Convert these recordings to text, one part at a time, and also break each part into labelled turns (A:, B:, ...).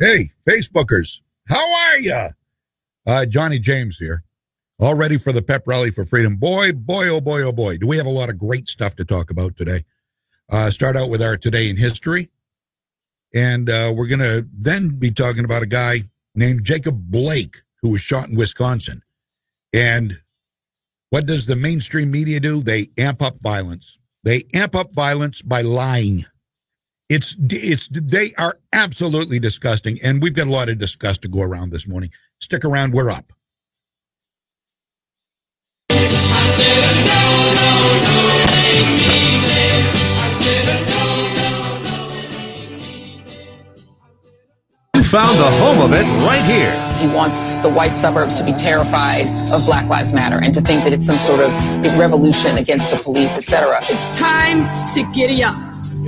A: Hey, Facebookers, how are ya? Johnny James here. All ready for the pep rally for freedom. Boy, oh boy. Do we have a lot of great stuff to talk about today. Start out with our Today in History. And we're going to then be talking about a guy named Jacob Blake, who was shot in Wisconsin. And what does the mainstream media do? They amp up violence. They amp up violence by lying. They are absolutely disgusting, and we've got a lot of disgust to go around this morning. Stick around, we're up.
B: You found the home of it right here.
C: He wants the white suburbs to be terrified of Black Lives Matter and to think that it's some sort of big revolution against the police, etc.
D: It's time to giddy up.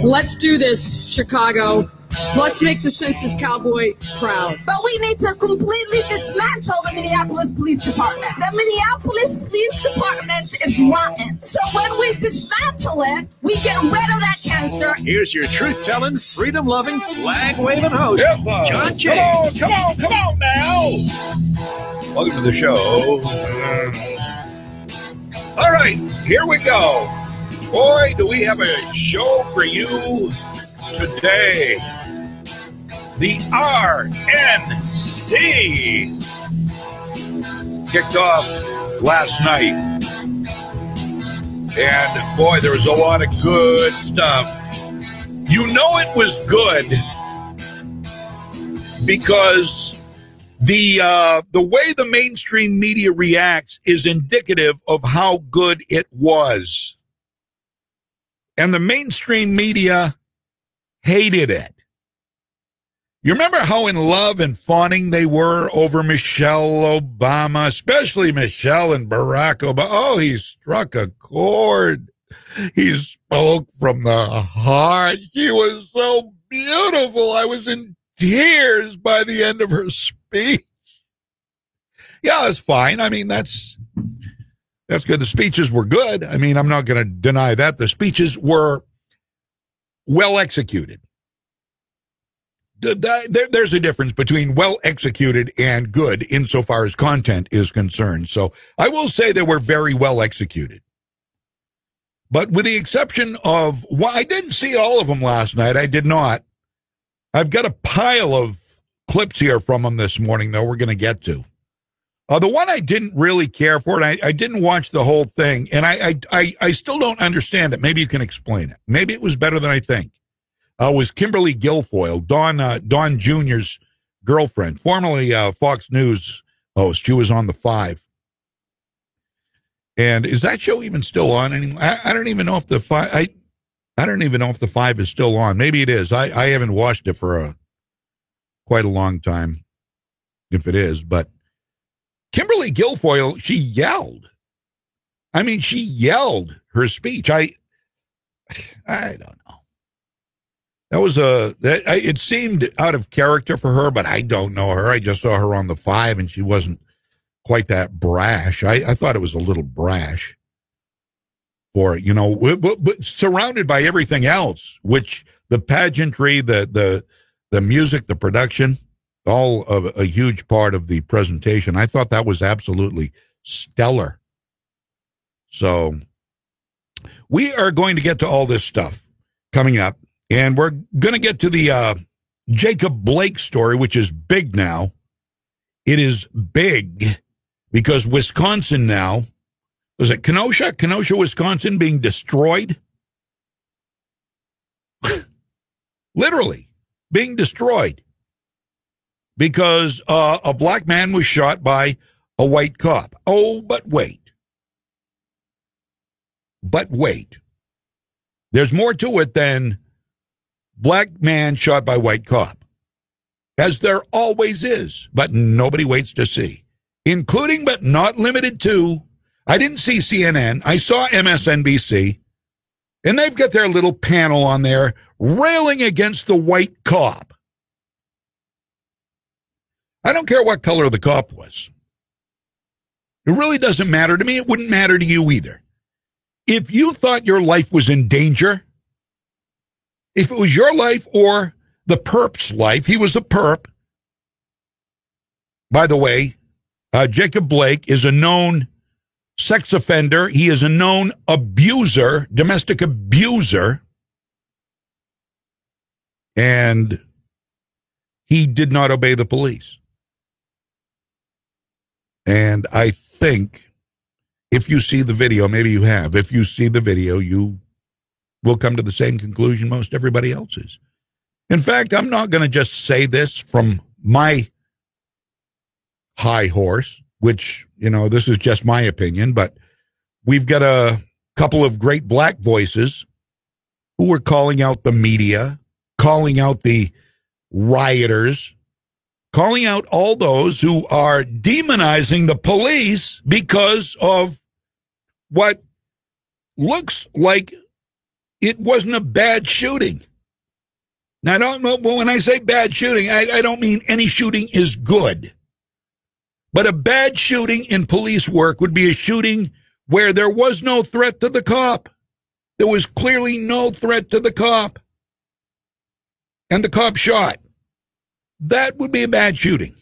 D: Let's do this, Chicago. Let's make the Census Cowboy proud.
E: But we need to completely dismantle the Minneapolis Police Department. The Minneapolis Police Department is rotten. So when we dismantle it, we get rid of that cancer.
B: Here's your truth-telling, freedom-loving, flag-waving host, John James.
A: Come on now. Welcome to the show. All right, here we go. Boy, do we have a show for you today. The RNC kicked off last night. And boy, there was a lot of good stuff. You know it was good because the way the mainstream media reacts is indicative of how good it was. And the mainstream media hated it. You remember how in love and fawning they were over Michelle Obama, especially Michelle and Barack Obama. Oh, he struck a chord. He spoke from the heart. She was so beautiful. I was in tears by the end of her speech. Yeah, it's fine. I mean, that's good. The speeches were good. I mean, I'm not going to deny that. The speeches were well executed. There's a difference between well executed and good insofar as content is concerned. So I will say they were very well executed. But with the exception of, well, I didn't see all of them last night. I did not. I've got a pile of clips here from them this morning, though, we're going to get to. The one I didn't really care for, and I didn't watch the whole thing, and I still don't understand it. Maybe you can explain it. Maybe it was better than I think. Was Kimberly Guilfoyle, Don Jr.'s girlfriend, formerly Fox News host. She was on The Five. And is that show even still on anymore? I don't even know if the Five. I don't even know if The Five is still on. Maybe it is. I haven't watched it for quite a long time, if it is, but. Kimberly Guilfoyle, she yelled. I mean, she yelled her speech. I don't know. That was it seemed out of character for her, but I don't know her. I just saw her on The Five, and she wasn't quite that brash. I thought it was a little brash for, but surrounded by everything else, which the pageantry, the music, the production, all of a huge part of the presentation. I thought that was absolutely stellar. So we are going to get to all this stuff coming up, and we're going to get to the Jacob Blake story, which is big now. It is big because Wisconsin now, was it Kenosha, Wisconsin being destroyed? Literally being destroyed. Because a black man was shot by a white cop. Oh, but wait. There's more to it than black man shot by white cop. As there always is, but nobody waits to see. Including, but not limited to, I didn't see CNN. I saw MSNBC. And they've got their little panel on there railing against the white cop. I don't care what color the cop was. It really doesn't matter to me. It wouldn't matter to you either. If you thought your life was in danger, if it was your life or the perp's life, he was a perp, by the way, Jacob Blake is a known sex offender. He is a known abuser, domestic abuser. And he did not obey the police. And I think if you see the video, maybe you have, if you see the video, you will come to the same conclusion most everybody else is. In fact, I'm not going to just say this from my high horse, which, this is just my opinion, but we've got a couple of great black voices who were calling out the media, calling out the rioters, calling out all those who are demonizing the police because of what looks like it wasn't a bad shooting. Now, I don't know, when I say bad shooting, I don't mean any shooting is good. But a bad shooting in police work would be a shooting where there was no threat to the cop. There was clearly no threat to the cop. And the cop shot. That would be a bad shooting.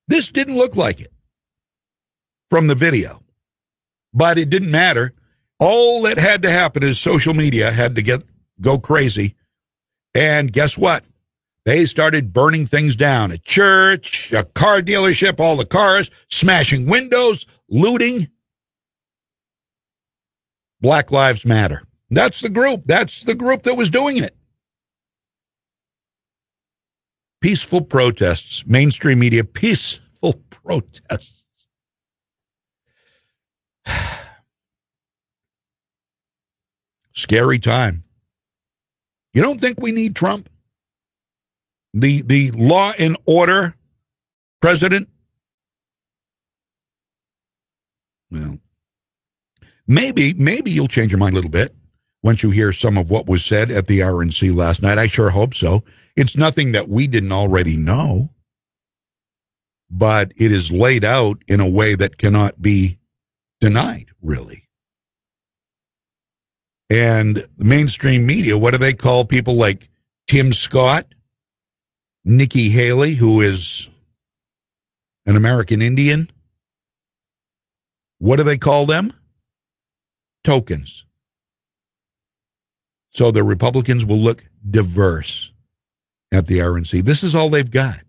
A: This didn't look like it from the video. But it didn't matter. All that had to happen is social media had to go crazy. And guess what? They started burning things down. A church, a car dealership, all the cars, smashing windows, looting. Black Lives Matter. That's the group. That's the group that was doing it. Peaceful protests. Mainstream media, peaceful protests. Scary time. You don't think we need Trump? The law and order president? Well, maybe you'll change your mind a little bit once you hear some of what was said at the RNC last night. I sure hope so. It's nothing that we didn't already know, but it is laid out in a way that cannot be denied, really. And the mainstream media, what do they call people like Tim Scott, Nikki Haley, who is an American Indian? What do they call them? Tokens. So the Republicans will look diverse at the RNC. This is all they've got.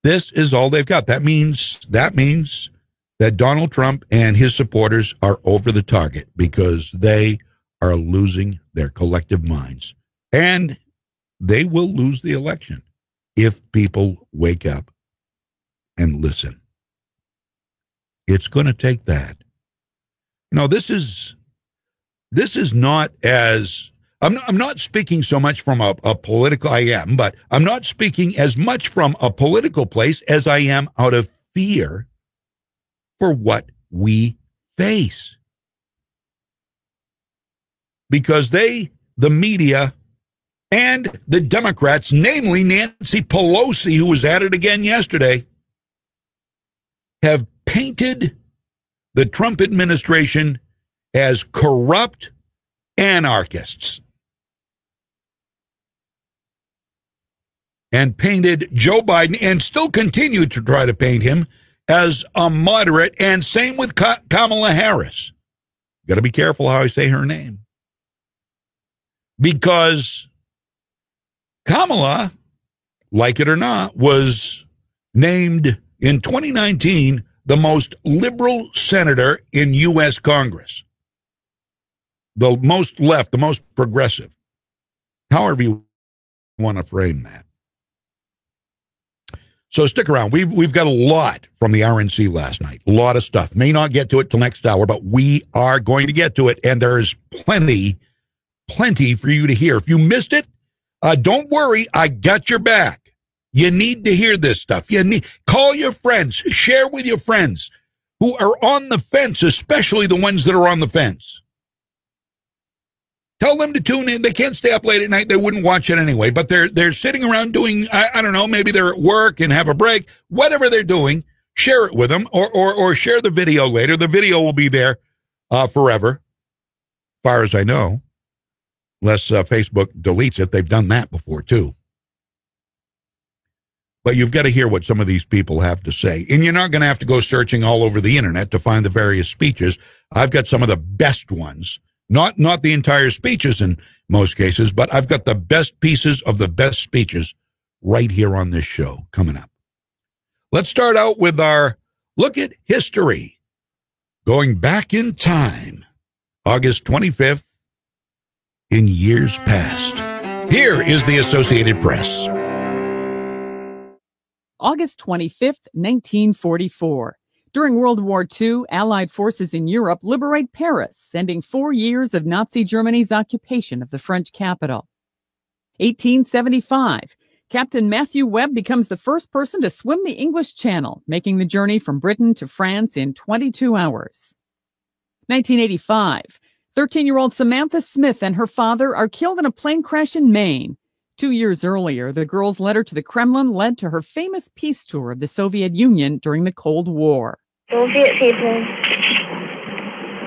A: This is all they've got. That means that Donald Trump and his supporters are over the target because they are losing their collective minds. And they will lose the election if people wake up and listen. It's going to take that. This is not as, I'm not speaking so much from a political, I am, but I'm not speaking as much from a political place as I am out of fear for what we face. Because the media and the Democrats, namely Nancy Pelosi, who was at it again yesterday, have painted the Trump administration as corrupt anarchists and painted Joe Biden, and still continue to try to paint him as a moderate, and same with Kamala Harris. Got to be careful how I say her name. Because Kamala, like it or not, was named in 2019 the most liberal senator in U.S. Congress. The most left, the most progressive. However you want to frame that. So stick around. We've got a lot from the RNC last night. A lot of stuff. May not get to it till next hour, but we are going to get to it, and there's plenty for you to hear. If you missed it, don't worry. I got your back. You need to hear this stuff. Call your friends. Share with your friends who are on the fence, especially the ones that are on the fence. Tell them to tune in. They can't stay up late at night. They wouldn't watch it anyway, but they're sitting around doing, I don't know, maybe they're at work and have a break. Whatever they're doing, share it with them or share the video later. The video will be there forever, as far as I know, unless Facebook deletes it. They've done that before, too. but you've got to hear what some of these people have to say. And you're not going to have to go searching all over the internet to find the various speeches. I've got some of the best ones, not the entire speeches in most cases, but I've got the best pieces of the best speeches right here on this show coming up. Let's start out with our look at history. Going back in time, August 25th, in years past. Here is the Associated Press.
F: August 25th, 1944. During World War II, Allied forces in Europe liberate Paris, ending 4 years of Nazi Germany's occupation of the French capital. 1875. Captain Matthew Webb becomes the first person to swim the English Channel, making the journey from Britain to France in 22 hours. 1985. 13-year-old Samantha Smith and her father are killed in a plane crash in Maine. 2 years earlier, the girl's letter to the Kremlin led to her famous peace tour of the Soviet Union during the Cold War.
G: Soviet people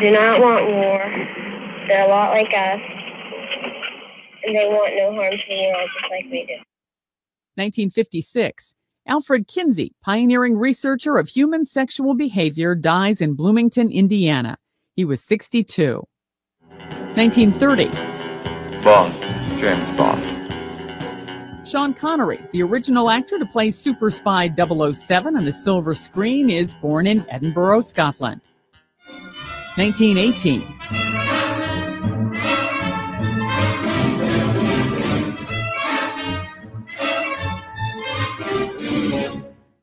G: do not want war. They're a lot like us, and they want no harm to the world just like we do.
F: 1956. Alfred Kinsey, pioneering researcher of human sexual behavior, dies in Bloomington, Indiana. He was 62. 1930.
H: Bond, James Bond.
F: Sean Connery, the original actor to play Super Spy 007 on the silver screen, is born in Edinburgh, Scotland. 1918.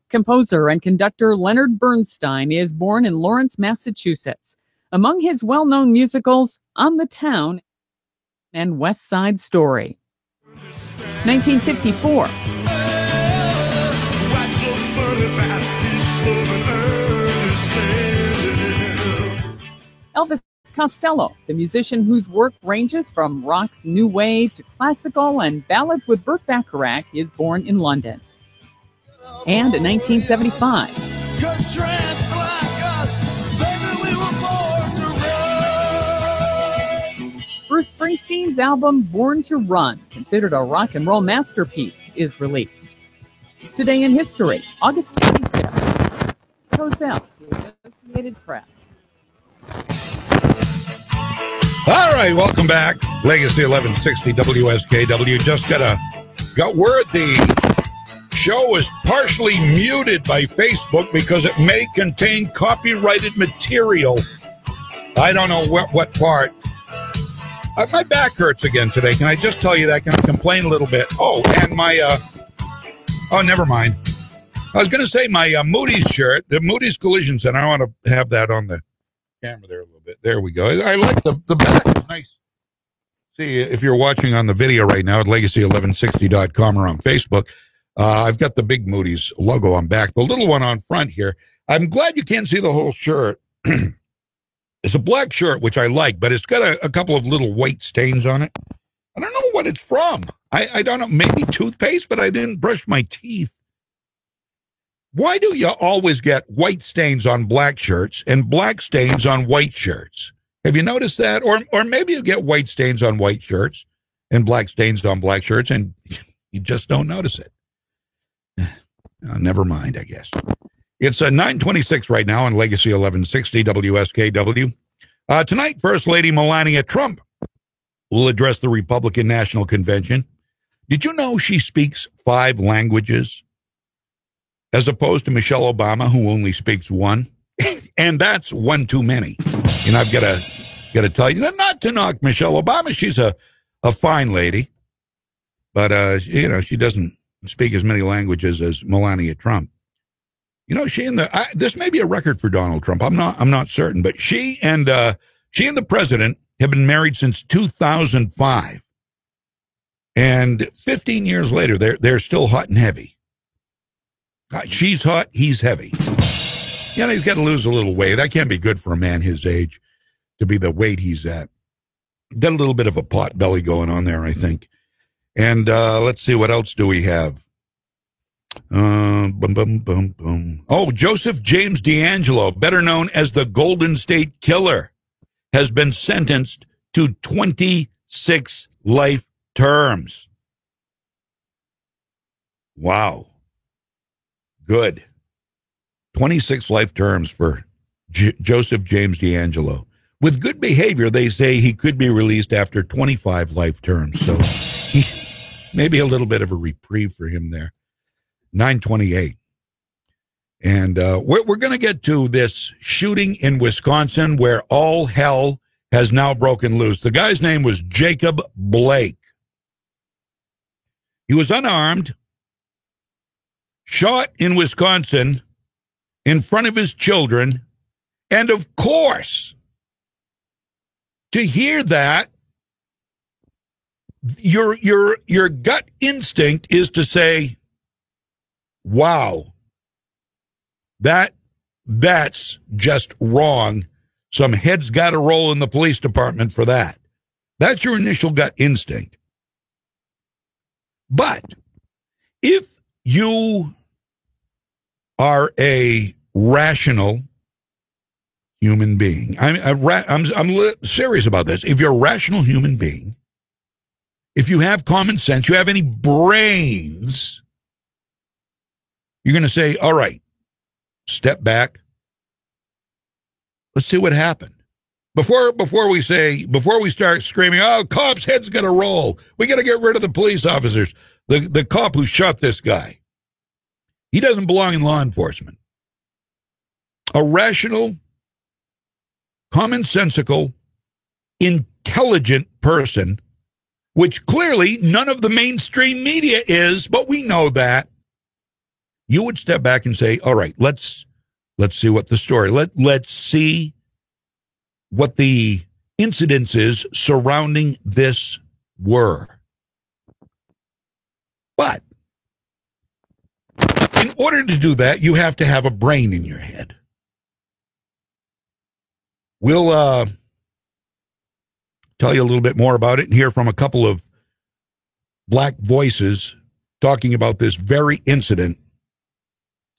F: Composer and conductor Leonard Bernstein is born in Lawrence, Massachusetts. Among his well-known musicals, On the Town and West Side Story. 1954. Elvis Costello, the musician whose work ranges from rock's new wave to classical and ballads with Burt Bacharach, is born in London. And in 1975. Bruce Springsteen's album Born to Run, considered a rock and roll masterpiece, is released. Today in history, August 25th. Cozell, the Associated Press.
A: All right, welcome back. Legacy 1160 WSKW. Just got word the show is partially muted by Facebook because it may contain copyrighted material. I don't know what part. My back hurts again today. Can I just tell you that? Can I complain a little bit? Oh, and never mind. I was going to say my Moody's shirt, the Moody's Collision Center. I want to have that on the camera there a little bit. There we go. I like the back. It's nice. See, if you're watching on the video right now at legacy1160.com or on Facebook, I've got the big Moody's logo on back, the little one on front here. I'm glad you can't see the whole shirt. It's a black shirt, which I like, but it's got a couple of little white stains on it. I don't know what it's from. I don't know. Maybe toothpaste, but I didn't brush my teeth. Why do you always get white stains on black shirts and black stains on white shirts? Have you noticed that? Or maybe you get white stains on white shirts and black stains on black shirts, and you just don't notice it. Never mind, I guess. It's 9:26 right now on Legacy 1160 WSKW. Tonight, First Lady Melania Trump will address the Republican National Convention. Did you know she speaks 5 languages? As opposed to Michelle Obama, who only speaks 1. And that's one too many. And I've got to tell you, not to knock Michelle Obama. She's a fine lady. But, she doesn't speak as many languages as Melania Trump. This may be a record for Donald Trump. I'm not certain, but she and the president have been married since 2005, and 15 years later, they're still hot and heavy. She's hot, he's heavy. He's got to lose a little weight. That can't be good for a man his age to be the weight he's at. Got a little bit of a pot belly going on there, I think. And let's see, what else do we have? Oh, Joseph James D'Angelo, better known as the Golden State Killer, has been sentenced to 26 life terms. Wow. Good. 26 life terms for Joseph James DeAngelo. With good behavior, they say he could be released after 25 life terms. So maybe a little bit of a reprieve for him there. 928. And we're going to get to this shooting in Wisconsin where all hell has now broken loose. The guy's name was Jacob Blake. He was unarmed, shot in Wisconsin in front of his children, and of course, to hear that, your gut instinct is to say, wow, that's just wrong. Some heads got to roll in the police department for that. That's your initial gut instinct. But if you are a rational human being, I'm serious about this. If you're a rational human being, if you have common sense, you have any brains, you're going to say, all right, step back. Let's see what happened. Before we start screaming, oh, cops' heads got to roll. We got to get rid of the police officers. The cop who shot this guy, he doesn't belong in law enforcement. A rational, commonsensical, intelligent person, which clearly none of the mainstream media is, but we know that. You would step back and say, all right, let's see what the story, let's see what the incidences surrounding this were. But in order to do that, you have to have a brain in your head. We'll tell you a little bit more about it and hear from a couple of black voices talking about this very incident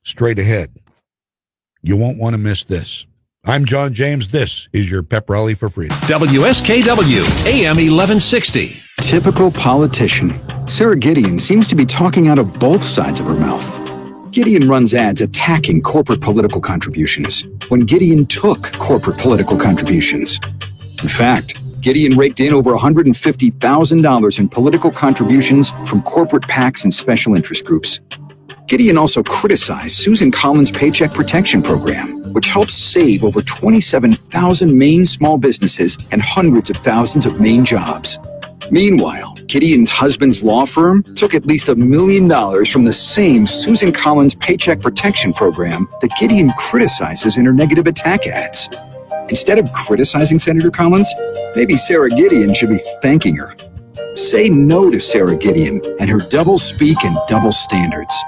A: straight ahead. You won't want to miss this. I'm John James. This is your pep rally for freedom.
B: WSKW, AM 1160.
I: Typical politician. Sarah Gideon seems to be talking out of both sides of her mouth. Gideon runs ads attacking corporate political contributions when Gideon took corporate political contributions. In fact, Gideon raked in over $150,000 in political contributions from corporate PACs and special interest groups. Gideon also criticized Susan Collins' Paycheck Protection Program, which helps save over 27,000 Maine small businesses and hundreds of thousands of Maine jobs. Meanwhile, Gideon's husband's law firm took at least $1 million from the same Susan Collins Paycheck Protection Program that Gideon criticizes in her negative attack ads. Instead of criticizing Senator Collins, maybe Sarah Gideon should be thanking her. Say no to Sarah Gideon and her double speak and double standards.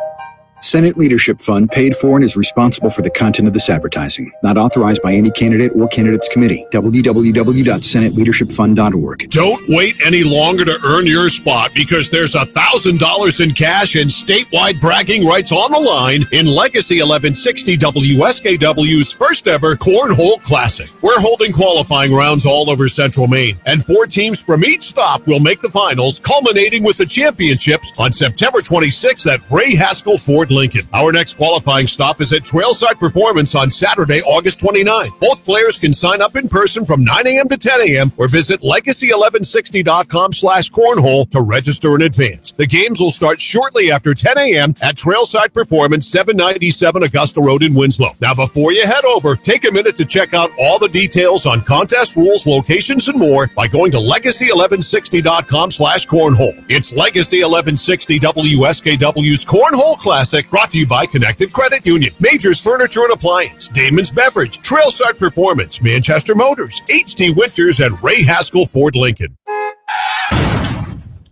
I: Senate Leadership Fund paid for and is responsible for the content of this advertising. Not authorized by any candidate or candidates committee. www.senateleadershipfund.org.
J: Don't wait any longer to earn your spot because there's $1,000 in cash and statewide bragging rights on the line in Legacy 1160 WSKW's first ever Cornhole Classic. We're holding qualifying rounds all over Central Maine, and 4 teams from each stop will make the finals, culminating with the championships on September 26th at Ray Haskell Ford Lincoln. Our next qualifying stop is at Trailside Performance on Saturday, August 29th. Both players can sign up in person from 9 a.m. to 10 a.m. or visit legacy1160.com/cornhole to register in advance. The games will start shortly after 10 a.m. at Trailside Performance, 797 Augusta Road in Winslow. Now, before you head over, take a minute to check out all the details on contest rules, locations, and more by going to legacy1160.com/cornhole. It's Legacy 1160 WSKW's Cornhole Classic, brought to you by Connected Credit Union, Majors Furniture and Appliance, Damon's Beverage, Trailside Performance, Manchester Motors, H.T. Winters, and Ray Haskell Ford Lincoln.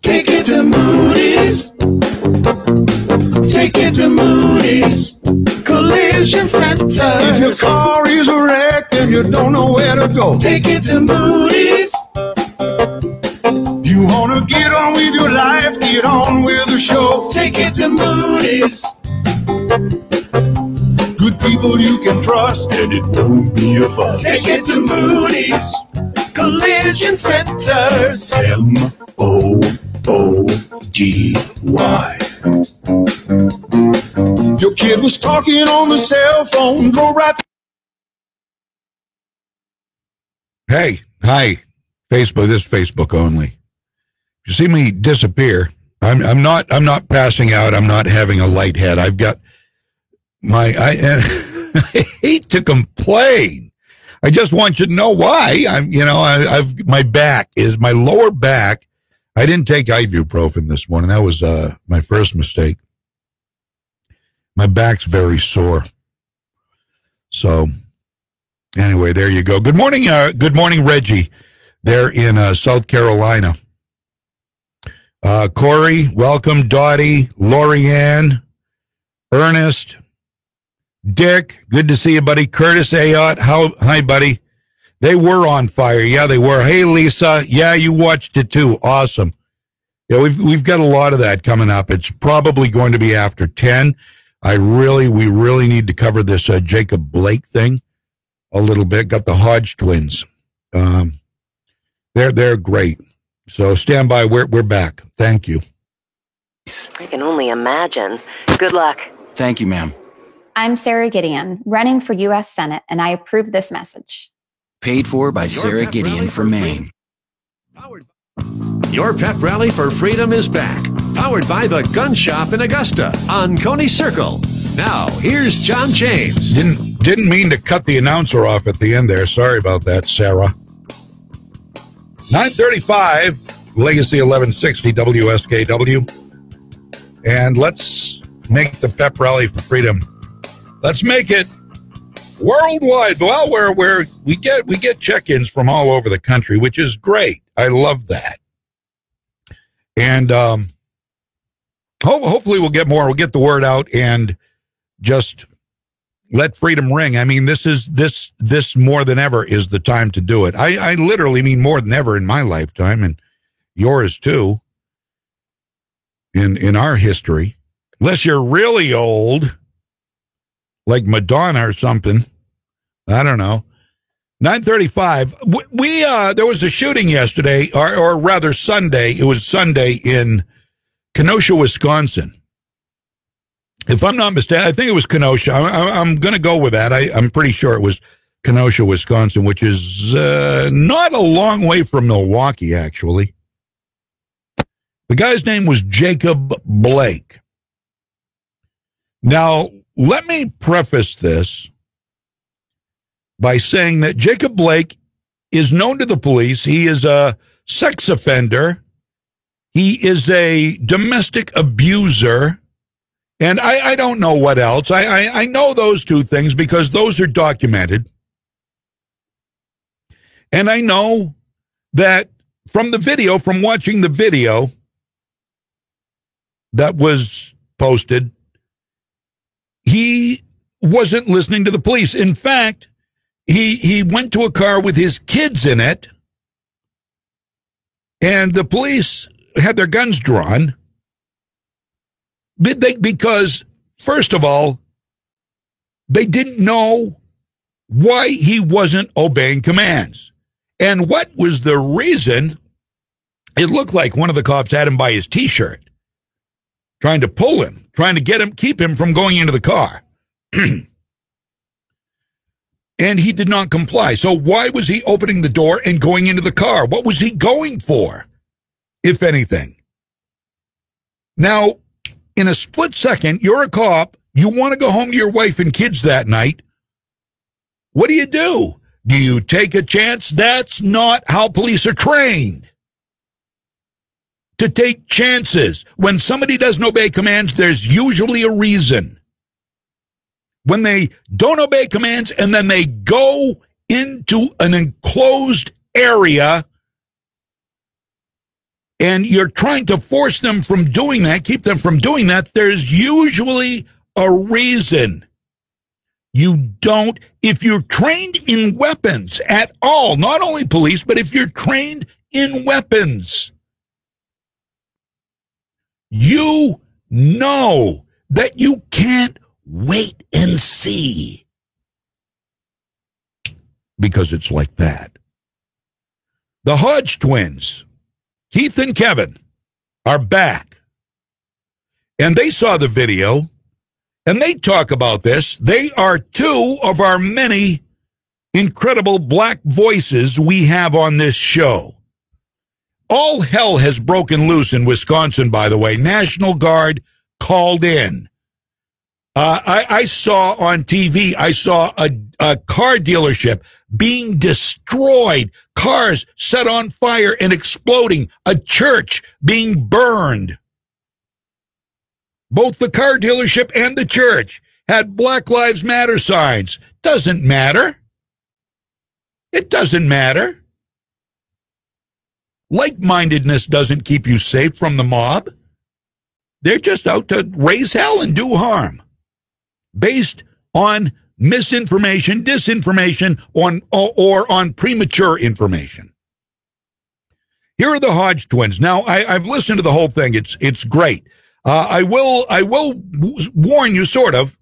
K: Take it to Moody's. Take it to Moody's Collision Center.
L: If your car is a wreck and you don't know where to go,
K: take it to Moody's.
L: You want to get on with your life, get on with the show.
K: Take it to Moody's.
L: Good people you can trust and it won't be a fuss.
K: Take it to Moody's Collision Centers.
L: MOODY. Your kid was talking on the cell phone, drove right.
A: Hey, hi, Facebook. This is Facebook only. You see me disappear. I'm not passing out. I'm not having a light head. I've got I hate to complain. I just want you to know why. I've my lower back. I didn't take ibuprofen this morning. That was my first mistake. My back's very sore. So anyway, there you go. Good morning, Reggie. There in South Carolina. Corey, welcome. Dottie, Lorianne, Ernest, Dick, good to see you, buddy. Curtis Ayotte, hi, buddy. They were on fire. Yeah, they were. Hey, Lisa. Yeah, you watched it too. Awesome. Yeah, we've got a lot of that coming up. It's probably going to be after 10. We really need to cover this Jacob Blake thing a little bit. Got the Hodge twins. They're great. So stand by. We're back. Thank you.
M: I can only imagine. Good luck.
N: Thank you, ma'am.
O: I'm Sarah Gideon, running for U.S. Senate, and I approve this message.
N: Paid for by Sarah Gideon from Maine.
B: Your pep rally for freedom is back. Powered by the Gun Shop in Augusta on Coney Circle. Now, here's John James.
A: Didn't mean to cut the announcer off at the end there. Sorry about that, Sarah. 9:35, Legacy 1160 WSKW. And let's make the pep rally for freedom. Let's make it worldwide. Well, we get check-ins from all over the country, which is great. I love that. And hopefully we'll get more. We'll get the word out and just let freedom ring. I mean, this more than ever is the time to do it. I literally mean more than ever in my lifetime and yours too. In our history, unless you're really old, like Madonna or something. I don't know. 9:35. There was a shooting yesterday, or rather Sunday. It was Sunday in Kenosha, Wisconsin. If I'm not mistaken, I think it was Kenosha. I'm going to go with that. I'm pretty sure it was Kenosha, Wisconsin, which is not a long way from Milwaukee, actually. The guy's name was Jacob Blake. Now, let me preface this by saying that Jacob Blake is known to the police. He is a sex offender. He is a domestic abuser. And I don't know what else. I know those two things because those are documented. And I know that from watching the video that was posted, he wasn't listening to the police. In fact, he went to a car with his kids in it, and the police had their guns drawn because, first of all, they didn't know why he wasn't obeying commands. And what was the reason? It looked like one of the cops had him by his T-shirt, trying to pull him, trying to keep him from going into the car. And he did not comply. So why was he opening the door and going into the car? What was he going for, if anything? Now, in a split second, you're a cop. You want to go home to your wife and kids that night. What do? Do you take a chance? That's not how police are trained. To take chances. When somebody doesn't obey commands, there's usually a reason. When they don't obey commands and then they go into an enclosed area and you're trying to force them from doing that, keep them from doing that, there's usually a reason. If you're trained in weapons at all, not only police, but if you're trained in weapons, you know that you can't wait and see. Because it's like that. The Hodge twins, Keith and Kevin, are back. And they saw the video. And they talk about this. They are two of our many incredible black voices we have on this show. All hell has broken loose in Wisconsin, by the way. National Guard called in. I saw on TV, I saw a car dealership being destroyed, cars set on fire and exploding, a church being burned. Both the car dealership and the church had Black Lives Matter signs. Doesn't matter. It doesn't matter. Like-mindedness doesn't keep you safe from the mob. They're just out to raise hell and do harm, based on misinformation, disinformation, or on premature information. Here are the Hodge twins. Now, I've listened to the whole thing. It's great. I will warn you, sort of.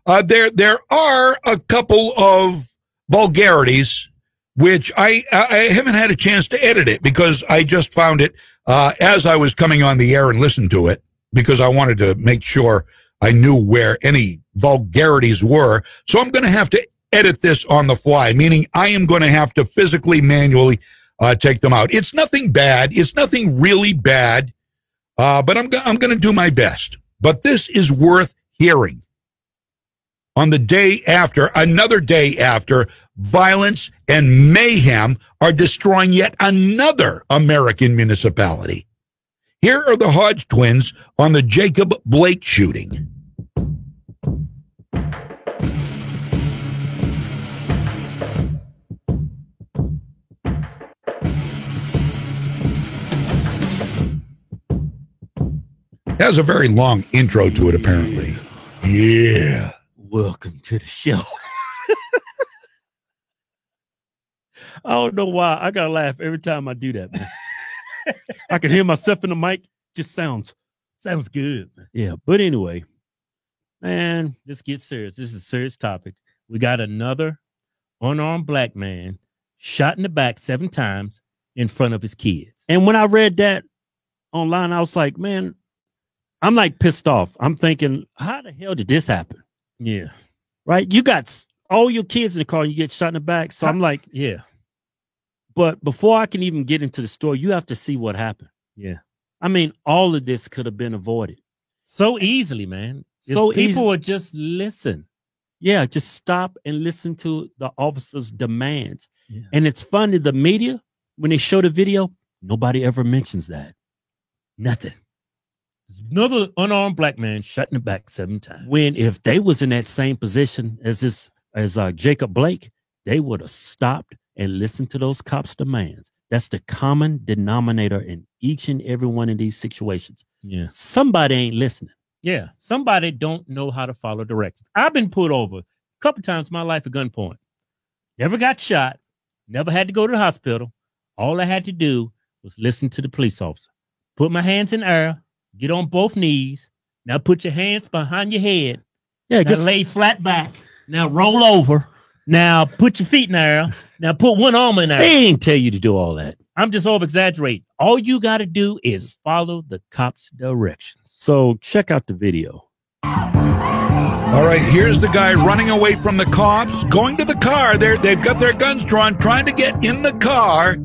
A: There are a couple of vulgarities which I haven't had a chance to edit it because I just found it as I was coming on the air and listened to it because I wanted to make sure I knew where any vulgarities were. So I'm going to have to edit this on the fly, meaning I am going to have to physically, manually take them out. It's nothing bad. It's nothing really bad, but I'm going to do my best. But this is worth hearing. On the day after, another day after, violence and mayhem are destroying yet another American municipality. Here are the Hodge twins on the Jacob Blake shooting. It has a very long intro to it, apparently. Yeah.
P: Welcome to the show. I don't know why. I gotta laugh every time I do that, man. I can hear myself in the mic. Just sounds good, man. Yeah, but anyway, man, let's get serious. This is a serious topic. We got another unarmed black man shot in the back 7 times in front of his kids. And when I read that online, I was like, man, I'm like pissed off. I'm thinking, how the hell did this happen? Yeah. Right? You got all your kids in the car and you get shot in the back. So I'm like, yeah. But before I can even get into the story, you have to see what happened. Yeah. I mean, all of this could have been avoided. So easily, man. So people would just listen. Yeah, just stop and listen to the officer's demands. Yeah. And it's funny, the media, when they show the video, nobody ever mentions that. Nothing. There's another unarmed black man shot in the back 7 times. When if they was in that same position as Jacob Blake, they would have stopped and listened to those cops' demands. That's the common denominator in each and every one of these situations. Yeah. Somebody ain't listening. Yeah. Somebody don't know how to follow directions. I've been pulled over a couple times in my life at gunpoint. Never got shot. Never had to go to the hospital. All I had to do was listen to the police officer. Put my hands in the air. Get on both knees. Now put your hands behind your head. Yeah, just lay flat back. Now roll over. Now put your feet in the air. Now put one arm in there. They didn't tell you to do all that. I'm just over exaggerating. All you got to do is follow the cops' directions. So check out the video.
A: All right, here's the guy running away from the cops, going to the car. They've got their guns drawn, trying to get in the car.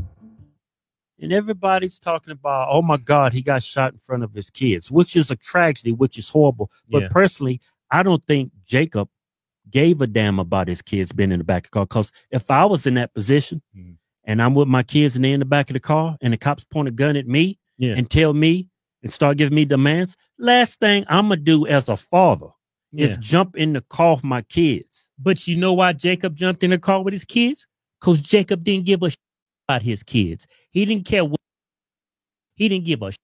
P: And everybody's talking about, oh, my God, he got shot in front of his kids, which is a tragedy, which is horrible. But personally, I don't think Jacob gave a damn about his kids being in the back of the car. Because if I was in that position and I'm with my kids and they're in the back of the car and the cops point a gun at me and tell me and start giving me demands, last thing I'm going to do as a father is jump in the car with my kids. But you know why Jacob jumped in the car with his kids? Because Jacob didn't give a shit about his kids. He didn't care what. He didn't give a shit.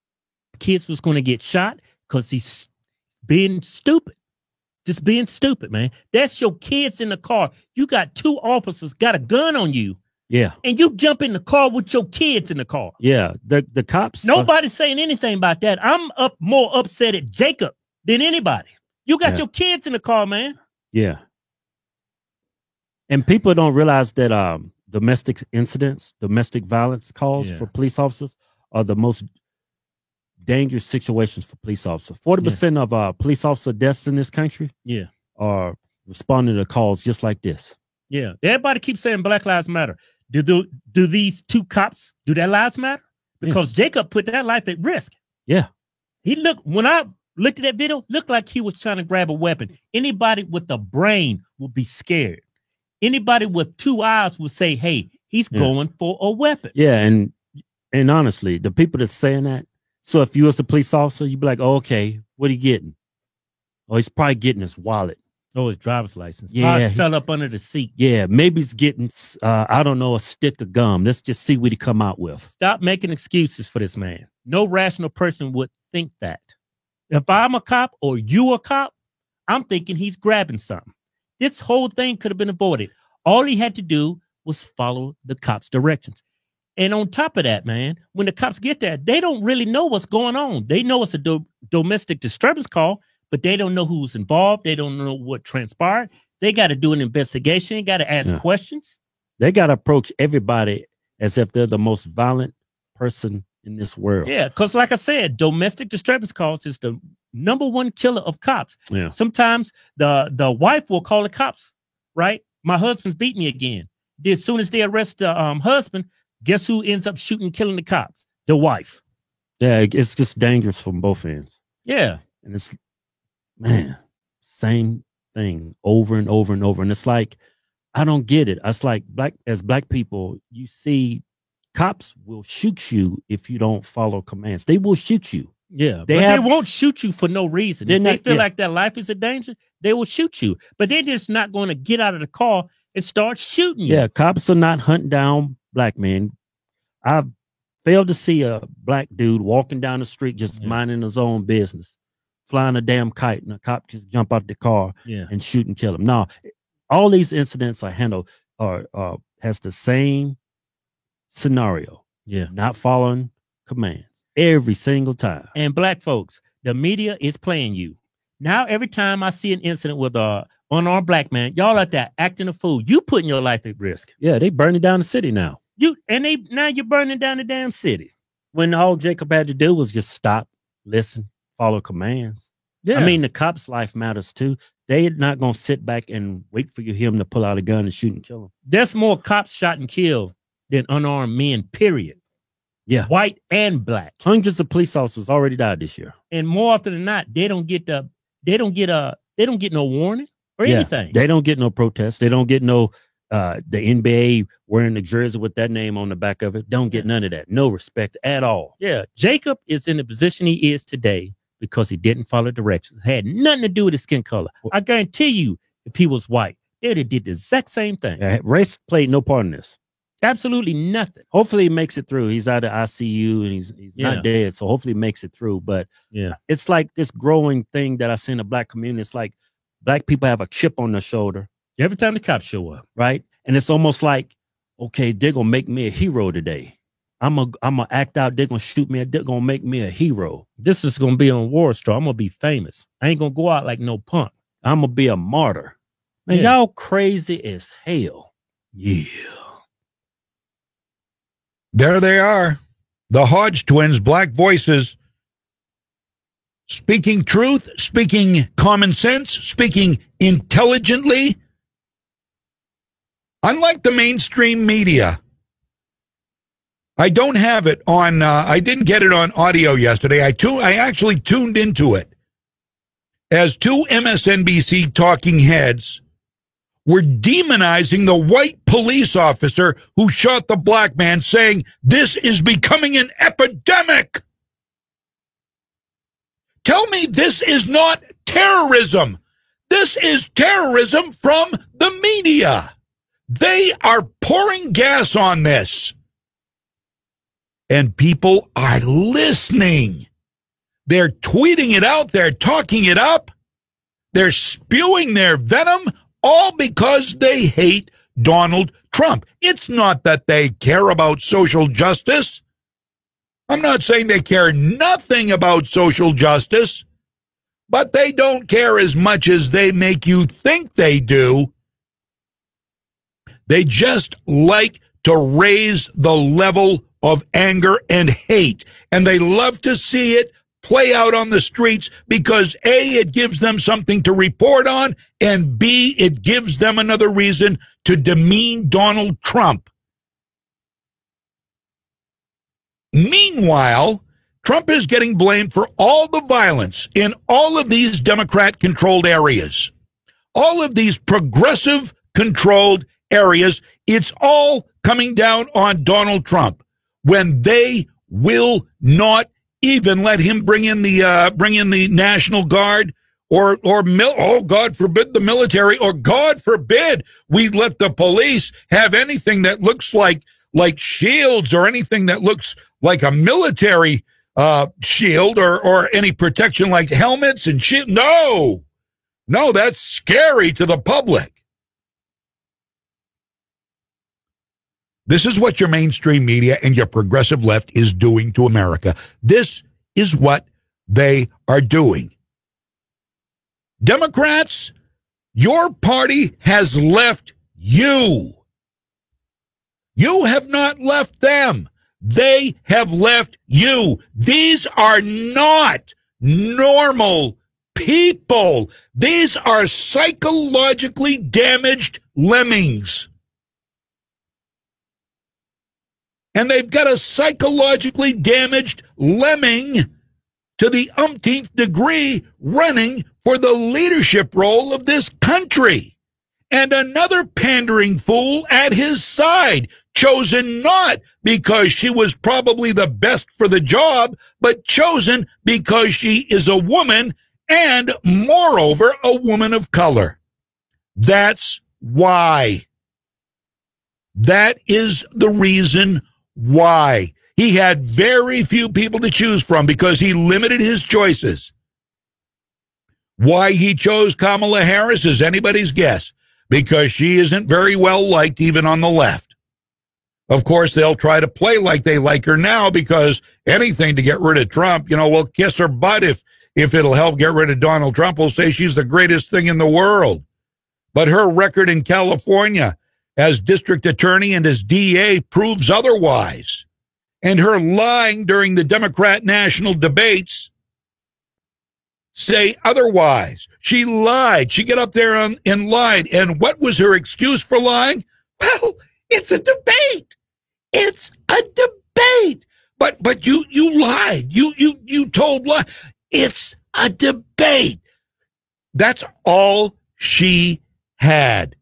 P: Kids was going to get shot because he's being stupid. Just being stupid, man. That's your kids in the car. You got 2 officers got a gun on you. Yeah. And you jump in the car with your kids in the car. Yeah. The cops. Nobody's saying anything about that. I'm more upset at Jacob than anybody. You got your kids in the car, man. Yeah. And people don't realize that domestic incidents, domestic violence calls for police officers are the most dangerous situations for police officers. 40% of police officer deaths in this country are responding to calls just like this.
Q: Yeah. Everybody keeps saying Black Lives Matter. Do these two cops, do their lives matter? Because Jacob put that life at risk.
P: Yeah.
Q: When I looked at that video, looked like he was trying to grab a weapon. Anybody with a brain would be scared. Anybody with two eyes would say, hey, he's going for a weapon.
P: Yeah, and honestly, the people that's saying that, so if you was the police officer, you'd be like, oh, okay, what are you getting? Oh, he's probably getting his wallet.
Q: Oh, his driver's license.
P: Yeah,
Q: Probably fell up under the seat.
P: Yeah, maybe he's getting, I don't know, a stick of gum. Let's just see what he come out with.
Q: Stop making excuses for this man. No rational person would think that. If I'm a cop or you a cop, I'm thinking he's grabbing something. This whole thing could have been avoided. All he had to do was follow the cops' directions. And on top of that, man, when the cops get there, they don't really know what's going on. They know it's a domestic disturbance call, but they don't know who's involved. They don't know what transpired. They got to do an investigation. They got to ask questions.
P: They got to approach everybody as if they're the most violent person in this world.
Q: Yeah, because like I said, domestic disturbance calls is the number one killer of cops.
P: Yeah.
Q: Sometimes the wife will call the cops, right? My husband's beat me again. As soon as they arrest the husband, guess who ends up shooting and killing the cops? The wife.
P: Yeah, it's just dangerous from both ends.
Q: Yeah.
P: And it's, man, same thing over and over and over. And it's like, I don't get it. It's like as black people, you see cops will shoot you if you don't follow commands. They will shoot you.
Q: Yeah, they won't shoot you for no reason. If they feel like their life is a danger, they will shoot you. But they're just not going to get out of the car and start shooting you.
P: Yeah, cops are not hunting down black men. I've failed to see a black dude walking down the street just minding his own business, flying a damn kite, and a cop just jump out the car and shoot and kill him. No, all these incidents are handled has the same scenario.
Q: Yeah,
P: not following commands. Every single time.
Q: And black folks, the media is playing you. Now, every time I see an incident with a unarmed black man, y'all out there acting a fool. You putting your life at risk.
P: Yeah, they burning down the city now.
Q: Now you're burning down the damn city.
P: When all Jacob had to do was just stop, listen, follow commands.
Q: Yeah.
P: I mean, the cop's life matters too. They're not going to sit back and wait for him to pull out a gun and shoot and kill him.
Q: There's more cops shot and killed than unarmed men, period.
P: Yeah,
Q: white and black.
P: Hundreds of police officers already died this year,
Q: and more often than not, they don't get no warning or anything.
P: They don't get no protest. They don't get no the NBA wearing the jersey with that name on the back of it. Don't get none of that. No respect at all.
Q: Yeah, Jacob is in the position he is today because he didn't follow directions. It had nothing to do with his skin color. I guarantee you, if he was white, they'd have did the exact same thing.
P: Race played no part in this.
Q: Absolutely nothing.
P: Hopefully he makes it through. He's out of ICU and he's not dead. So hopefully he makes it through. But it's like this growing thing that I see in the black community. It's like black people have a chip on their shoulder.
Q: Every time the cops show up.
P: Right. And it's almost like, okay, they're going to make me a hero today. I'm gonna act out. They're going to shoot me. They're going to make me a hero.
Q: This is going to be on War Star. I'm going to be famous. I ain't going to go out like no punk.
P: I'm going to be a martyr. Man, y'all crazy as hell.
Q: Yeah.
A: There they are, the Hodge twins, black voices, speaking truth, speaking common sense, speaking intelligently. Unlike the mainstream media, I don't have it on, I didn't get it on audio yesterday. I actually tuned into it as two MSNBC talking heads were demonizing the white police officer who shot the black man, saying this is becoming an epidemic. Tell me this is not terrorism. This is terrorism from the media. They are pouring gas on this. And people are listening. They're tweeting it out. They're talking it up. They're spewing their venom, all because they hate Donald Trump. It's not that they care about social justice. I'm not saying they care nothing about social justice, but they don't care as much as they make you think they do. They just like to raise the level of anger and hate, and they love to see it play out on the streets because A, it gives them something to report on, and B, it gives them another reason to demean Donald Trump. Meanwhile, Trump is getting blamed for all the violence in all of these Democrat-controlled areas. All of these progressive-controlled areas, it's all coming down on Donald Trump when they will not even let him bring in the National Guard or God forbid the military, or God forbid we let the police have anything that looks like shields or anything that looks like a military shield or any protection like helmets and shield. No, that's scary to the public. This is what your mainstream media and your progressive left is doing to America. This is what they are doing. Democrats, your party has left you. You have not left them. They have left you. These are not normal people. These are psychologically damaged lemmings. And they've got a psychologically damaged lemming to the umpteenth degree running for the leadership role of this country. And another pandering fool at his side, chosen not because she was probably the best for the job, but chosen because she is a woman and, moreover, a woman of color. That's why. That is the reason why. He had very few people to choose from because he limited his choices. Why he chose Kamala Harris is anybody's guess, because she isn't very well liked even on the left. Of course, they'll try to play like they like her now because anything to get rid of Trump, we'll kiss her butt if it'll help get rid of Donald Trump. We'll say she's the greatest thing in the world. But her record in California as district attorney and as DA proves otherwise. And her lying during the Democrat national debates say otherwise. She lied. She got up there and lied. And what was her excuse for lying? Well, it's a debate. It's a debate. But you lied. You told lies. It's a debate. That's all she had.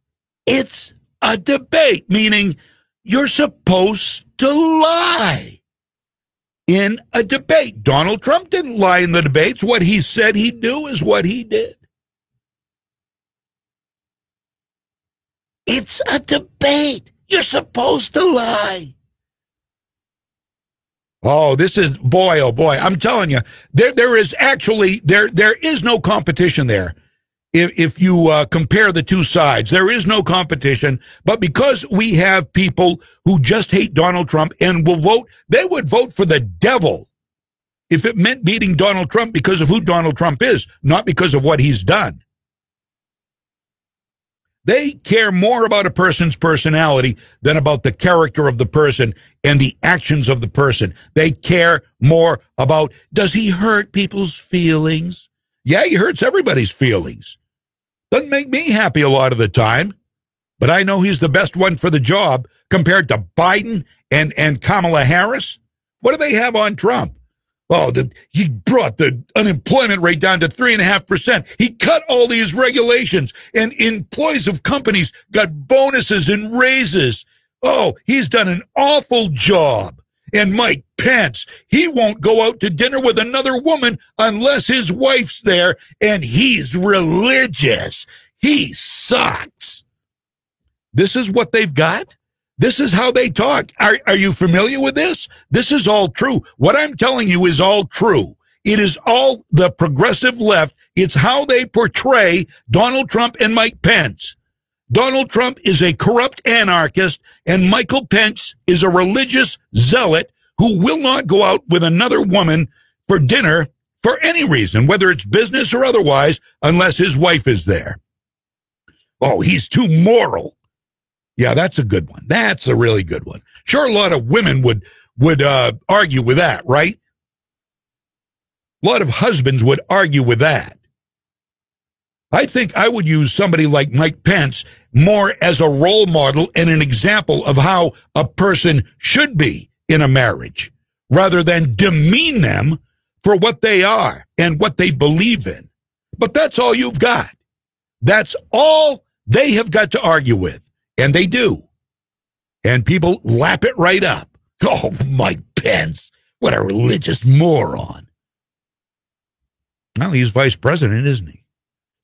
A: It's a debate, meaning you're supposed to lie in a debate. Donald Trump didn't lie in the debates. What he said he'd do is what he did. It's a debate. You're supposed to lie. Oh, this is, boy, oh boy, I'm telling you, there is actually, there is no competition there. If you compare the two sides, there is no competition. But because we have people who just hate Donald Trump and will vote, they would vote for the devil if it meant beating Donald Trump because of who Donald Trump is, not because of what he's done. They care more about a person's personality than about the character of the person and the actions of the person. They care more about, does he hurt people's feelings? Yeah, he hurts everybody's feelings. Doesn't make me happy a lot of the time, but I know he's the best one for the job compared to Biden and Kamala Harris. What do they have on Trump? Oh, he brought the unemployment rate down to 3.5%. He cut all these regulations, and employees of companies got bonuses and raises. Oh, he's done an awful job. And Mike Pence, he won't go out to dinner with another woman unless his wife's there, and he's religious. He sucks. This is what they've got? This is how they talk. Are you familiar with this? This is all true. What I'm telling you is all true. It is all the progressive left. It's how they portray Donald Trump and Mike Pence. Donald Trump is a corrupt anarchist, and Michael Pence is a religious zealot who will not go out with another woman for dinner for any reason, whether it's business or otherwise, unless his wife is there. Oh, he's too moral. Yeah, that's a good one. That's a really good one. Sure, a lot of women would argue with that, right? A A lot of husbands would argue with that. I think I would use somebody like Mike Pence more as a role model and an example of how a person should be in a marriage, rather than demean them for what they are and what they believe in. But that's all you've got. That's all they have got to argue with, and they do. And people lap it right up. Oh, Mike Pence, what a religious moron. Well, he's vice president, isn't he?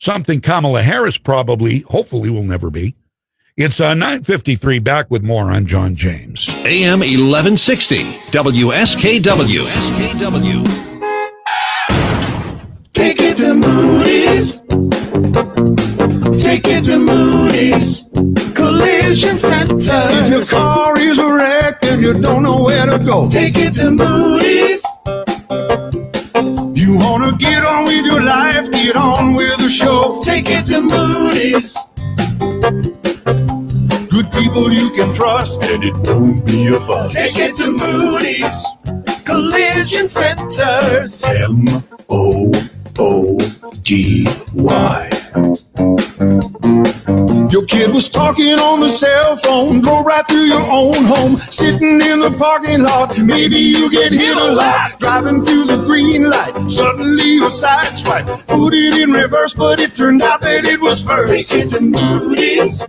A: Something Kamala Harris probably, hopefully, will never be. It's 9:53. Back with more. I'm John James.
B: AM 1160, WSKW.
K: Take it to Moody's. Take it to Moody's Collision Center.
L: If your car is a wreck and you don't know where to go,
K: take it to Moody's.
L: You want to get on with your life, get on with the show.
K: Take it to Moody's.
L: Good people you can trust, and it won't be a fuss.
K: Take it to Moody's Collision Centers.
L: MOOGY. Your kid was talking on the cell phone, drove right through your own home, sitting in the parking lot. Maybe you get hit a lot, driving through the green light. Suddenly your side swipe, put it in reverse, but it turned out that it was first.
K: Take it to Moody's.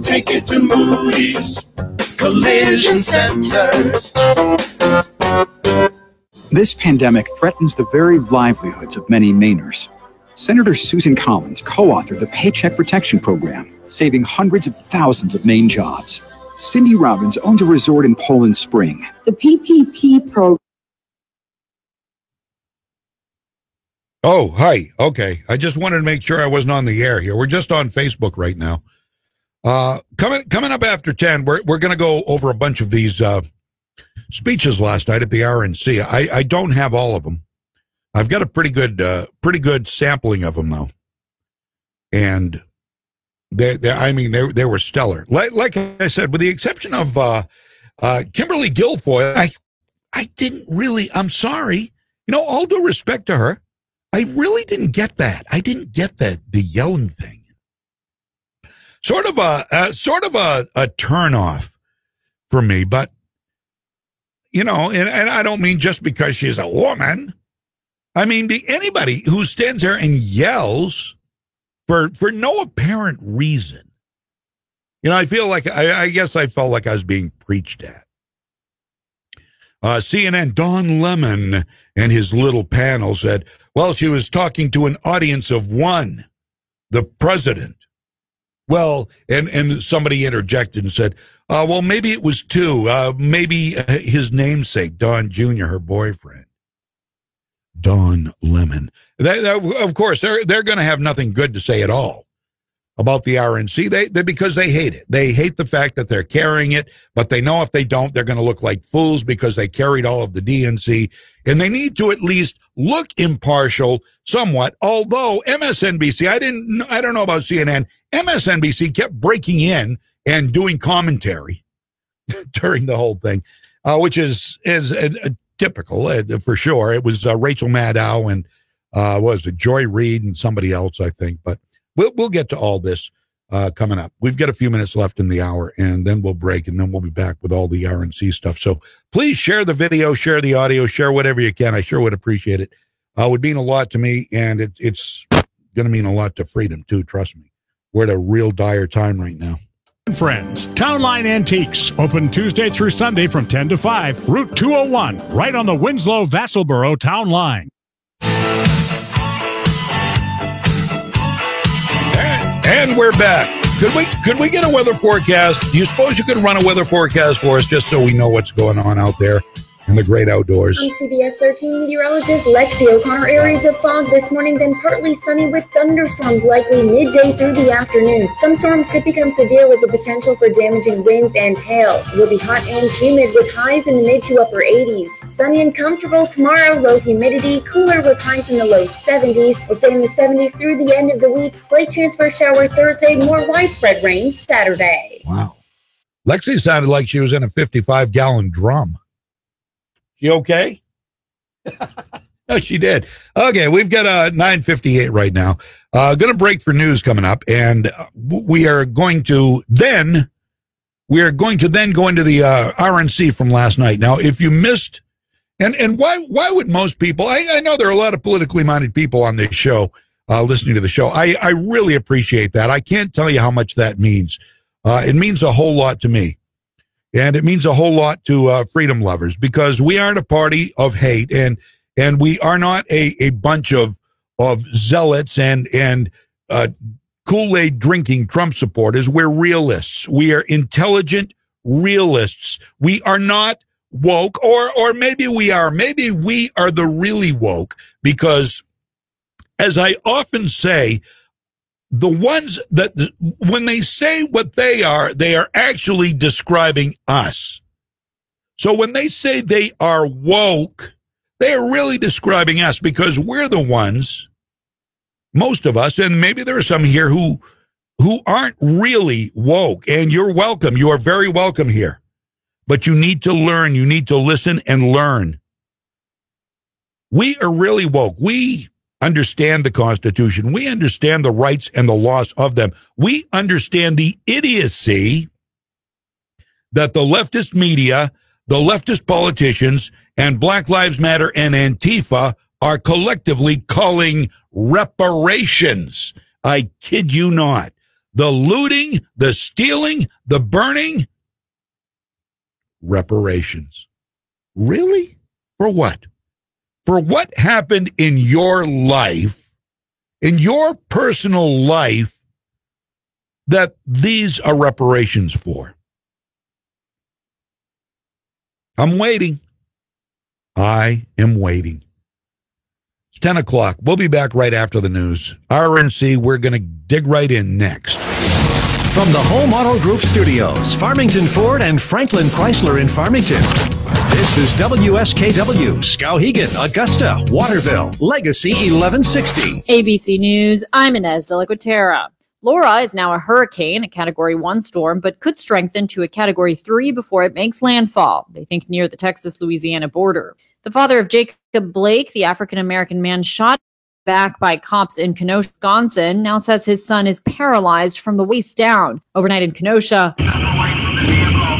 K: Take it to Moody's Collision Centers.
I: This pandemic threatens the very livelihoods of many Mainers. Senator Susan Collins co-authored the Paycheck Protection Program, saving hundreds of thousands of Maine jobs. Cindy Robbins owns a resort in Poland Spring.
R: The PPP program.
A: Oh, hi. Okay. I just wanted to make sure I wasn't on the air here. We're just on Facebook right now. Coming up after 10, we're going to go over a bunch of these speeches last night at the RNC. I don't have all of them. I've got a pretty good sampling of them though, and they were stellar. Like I said, with the exception of Kimberly Guilfoyle, I didn't really. I'm sorry, all due respect to her, I really didn't get that. I didn't get the yelling thing. Sort of a turn off for me, but and I don't mean just because she's a woman. I mean, anybody who stands there and yells for no apparent reason. I feel like, I guess I felt like I was being preached at. CNN, Don Lemon and his little panel said, well, she was talking to an audience of one, the president. Well, and somebody interjected and said, well, maybe it was two. Maybe his namesake, Don Jr., her boyfriend. Don Lemon. Of course, they're going to have nothing good to say at all about the RNC. Because they hate it. They hate the fact that they're carrying it, but they know if they don't, they're going to look like fools because they carried all of the DNC, and they need to at least look impartial somewhat. Although MSNBC, I don't know about CNN, MSNBC kept breaking in and doing commentary during the whole thing, which is typical for sure. It was Rachel Maddow and was it Joy Reid and somebody else, I think. But we'll get to all this coming up. We've got a few minutes left in the hour, and then we'll break, and then we'll be back with all the RNC stuff. So please share the video, share the audio, share whatever you can. I sure would appreciate it. It would mean a lot to me, and it's going to mean a lot to Freedom too. Trust me, we're at a real dire time right now.
S: Friends, Townline Antiques, open Tuesday through Sunday from 10 to 5, Route 201, right on the Winslow-Vassalboro Town Line.
A: And we're back. Could we get a weather forecast? Do you suppose you could run a weather forecast for us just so we know what's going on out there in the great outdoors?
T: I'm CBS 13 meteorologist Lexi O'Connor. Areas of fog this morning, then partly sunny with thunderstorms likely midday through the afternoon. Some storms could become severe with the potential for damaging winds and hail. It will be hot and humid with highs in the mid to upper 80s. Sunny and comfortable tomorrow, low humidity, cooler with highs in the low 70s. We'll stay in the 70s through the end of the week. Slight chance for a shower Thursday, more widespread rain Saturday.
A: Wow. Lexi sounded like she was in a 55-gallon drum. You okay? No, she did. Okay, we've got 9:58 right now. Going to break for news coming up, and we are going to then go into the RNC from last night. Now, if you missed, and why would most people? I know there are a lot of politically minded people on this show listening to the show. I really appreciate that. I can't tell you how much that means. It means a whole lot to me. And it means a whole lot to freedom lovers, because we aren't a party of hate, and we are not a bunch of zealots and Kool-Aid drinking Trump supporters. We're realists. We are intelligent realists. We are not woke, or maybe we are. Maybe we are the really woke, because, as I often say, the ones that, when they say what they are actually describing us. So when they say they are woke, they are really describing us, because we're the ones, most of us, and maybe there are some here who aren't really woke, and you're welcome. You are very welcome here. But you need to learn. You need to listen and learn. We are really woke. We understand the Constitution. We understand the rights and the loss of them. We understand the idiocy that the leftist media, the leftist politicians, and Black Lives Matter and Antifa are collectively calling reparations. I kid you not. The looting, the stealing, the burning, reparations. Really? For what? For what happened in your life, in your personal life, that these are reparations for? I'm waiting. I am waiting. It's 10 o'clock. We'll be back right after the news. RNC, we're going to dig right in next.
B: From the Home Auto Group Studios, Farmington Ford and Franklin Chrysler in Farmington. This is WSKW, Skowhegan, Augusta, Waterville, Legacy 1160.
U: ABC News, I'm Inez de la Guerra. Laura is now a hurricane, a Category 1 storm, but could strengthen to a Category 3 before it makes landfall, they think, near the Texas-Louisiana border. The father of Jacob Blake, the African-American man shot back by cops in Kenosha, Wisconsin, now says his son is paralyzed from the waist down. Overnight in Kenosha,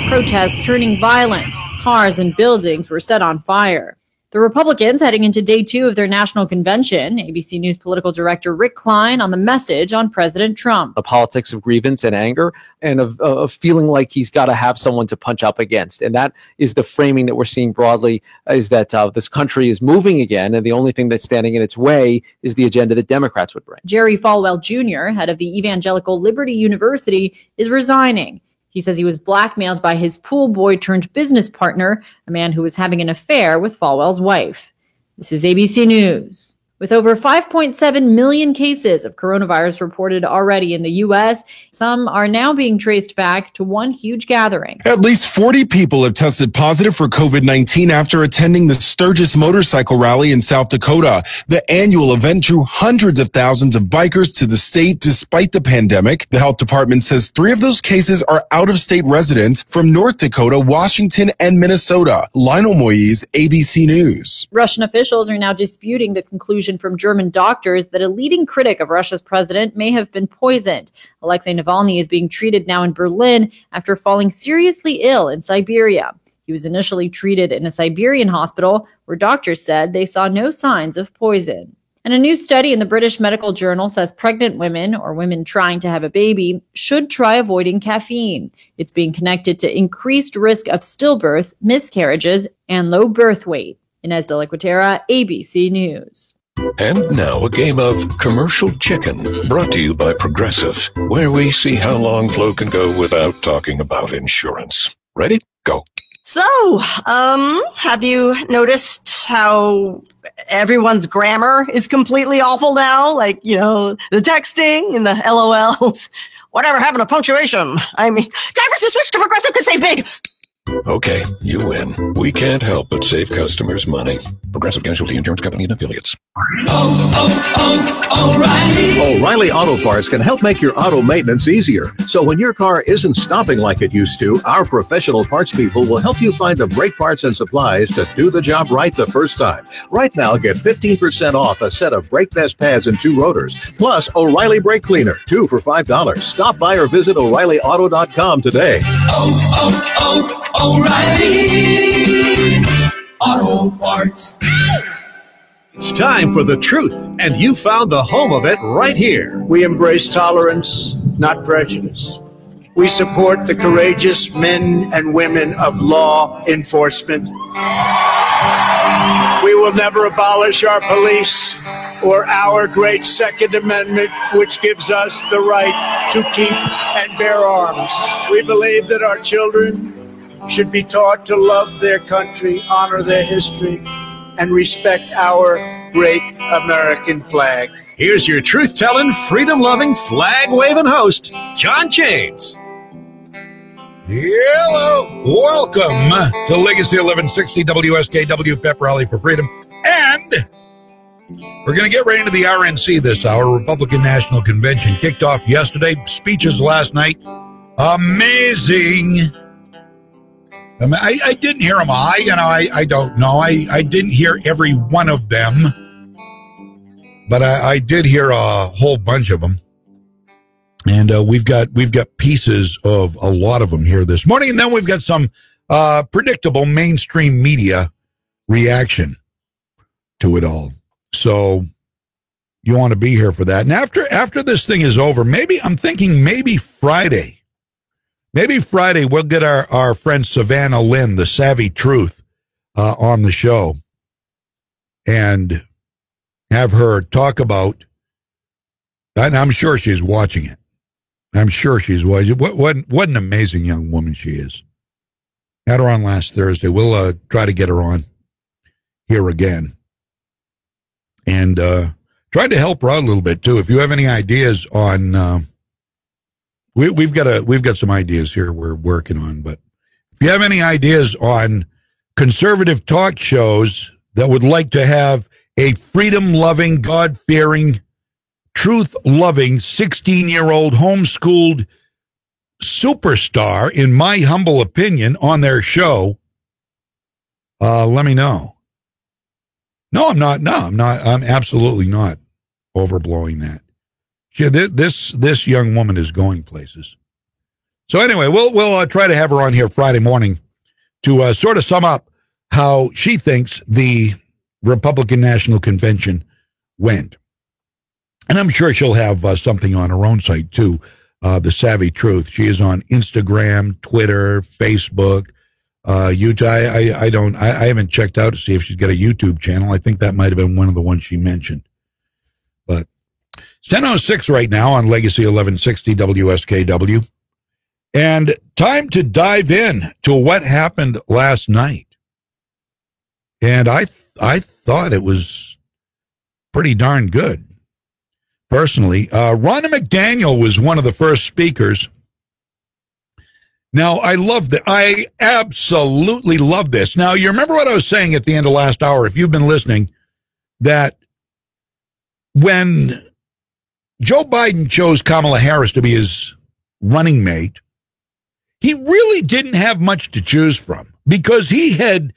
U: protests turning violent. Cars and buildings were set on fire. The Republicans heading into day 2 of their national convention. ABC News political director Rick Klein on the message on President Trump.
V: A politics of grievance and anger, and of feeling like he's got to have someone to punch up against. And that is the framing that we're seeing broadly, is that this country is moving again, and the only thing that's standing in its way is the agenda that Democrats would bring.
U: Jerry Falwell Jr., head of the Evangelical Liberty University, is resigning. He says he was blackmailed by his pool boy turned business partner, a man who was having an affair with Falwell's wife. This is ABC News. With over 5.7 million cases of coronavirus reported already in the U.S., some are now being traced back to one huge gathering.
W: At least 40 people have tested positive for COVID-19 after attending the Sturgis Motorcycle Rally in South Dakota. The annual event drew hundreds of thousands of bikers to the state despite the pandemic. The health department says 3 of those cases are out-of-state residents from North Dakota, Washington, and Minnesota. Lionel Moise, ABC News.
U: Russian officials are now disputing the conclusion from German doctors that a leading critic of Russia's president may have been poisoned. Alexei Navalny is being treated now in Berlin after falling seriously ill in Siberia. He was initially treated in a Siberian hospital where doctors said they saw no signs of poison. And a new study in the British Medical Journal says pregnant women, or women trying to have a baby, should try avoiding caffeine. It's being connected to increased risk of stillbirth, miscarriages, and low birth weight. Inez de la Guerra, ABC News.
X: And now a game of Commercial Chicken, brought to you by Progressive, where we see how long Flo can go without talking about insurance. Ready? Go.
Y: So, have you noticed how everyone's grammar is completely awful now? Like, you know, the texting and the LOLs. Whatever happened to punctuation? I mean, Congress has switched to Progressive could save big.
X: Okay, you win. We can't help but save customers money. Progressive Casualty Insurance Company and Affiliates.
B: O'Reilly Auto Parts can help make your auto maintenance easier. So when your car isn't stopping like it used to, our professional parts people will help you find the brake parts and supplies to do the job right the first time. Right now, get 15% off a set of brake test pads and 2 rotors, plus O'Reilly Brake Cleaner, 2 for $5. Stop by or visit O'ReillyAuto.com today.
K: O'Reilly Auto Parts.
B: It's time for the truth, and you found the home of it right here.
C: We embrace tolerance, not prejudice. We support the courageous men and women of law enforcement. We will never abolish our police or our great Second Amendment, which gives us the right to keep and bear arms. We believe that our children should be taught to love their country, honor their history, and respect our great American flag.
B: Here's your truth-telling, freedom-loving, flag-waving host, John James.
A: Hello, welcome to Legacy 1160 WSKW Pep Rally for Freedom. And we're going to get right into the RNC this hour. Republican National Convention kicked off yesterday. Speeches last night. Amazing. I mean, I didn't hear them all. I don't know. I didn't hear every one of them, but I did hear a whole bunch of them. And we've got pieces of a lot of them here this morning, and then we've got some predictable mainstream media reaction to it all. So you want to be here for that. And after this thing is over, I'm thinking maybe Friday. Maybe Friday we'll get our friend Savannah Lynn, the Savvy Truth, on the show and have her talk about, and I'm sure she's watching it. I'm sure she's watching. What an amazing young woman she is. Had her on last Thursday. We'll try to get her on here again. And trying to help her out a little bit, too. If you have any ideas on... We've got some ideas here we're working on, but if you have any ideas on conservative talk shows that would like to have a freedom-loving, God-fearing, truth-loving 16-year-old homeschooled superstar, in my humble opinion, on their show, let me know. No, I'm not. I'm absolutely not overblowing that. This young woman is going places. So anyway, we'll try to have her on here Friday morning to sort of sum up how she thinks the Republican National Convention went. And I'm sure she'll have something on her own site too, the Savvy Truth. She is on Instagram, Twitter, Facebook, YouTube. I haven't checked out to see if she's got a YouTube channel. I think that might have been one of the ones she mentioned. But it's 10:06 right now on Legacy 1160 WSKW. And time to dive in to what happened last night. And I thought it was pretty darn good. Personally, Ronna McDaniel was one of the first speakers. Now, I love that. I absolutely love this. Now, you remember what I was saying at the end of last hour, if you've been listening, that when Joe Biden chose Kamala Harris to be his running mate, he really didn't have much to choose from because he had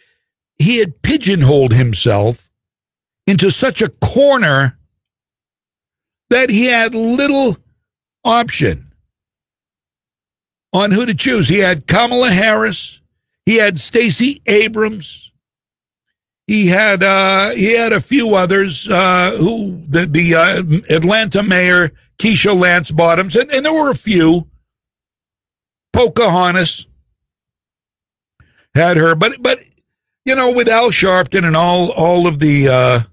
A: pigeonholed himself into such a corner that he had little option on who to choose. He had Kamala Harris, he had Stacey Abrams, he had a few others who the Atlanta mayor Keisha Lance Bottoms, and there were a few. Pocahontas had her, but you know, with Al Sharpton and all of the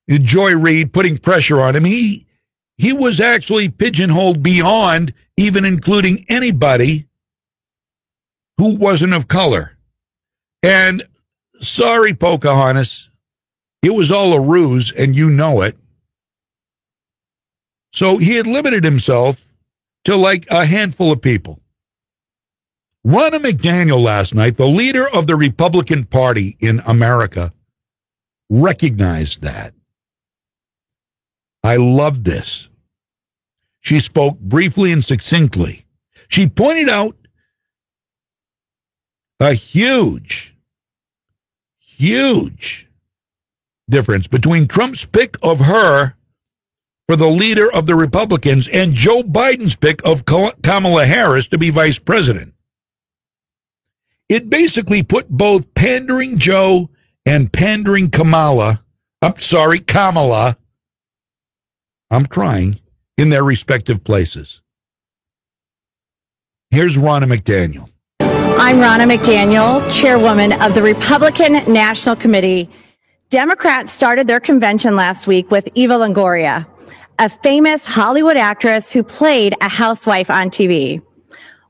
A: Joy Reid putting pressure on him, he was actually pigeonholed beyond even including anybody who wasn't of color. And sorry, Pocahontas, it was all a ruse, and you know it. So he had limited himself to like a handful of people. Ronna McDaniel last night, the leader of the Republican Party in America, recognized that. I love this. She spoke briefly and succinctly. She pointed out a huge difference between Trump's pick of her for the leader of the Republicans and Joe Biden's pick of Kamala Harris to be vice president. It basically put both pandering Joe and pandering Kamala, I'm trying, in their respective places. Here's Ronna McDaniel.
D: I'm Ronna McDaniel, chairwoman of the Republican National Committee. Democrats started their convention last week with Eva Longoria, a famous Hollywood actress who played a housewife on TV.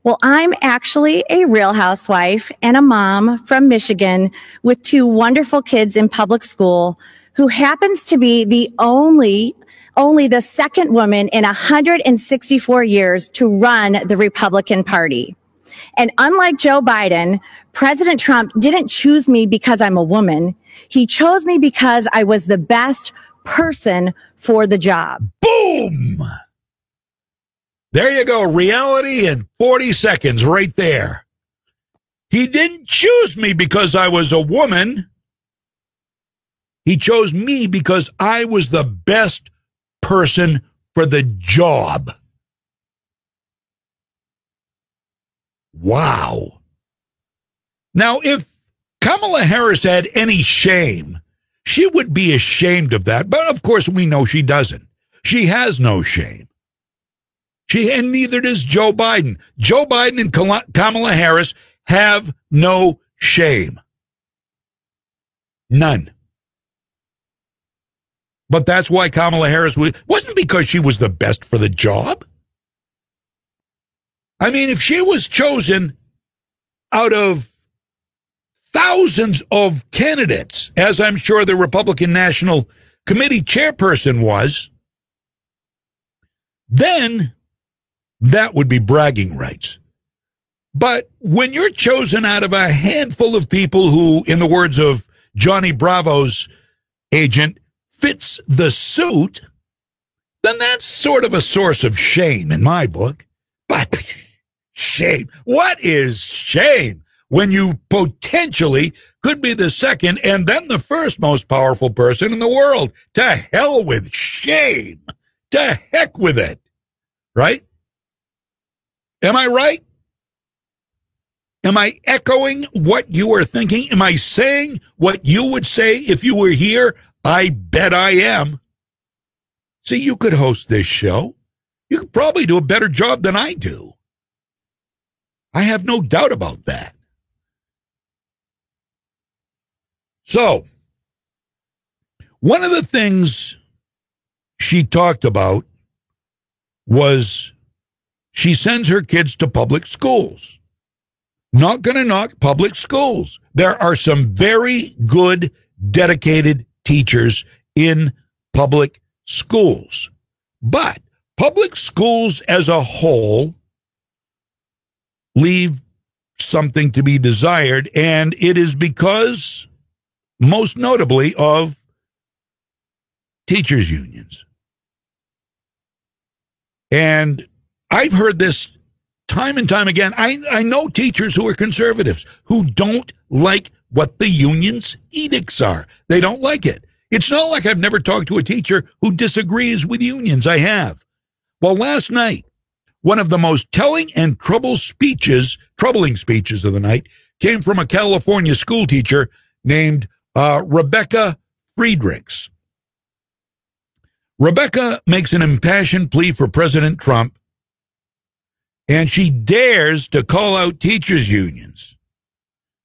D: Well, I'm actually a real housewife and a mom from Michigan with two wonderful kids in public school who happens to be the only the second woman in 164 years to run the Republican Party. And unlike Joe Biden, President Trump didn't choose me because I'm a woman. He chose me because I was the best person for the job.
A: Boom! There you go. Reality in 40 seconds right there. He didn't choose me because I was a woman. He chose me because I was the best person for the job. Wow. Now, if Kamala Harris had any shame, she would be ashamed of that. But of course, we know she doesn't. She has no shame. And neither does Joe Biden. Joe Biden and Kamala Harris have no shame. None. But that's why Kamala Harris wasn't because she was the best for the job. I mean, if she was chosen out of thousands of candidates, as I'm sure the Republican National Committee chairperson was, then that would be bragging rights. But when you're chosen out of a handful of people who, in the words of Johnny Bravo's agent, fits the suit, then that's sort of a source of shame in my book. But shame. What is shame when you potentially could be the second and then the first most powerful person in the world? To hell with shame. To heck with it. Right? Am I right? Am I echoing what you are thinking? Am I saying what you would say if you were here? I bet I am. See, you could host this show. You could probably do a better job than I do. I have no doubt about that. So, one of the things she talked about was she sends her kids to public schools. Not going to knock public schools. There are some very good, dedicated teachers in public schools. But public schools as a whole leave something to be desired, and it is because, most notably, of teachers' unions. And I've heard this time and time again. I know teachers who are conservatives who don't like what the union's edicts are. They don't like it. It's not like I've never talked to a teacher who disagrees with unions. I have. Well, last night, one of the most telling and troubling speeches of the night came from a California school teacher named Rebecca Friedrichs. Rebecca makes an impassioned plea for President Trump, and she dares to call out teachers' unions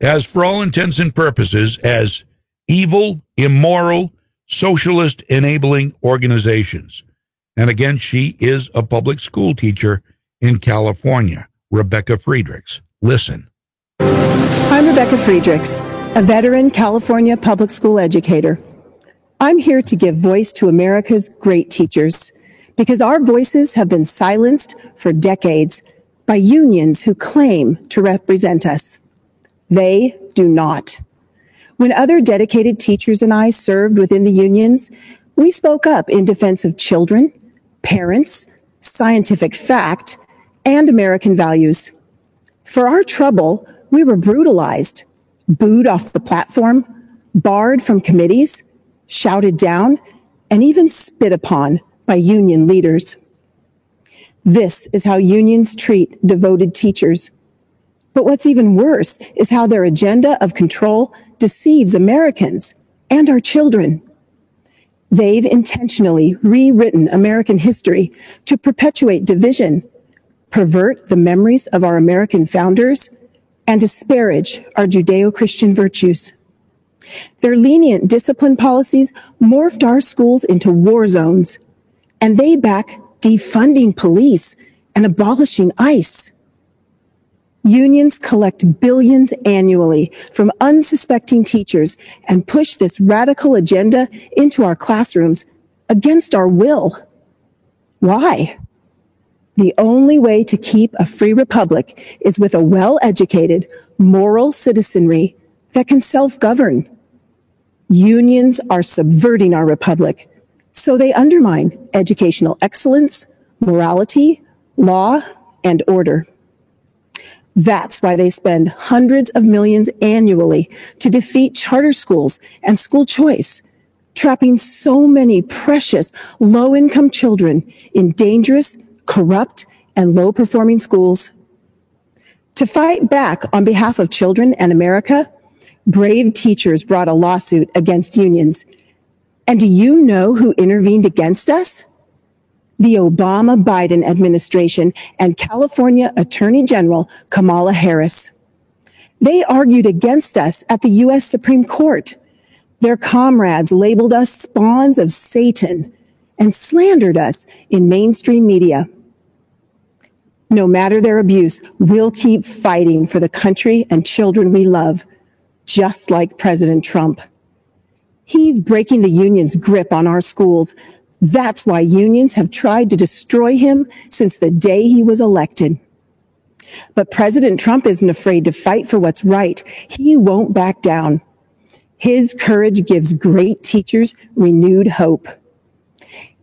A: as, for all intents and purposes, as evil, immoral, socialist enabling organizations. And again, she is a public school teacher in California, Rebecca Friedrichs. Listen.
R: I'm Rebecca Friedrichs, a veteran California public school educator. I'm here to give voice to America's great teachers because our voices have been silenced for decades by unions who claim to represent us. They do not. When other dedicated teachers and I served within the unions, we spoke up in defense of children, parents, scientific fact, and American values. For our trouble, we were brutalized, booed off the platform, barred from committees, shouted down, and even spit upon by union leaders. This is how unions treat devoted teachers. But what's even worse is how their agenda of control deceives Americans and our children. They've intentionally rewritten American history to perpetuate division, pervert the memories of our American founders, and disparage our Judeo-Christian virtues. Their lenient discipline policies morphed our schools into war zones, and they back defunding police and abolishing ICE. Unions collect billions annually from unsuspecting teachers and push this radical agenda into our classrooms against our will. Why? The only way to keep a free republic is with a well-educated, moral citizenry that can self-govern. Unions are subverting our republic, so they undermine educational excellence, morality, law, and order. That's why they spend hundreds of millions annually to defeat charter schools and school choice, trapping so many precious low-income children in dangerous, corrupt, and low-performing schools. To fight back on behalf of children and America, brave teachers brought a lawsuit against unions. And do you know who intervened against us? The Obama-Biden administration and California Attorney General Kamala Harris. They argued against us at the U.S. Supreme Court. Their comrades labeled us spawns of Satan and slandered us in mainstream media. No matter their abuse, we'll keep fighting for the country and children we love, just like President Trump. He's breaking the union's grip on our schools. That's why unions have tried to destroy him since the day he was elected. But President Trump isn't afraid to fight for what's right. He won't back down. His courage gives great teachers renewed hope.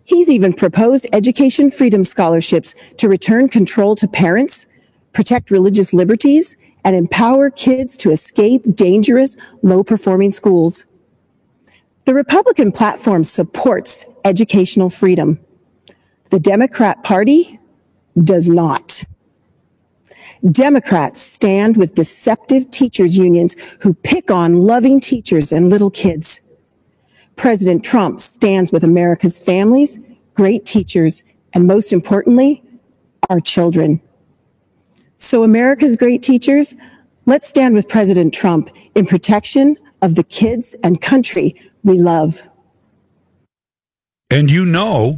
R: He's even proposed education freedom scholarships to return control to parents, protect religious liberties, and empower kids to escape dangerous, low-performing schools. The Republican platform supports educational freedom. The Democrat Party does not. Democrats stand with deceptive teachers' unions who pick on loving teachers and little kids. President Trump stands with America's families, great teachers, and most importantly, our children. So America's great teachers, let's stand with President Trump in protection of the kids and country we love.
A: And you know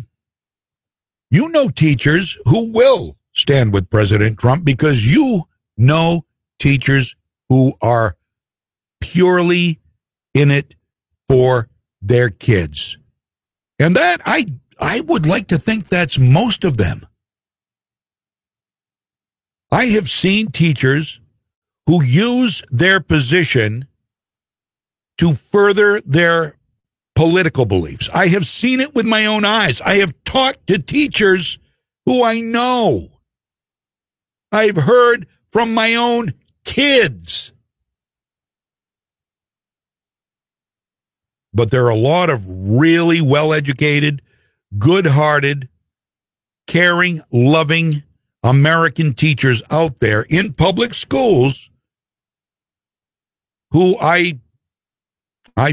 A: teachers who will stand with President Trump because you know teachers who are purely in it for their kids. And that, I would like to think that's most of them. I have seen teachers who use their position to further their political beliefs. I have seen it with my own eyes. I have talked to teachers who I know. I've heard from my own kids. But there are a lot of really well-educated, good-hearted, caring, loving American teachers out there in public schools who I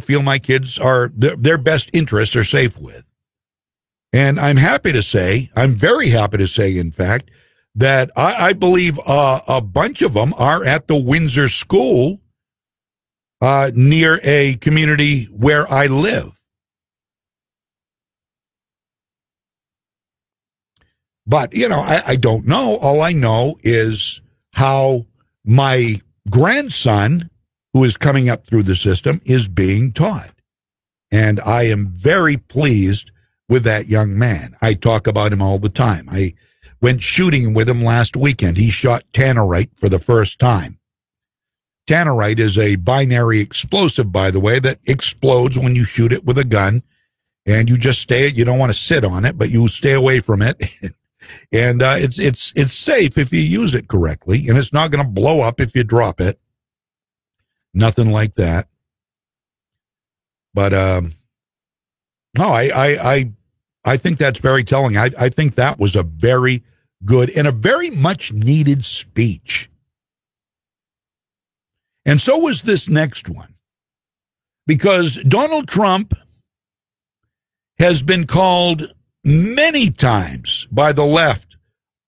A: feel my kids are, their best interests are safe with. And I'm very happy to say, in fact, that I believe a bunch of them are at the Windsor School near a community where I live. But, I don't know. All I know is how my grandson, who is coming up through the system, is being taught. And I am very pleased with that young man. I talk about him all the time. went shooting with him last weekend. He shot tannerite for the first time. Tannerite is a binary explosive, by the way, that explodes when you shoot it with a gun. And you just you don't want to sit on it, but you stay away from it. And it's safe if you use it correctly, and it's not going to blow up if you drop it. Nothing like that. But no, I think that's very telling. I think that was a very good and a very much needed speech. And so was this next one, because Donald Trump has been called many times by the left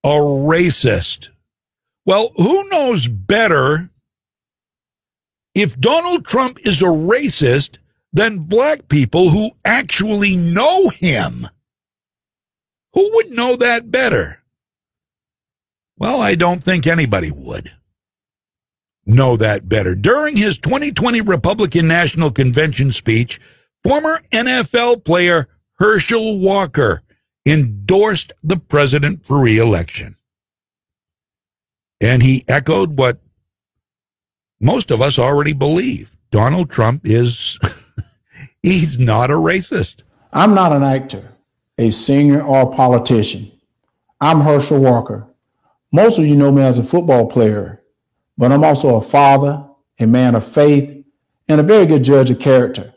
A: a racist. Well, who knows better if Donald Trump is a racist than black people who actually know him? Who would know that better? Well, I don't think anybody would know that better. During his 2020 Republican National Convention speech, former NFL player Herschel Walker endorsed the president for re-election. And he echoed what most of us already believe. Donald Trump is, he's not a racist.
E: I'm not an actor, a singer, or a politician. I'm Herschel Walker. Most of you know me as a football player, but I'm also a father, a man of faith, and a very good judge of character.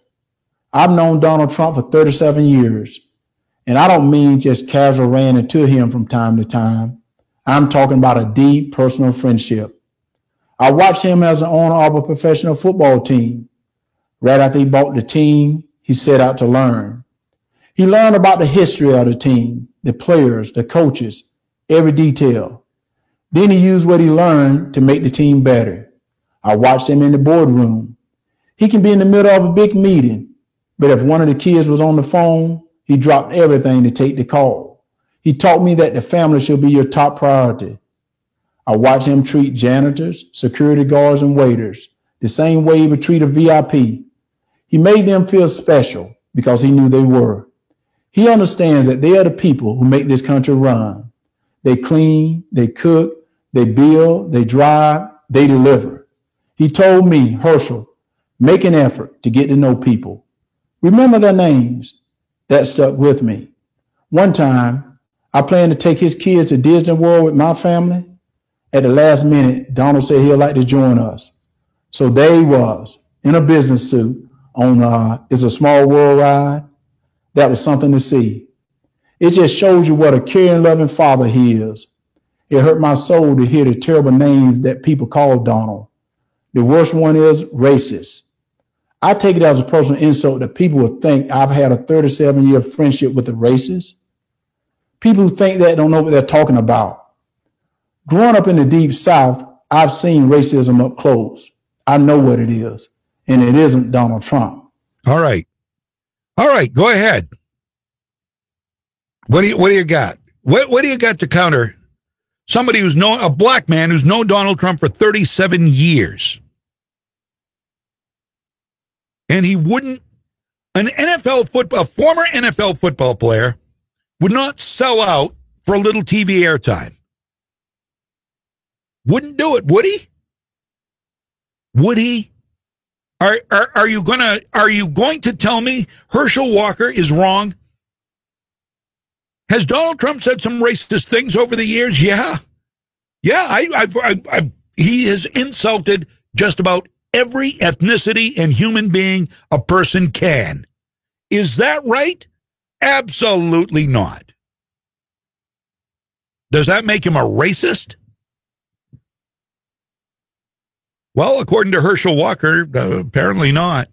E: I've known Donald Trump for 37 years, and I don't mean just casual ran into him from time to time. I'm talking about a deep personal friendship. I watched him as an owner of a professional football team. Right after he bought the team, he set out to learn. He learned about the history of the team, the players, the coaches, every detail. Then he used what he learned to make the team better. I watched him in the boardroom. He can be in the middle of a big meeting, but if one of the kids was on the phone, he dropped everything to take the call. He taught me that the family should be your top priority. I watched him treat janitors, security guards, and waiters the same way he would treat a VIP. He made them feel special because he knew they were. He understands that they are the people who make this country run. They clean, they cook, they build, they drive, they deliver. He told me, Herschel, make an effort to get to know people. Remember their names. That stuck with me. One time, I planned to take his kids to Disney World with my family. At the last minute, Donald said he'd like to join us. So there he was, in a business suit, on It's a Small World ride. That was something to see. It just shows you what a caring, loving father he is. It hurt my soul to hear the terrible names that people call Donald. The worst one is racist. I take it as a personal insult that people would think I've had a 37-year friendship with a racist. People who think that don't know what they're talking about. Growing up in the Deep South, I've seen racism up close. I know what it is, and it isn't Donald Trump.
A: All right. Go ahead. What do you got? What do you got to counter somebody who's known, a black man who's known Donald Trump for 37 years? And he wouldn't, a former NFL football player would not sell out for a little TV airtime. Wouldn't do it, would he? Would he? Are you going to tell me Herschel Walker is wrong? Has Donald Trump said some racist things over the years? Yeah. He has insulted just about every ethnicity and human being a person can. Is that right? Absolutely not. Does that make him a racist? Well, according to Herschel Walker, apparently not.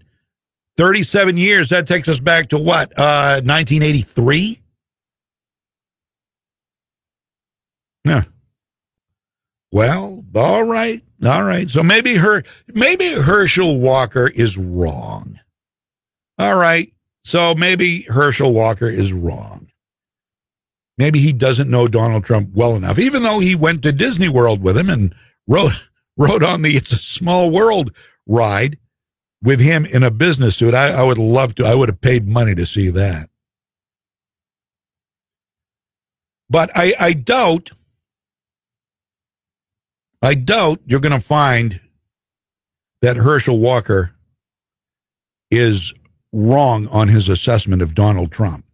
A: 37 years, that takes us back to what, 1983? Yeah. Well, all right. So maybe Herschel Walker is wrong. All right. So maybe Herschel Walker is wrong. Maybe he doesn't know Donald Trump well enough, even though he went to Disney World with him and rode on the It's a Small World ride with him in a business suit. I would love to. I would have paid money to see that. But I doubt I doubt you're going to find that Herschel Walker is wrong on his assessment of Donald Trump.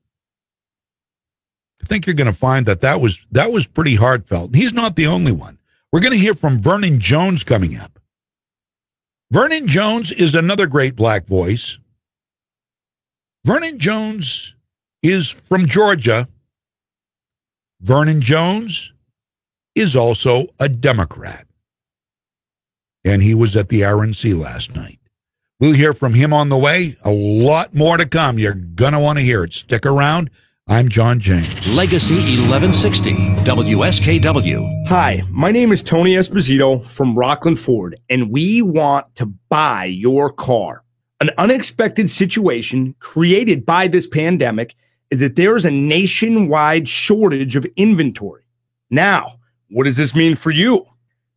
A: I think you're going to find that was pretty heartfelt. He's not the only one. We're going to hear from Vernon Jones coming up. Vernon Jones is another great black voice. Vernon Jones is from Georgia. Vernon Jones is also a Democrat. And he was at the RNC last night. We'll hear from him on the way. A lot more to come. You're going to want to hear it. Stick around. I'm John James.
B: Legacy 1160, WSKW.
F: Hi, my name is Tony Esposito from Rockland Ford, and we want to buy your car. An unexpected situation created by this pandemic is that there is a nationwide shortage of inventory. Now, what does this mean for you?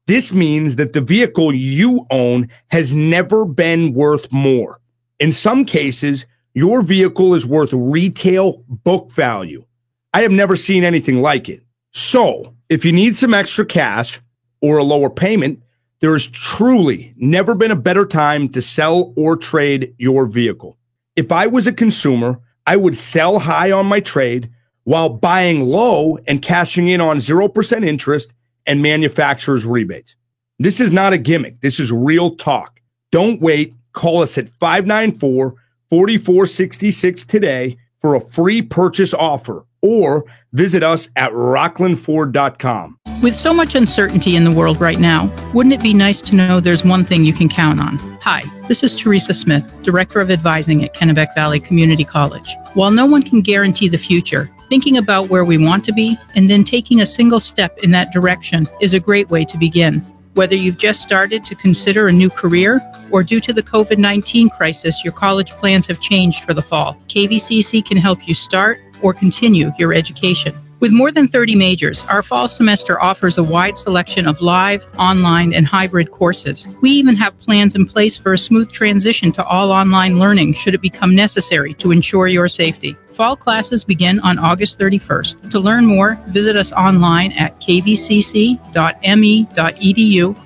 F: This means that the vehicle you own has never been worth more. In some cases, your vehicle is worth retail book value. I have never seen anything like it. So, if you need some extra cash or a lower payment, there has truly never been a better time to sell or trade your vehicle. If I was a consumer, I would sell high on my trade while buying low and cashing in on 0% interest and manufacturer's rebates. This is not a gimmick. This is real talk. Don't wait. Call us at 594-4466 today for a free purchase offer, or visit us at rocklandford.com.
G: With so much uncertainty in the world right now, wouldn't it be nice to know there's one thing you can count on? Hi, this is Teresa Smith, Director of Advising at Kennebec Valley Community College. While no one can guarantee the future, thinking about where we want to be and then taking a single step in that direction is a great way to begin. Whether you've just started to consider a new career or due to the COVID-19 crisis, your college plans have changed for the fall, KVCC can help you start or continue your education. With more than 30 majors, our fall semester offers a wide selection of live, online, and hybrid courses. We even have plans in place for a smooth transition to all online learning should it become necessary to ensure your safety. Fall classes begin on August 31st. To learn more, visit us online at kvcc.me.edu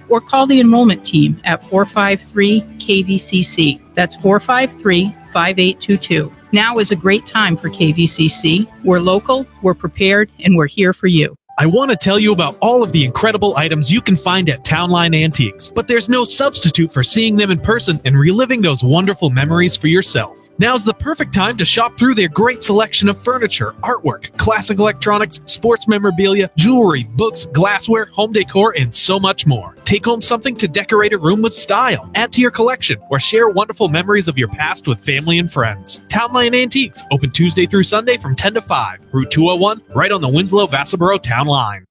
G: or call the enrollment team at 453-KVCC. That's 453-5822. Now is a great time for KVCC. We're local, we're prepared, and we're here for you.
H: I want to tell you about all of the incredible items you can find at Townline Antiques, but there's no substitute for seeing them in person and reliving those wonderful memories for yourself. Now's the perfect time to shop through their great selection of furniture, artwork, classic electronics, sports memorabilia, jewelry, books, glassware, home decor, and so much more. Take home something to decorate a room with style, add to your collection, or share wonderful memories of your past with family and friends. Townline Antiques, open Tuesday through Sunday from 10 to 5, Route 201, right on the Winslow-Vassalboro Town Line.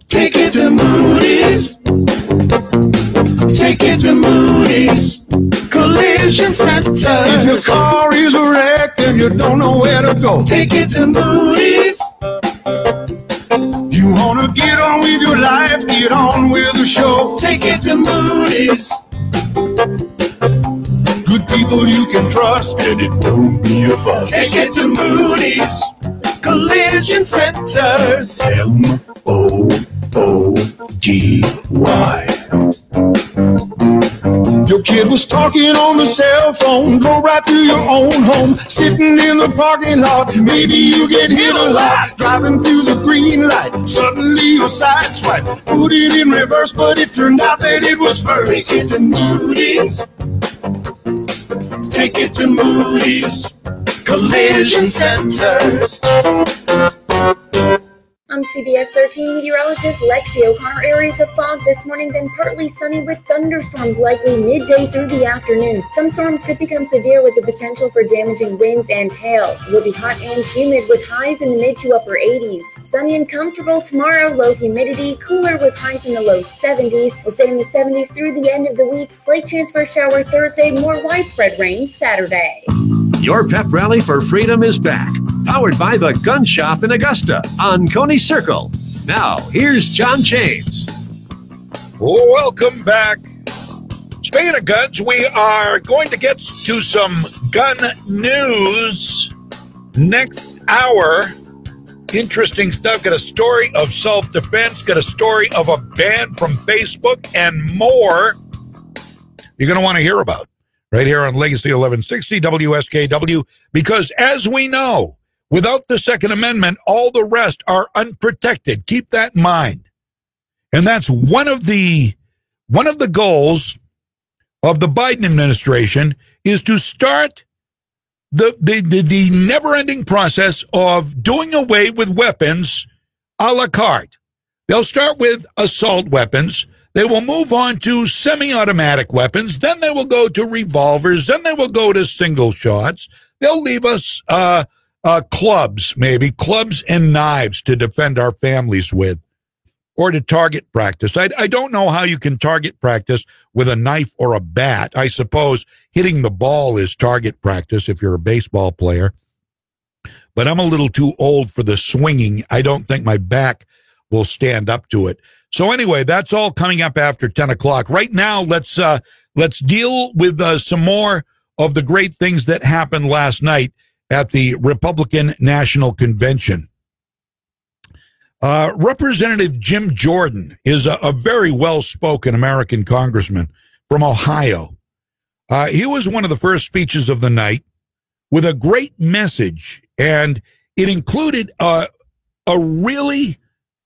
K: Take it to Moody's. Take it to Moody's Collision Center.
L: If your car is a wreck and you don't know where to go,
K: take it to Moody's.
L: You want to get on with your life, get on with the show.
K: Take it to Moody's.
L: Good people you can trust and it won't be a fuss.
K: Take it to Moody's Collision Centers.
L: MOODY. Your kid was talking on the cell phone, drove right through your own home, sitting in the parking lot. Maybe you get hit a lot, driving through the green light. Suddenly your side swipe, put it in reverse, but it turned out that it was first.
K: Take it to Moody's. Take it to Moody's Collision Centers.
T: I'm CBS 13 meteorologist Lexi O'Connor. Areas of fog this morning, then partly sunny with thunderstorms likely midday through the afternoon. Some storms could become severe with the potential for damaging winds and hail. It will be hot and humid with highs in the mid to upper 80s. Sunny and comfortable tomorrow, low humidity, cooler with highs in the low 70s. We'll stay in the 70s through the end of the week. Slight chance for a shower Thursday, more widespread rain Saturday.
B: Your pep rally for freedom is back. Powered by the Gun Shop in Augusta on Coney Circle. Now, here's John James.
A: Welcome back. Speaking of guns, we are going to get to some gun news next hour. Interesting stuff. Got a story of self-defense, got a story of a ban from Facebook, and more you're going to want to hear about right here on Legacy 1160 WSKW, because as we know, without the Second Amendment, all the rest are unprotected. Keep that in mind. And that's one of the goals of the Biden administration, is to start the never-ending process of doing away with weapons a la carte. They'll start with assault weapons. They will move on to semi-automatic weapons. Then they will go to revolvers. Then they will go to single shots. They'll leave us clubs, maybe clubs and knives to defend our families with, or to target practice. I don't know how you can target practice with a knife or a bat. I suppose hitting the ball is target practice if you're a baseball player. But I'm a little too old for the swinging. I don't think my back will stand up to it. So anyway, that's all coming up after 10 o'clock. Right now, let's deal with some more of the great things that happened last night at the Republican National Convention. Representative Jim Jordan is a very well-spoken American congressman from Ohio. He was one of the first speeches of the night with a great message, and it included a really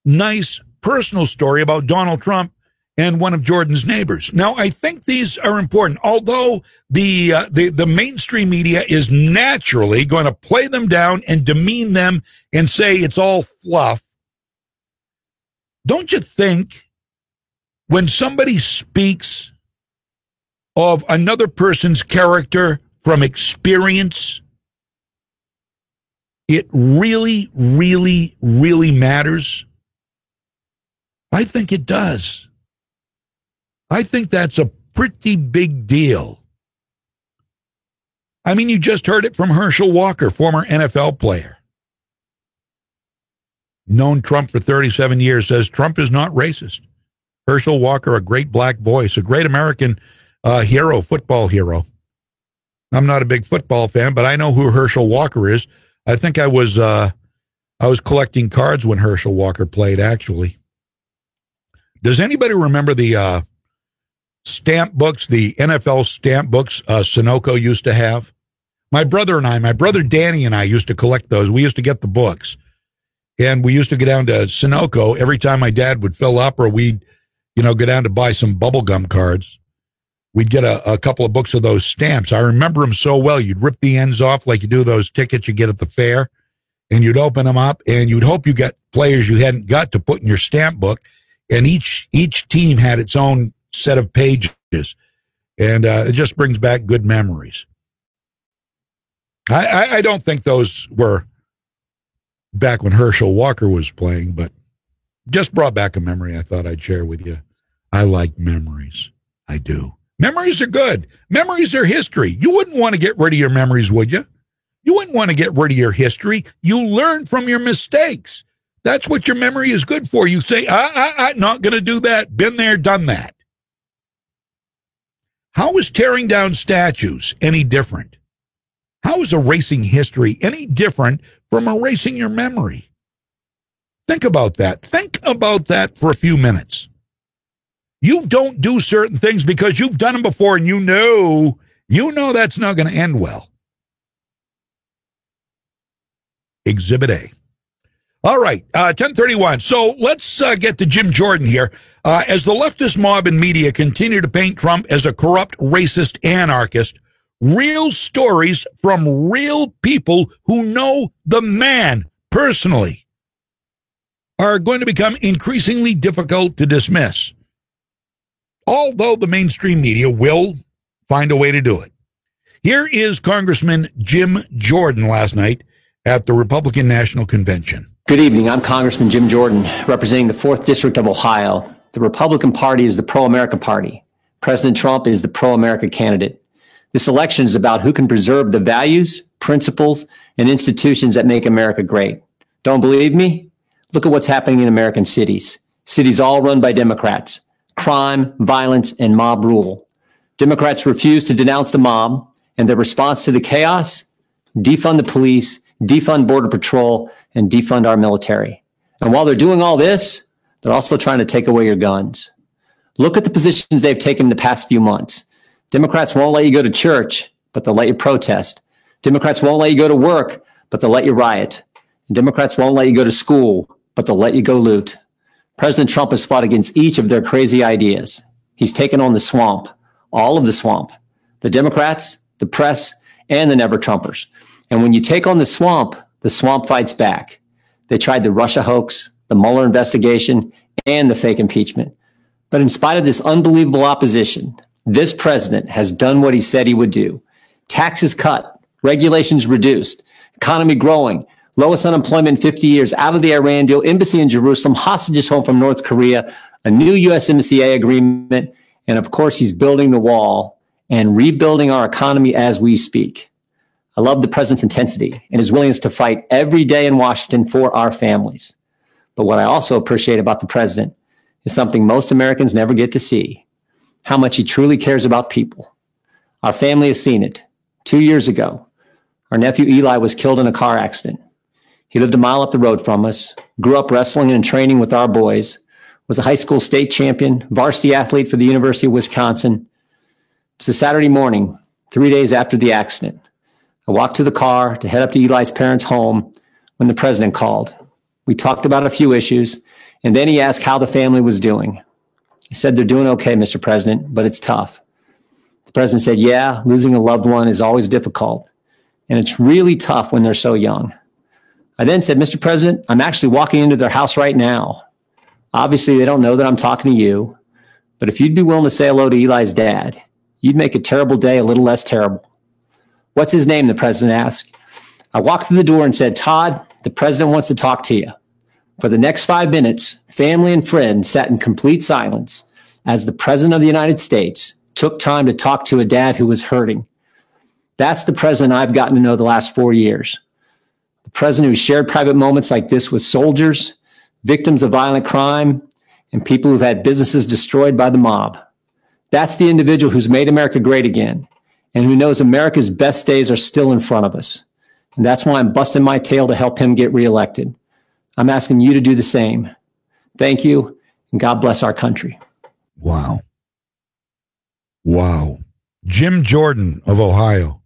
A: nice personal story about Donald Trump and one of Jordan's neighbors. Now, I think these are important, although the mainstream media is naturally going to play them down and demean them and say it's all fluff. Don't you think when somebody speaks of another person's character from experience, it really, really, really matters? I think it does. I think that's a pretty big deal. I mean, you just heard it from Herschel Walker, former NFL player. Known Trump for 37 years, says Trump is not racist. Herschel Walker, a great black voice, a great American hero, football hero. I'm not a big football fan, but I know who Herschel Walker is. I think I was collecting cards when Herschel Walker played, actually. Does anybody remember the stamp books, the NFL stamp books Sunoco used to have? My brother Danny and I used to collect those. We used to get the books. And we used to go down to Sunoco every time my dad would fill up, or we'd, go down to buy some bubblegum cards. We'd get a couple of books of those stamps. I remember them so well. You'd rip the ends off like you do those tickets you get at the fair, and you'd open them up, and you'd hope you got players you hadn't got to put in your stamp book. And each team had its own set of pages, and it just brings back good memories. I don't think those were back when Herschel Walker was playing, but just brought back a memory I thought I'd share with you. I like memories. I do. Memories are good. Memories are history. You wouldn't want to get rid of your memories, would you? You wouldn't want to get rid of your history. You learn from your mistakes. That's what your memory is good for. You say, I'm not going to do that. Been there, done that. How is tearing down statues any different? How is erasing history any different from erasing your memory? Think about that. Think about that for a few minutes. You don't do certain things because you've done them before, and you know that's not going to end well. Exhibit A. All right, 1031. So let's get to Jim Jordan here. As the leftist mob and media continue to paint Trump as a corrupt, racist anarchist, real stories from real people who know the man personally are going to become increasingly difficult to dismiss, although the mainstream media will find a way to do it. Here is Congressman Jim Jordan last night at the Republican National Convention.
J: Good evening. I'm Congressman Jim Jordan, representing the 4th District of Ohio. The Republican Party is the pro-America party. President Trump is the pro-America candidate. This election is about who can preserve the values, principles, and institutions that make America great. Don't believe me? Look at what's happening in American cities. Cities all run by Democrats. Crime, violence, and mob rule. Democrats refuse to denounce the mob, and their response to the chaos? Defund the police defund Border Patrol, and defund our military. And while they're doing all this, they're also trying to take away your guns. Look at the positions they've taken in the past few months. Democrats won't let you go to church, but they'll let you protest. Democrats won't let you go to work, but they'll let you riot. And Democrats won't let you go to school, but they'll let you go loot. President Trump has fought against each of their crazy ideas. He's taken on the swamp, all of the swamp, the Democrats, the press, and the never-Trumpers. And when you take on the swamp fights back. They tried the Russia hoax, the Mueller investigation, and the fake impeachment. But in spite of this unbelievable opposition, this president has done what he said he would do. Taxes cut, regulations reduced, economy growing, lowest unemployment in 50 years, out of the Iran deal, embassy in Jerusalem, hostages home from North Korea, a new USMCA agreement, and of course, he's building the wall and rebuilding our economy as we speak. I love the president's intensity and his willingness to fight every day in Washington for our families. But what I also appreciate about the president is something most Americans never get to see, how much he truly cares about people. Our family has seen it. 2 years ago, our nephew Eli was killed in a car accident. He lived a mile up the road from us, grew up wrestling and training with our boys, was a high school state champion, varsity athlete for the University of Wisconsin. It was a Saturday morning, 3 days after the accident. I walked to the car to head up to Eli's parents' home when the president called. We talked about a few issues, and then he asked how the family was doing. I said, "They're doing okay, Mr. President, but it's tough." The president said, "Yeah, losing a loved one is always difficult, and it's really tough when they're so young." I then said, "Mr. President, I'm actually walking into their house right now. Obviously, they don't know that I'm talking to you, but if you'd be willing to say hello to Eli's dad, you'd make a terrible day a little less terrible." "What's his name?" the president asked. I walked through the door and said, "Todd, the president wants to talk to you." For the next 5 minutes, family and friends sat in complete silence as the president of the United States took time to talk to a dad who was hurting. That's the president I've gotten to know the last 4 years. The president who shared private moments like this with soldiers, victims of violent crime, and people who've had businesses destroyed by the mob. That's the individual who's made America great again, and who knows America's best days are still in front of us. And that's why I'm busting my tail to help him get reelected. I'm asking you to do the same. Thank you, and God bless our country.
A: Wow. Wow. Jim Jordan of Ohio.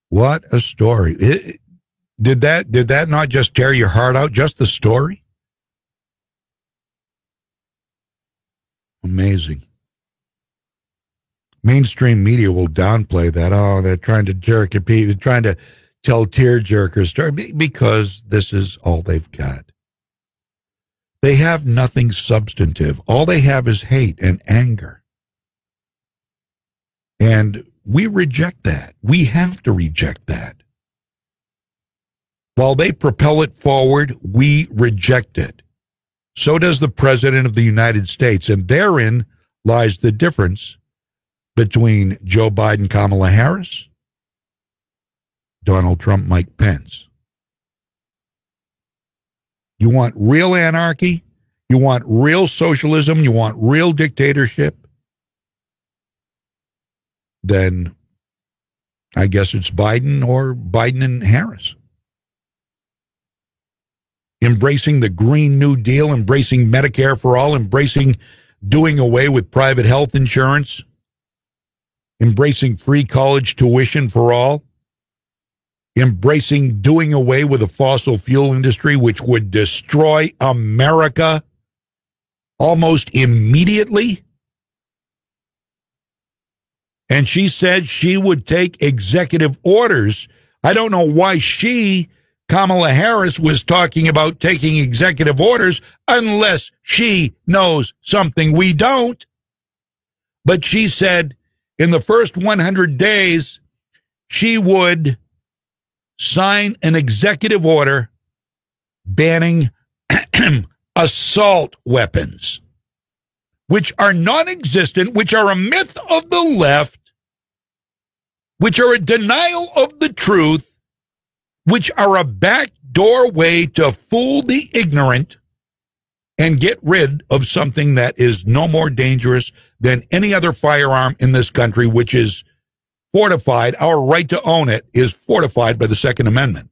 A: What a story. Did that not just tear your heart out, just the story? Amazing. Mainstream media will downplay that. Oh, they're trying to jerk at people. They're trying to tell tearjerker story because this is all they've got. They have nothing substantive. All they have is hate and anger. And we reject that. We have to reject that. While they propel it forward, we reject it. So does the President of the United States. And therein lies the difference between Joe Biden, Kamala Harris, Donald Trump, Mike Pence. You want real anarchy? You want real socialism? You want real dictatorship? Then I guess it's Biden or Biden and Harris. Embracing the Green New Deal, embracing Medicare for all, embracing doing away with private health insurance, embracing free college tuition for all, embracing doing away with the fossil fuel industry, which would destroy America almost immediately. And she said she would take executive orders. I don't know why Kamala Harris, was talking about taking executive orders unless she knows something we don't. But she said in the first 100 days, she would sign an executive order banning assault weapons, which are non-existent, which are a myth of the left, which are a denial of the truth, which are a backdoor way to fool the ignorant and get rid of something that is no more dangerous than any other firearm in this country, which is fortified, our right to own it is fortified by the Second Amendment.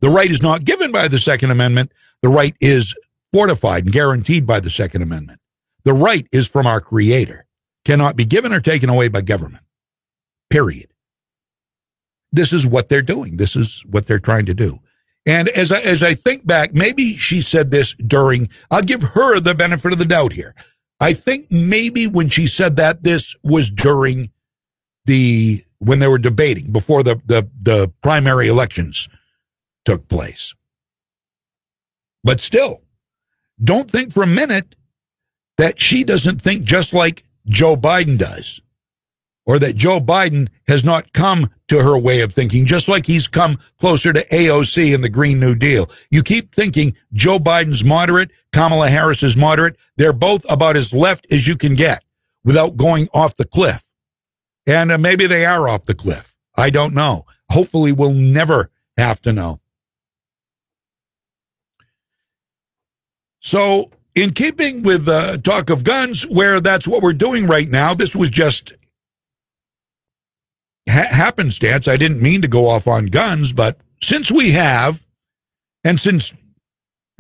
A: The right is not given by the Second Amendment. The right is fortified and guaranteed by the Second Amendment. The right is from our Creator, cannot be given or taken away by government. Period. This is what they're doing. This is what they're trying to do. And as I think back, maybe she said this during, I'll give her the benefit of the doubt here. I think maybe when she said that, this was during when they were debating before the primary elections took place. But still, don't think for a minute that she doesn't think just like Joe Biden does, or that Joe Biden has not come to her way of thinking, just like he's come closer to AOC and the Green New Deal. You keep thinking Joe Biden's moderate, Kamala Harris is moderate. They're both about as left as you can get without going off the cliff. And maybe they are off the cliff. I don't know. Hopefully we'll never have to know. So in keeping with talk of guns, where that's what we're doing right now, this was just happenstance. I didn't mean to go off on guns, but since we have, and since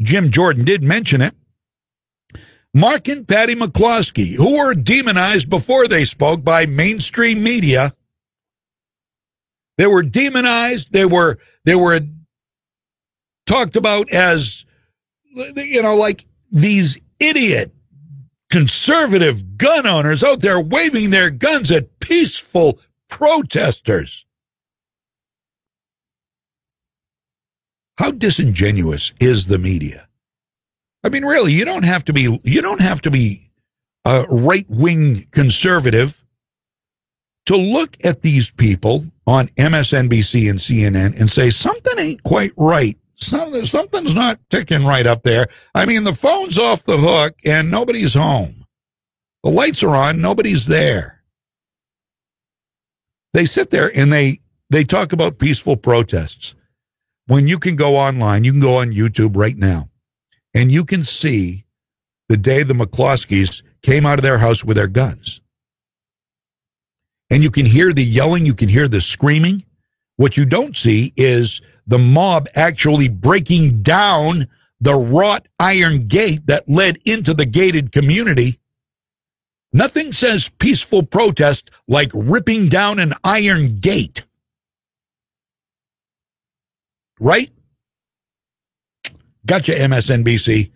A: Jim Jordan did mention it, Mark and Patty McCloskey, who were demonized before they spoke by mainstream media, they were demonized. They were talked about as, like these idiot conservative gun owners out there waving their guns at peaceful protesters. How disingenuous is the media? I mean, really, you don't have to be a right-wing conservative to look at these people on MSNBC and CNN and say something ain't quite right. Something's not ticking right up there. I mean, the phone's off the hook and nobody's home. The lights are on, nobody's there. They sit there and they talk about peaceful protests. When you can go online, you can go on YouTube right now, and you can see the day the McCloskeys came out of their house with their guns. And you can hear the yelling, you can hear the screaming. What you don't see is the mob actually breaking down the wrought iron gate that led into the gated community. Nothing says peaceful protest like ripping down an iron gate. Right? Gotcha, MSNBC.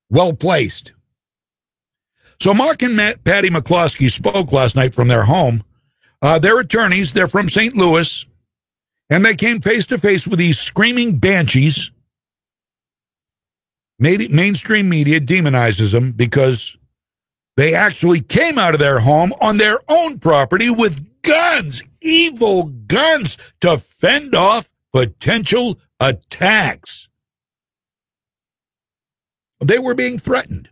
A: Well placed. So Mark and Patty McCloskey spoke last night from their home. They're attorneys. They're from St. Louis. And they came face to face with these screaming banshees. Mainstream media demonizes them because they actually came out of their home on their own property with guns, evil guns, to fend off potential attacks. They were being threatened.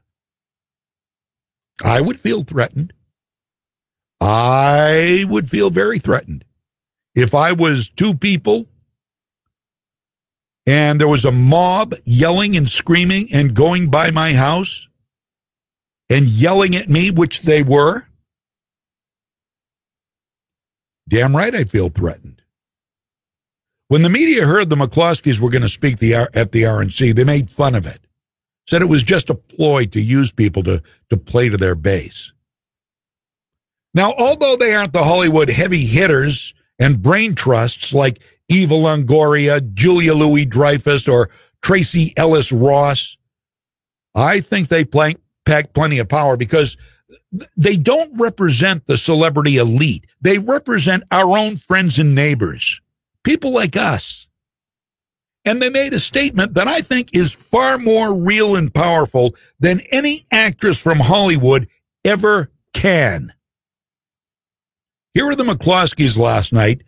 A: I would feel threatened. I would feel very threatened. If I was two people and there was a mob yelling and screaming and going by my house and yelling at me, which they were, damn right I feel threatened. When the media heard the McCloskeys were going to speak at the RNC, they made fun of it. Said it was just a ploy to use people to play to their base. Now, although they aren't the Hollywood heavy hitters and brain trusts like Eva Longoria, Julia Louis-Dreyfus, or Tracy Ellis Ross, I think they pack plenty of power because they don't represent the celebrity elite. They represent our own friends and neighbors, people like us. And they made a statement that I think is far more real and powerful than any actress from Hollywood ever can. Here are the McCloskeys last night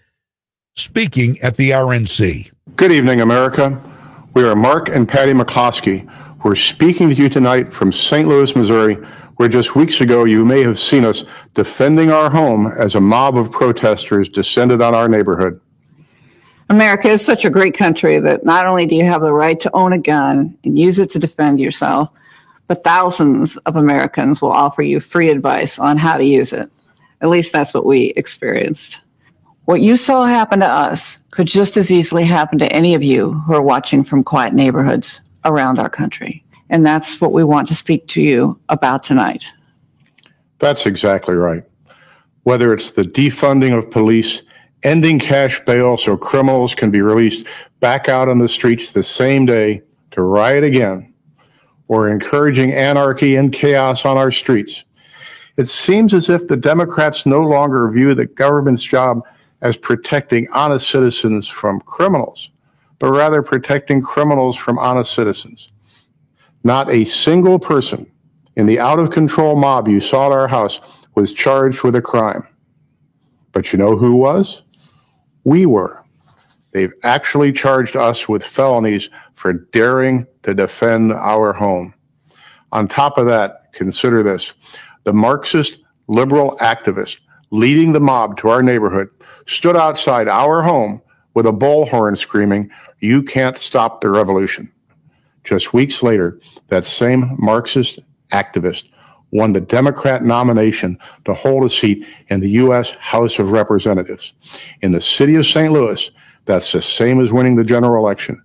A: speaking at the RNC.
M: Good evening, America. We are Mark and Patty McCloskey. We're speaking to you tonight from St. Louis, Missouri, where just weeks ago you may have seen us defending our home as a mob of protesters descended on our neighborhood.
N: America is such a great country that not only do you have the right to own a gun and use it to defend yourself, but thousands of Americans will offer you free advice on how to use it. At least that's what we experienced. What you saw happen to us could just as easily happen to any of you who are watching from quiet neighborhoods around our country. And that's what we want to speak to you about tonight.
M: That's exactly right. Whether it's the defunding of police, ending cash bail so criminals can be released back out on the streets the same day to riot again, or encouraging anarchy and chaos on our streets, it seems as if the Democrats no longer view the government's job as protecting honest citizens from criminals, but rather protecting criminals from honest citizens. Not a single person in the out-of-control mob you saw at our house was charged with a crime. But you know who was? We were. They've actually charged us with felonies for daring to defend our home. On top of that, consider this. The Marxist liberal activist leading the mob to our neighborhood stood outside our home with a bullhorn screaming, "You can't stop the revolution." Just weeks later, that same Marxist activist won the Democrat nomination to hold a seat in the U.S. House of Representatives. In the city of St. Louis, that's the same as winning the general election.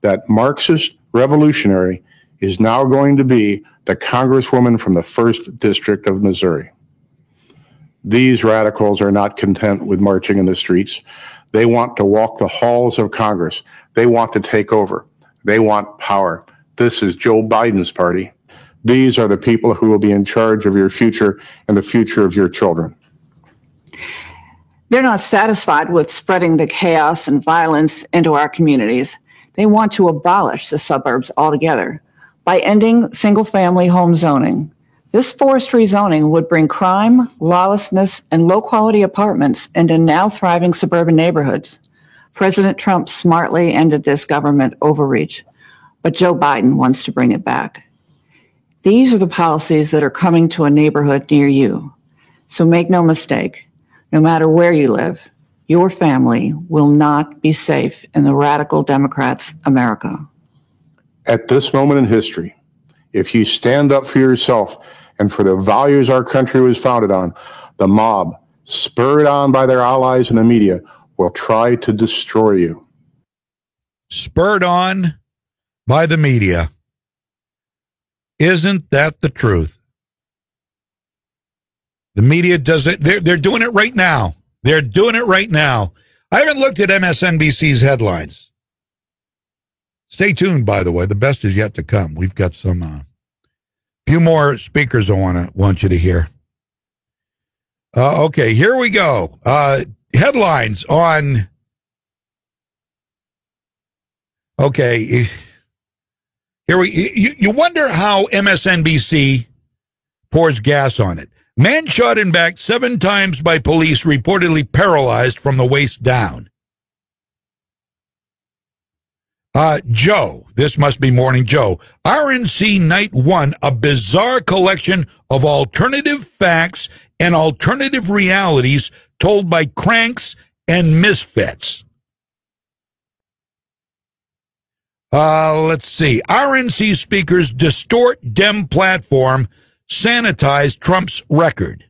M: That Marxist revolutionary is now going to be the Congresswoman from the 1st District of Missouri. These radicals are not content with marching in the streets. They want to walk the halls of Congress. They want to take over. They want power. This is Joe Biden's party. These are the people who will be in charge of your future and the future of your children.
N: They're not satisfied with spreading the chaos and violence into our communities. They want to abolish the suburbs altogether by ending single-family home zoning. This forced rezoning would bring crime, lawlessness, and low-quality apartments into now thriving suburban neighborhoods. President Trump smartly ended this government overreach, but Joe Biden wants to bring it back. These are the policies that are coming to a neighborhood near you. So make no mistake, no matter where you live, your family will not be safe in the radical Democrats' America.
M: At this moment in history, if you stand up for yourself and for the values our country was founded on, the mob, spurred on by their allies in the media, will try to destroy you.
A: Spurred on by the media. Isn't that the truth? The media does it. They're doing it right now. They're doing it right now. I haven't looked at MSNBC's headlines. Stay tuned, by the way. The best is yet to come. We've got some few more speakers I want you to hear. Okay, here we go. Headlines on. Okay, here you wonder how MSNBC pours gas on it. Man shot in back 7 times by police, reportedly paralyzed from the waist down. Joe, this must be Morning Joe. RNC Night 1, a bizarre collection of alternative facts and alternative realities told by cranks and misfits. Let's see. RNC speakers distort Dem platform, sanitize Trump's record.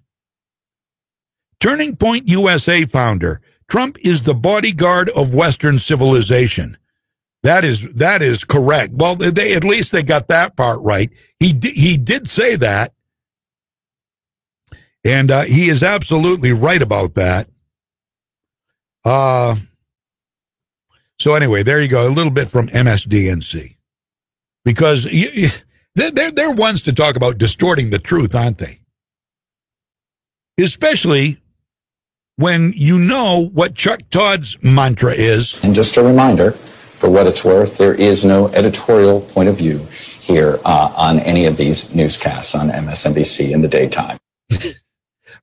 A: Turning Point USA founder, Trump is the bodyguard of Western civilization. That is correct. Well, at least they got that part right. He did say that, and he is absolutely right about that. So anyway, there you go. A little bit from MSDNC, because they're ones to talk about distorting the truth, aren't they? Especially when you know what Chuck Todd's mantra is.
I: And just a reminder, for what it's worth, there is no editorial point of view here on any of these newscasts on MSNBC in the daytime.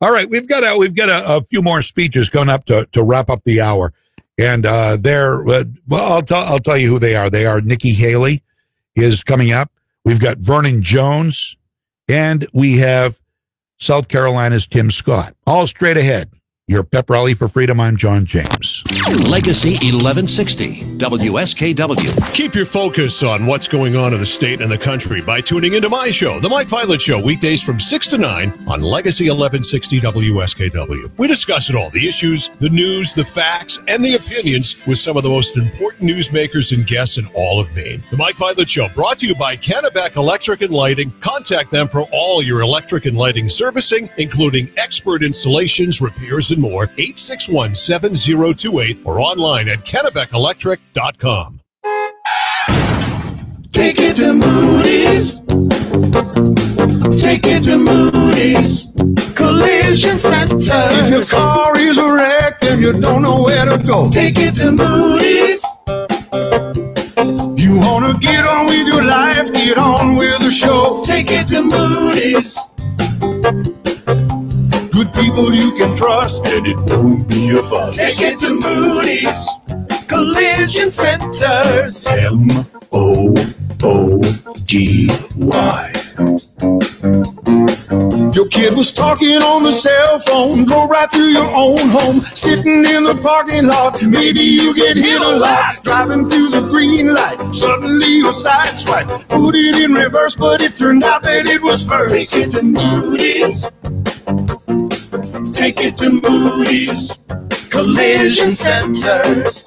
A: All right, we've got a few more speeches coming up to wrap up the hour, and I'll tell you who they are. They are Nikki Haley is coming up. We've got Vernon Jones, and we have South Carolina's Tim Scott. All straight ahead. Your pep rally for freedom. I'm John James.
B: Legacy 1160, WSKW.
O: Keep your focus on what's going on in the state and the country by tuning into my show, The Mike Violet Show, weekdays from 6 to 9 on Legacy 1160 WSKW. We discuss it all, the issues, the news, the facts, and the opinions with some of the most important newsmakers and guests in all of Maine. The Mike Violet Show, brought to you by Kennebec Electric and Lighting. Contact them for all your electric and lighting servicing, including expert installations, repairs, and more. 861-7028 or online at KennebecElectric.com.
K: Take it to Moody's. Take it to Moody's Collision Center.
L: If your car is a wreck and you don't know where to go,
K: take it to Moody's.
L: You want to get on with your life, get on with the show.
K: Take it to Moody's.
L: Good people you can trust, and it won't be a fuss.
K: Take it to Moody's Collision Centers.
L: MOOGY. Your kid was talking on the cell phone, drove right through your own home, sitting in the parking lot. Maybe you get hit a lot, driving through the green light. Suddenly your side swipe, put it in reverse, but it turned out that it was first.
K: Take it to Moody's. Take it to Moody's Collision Centers.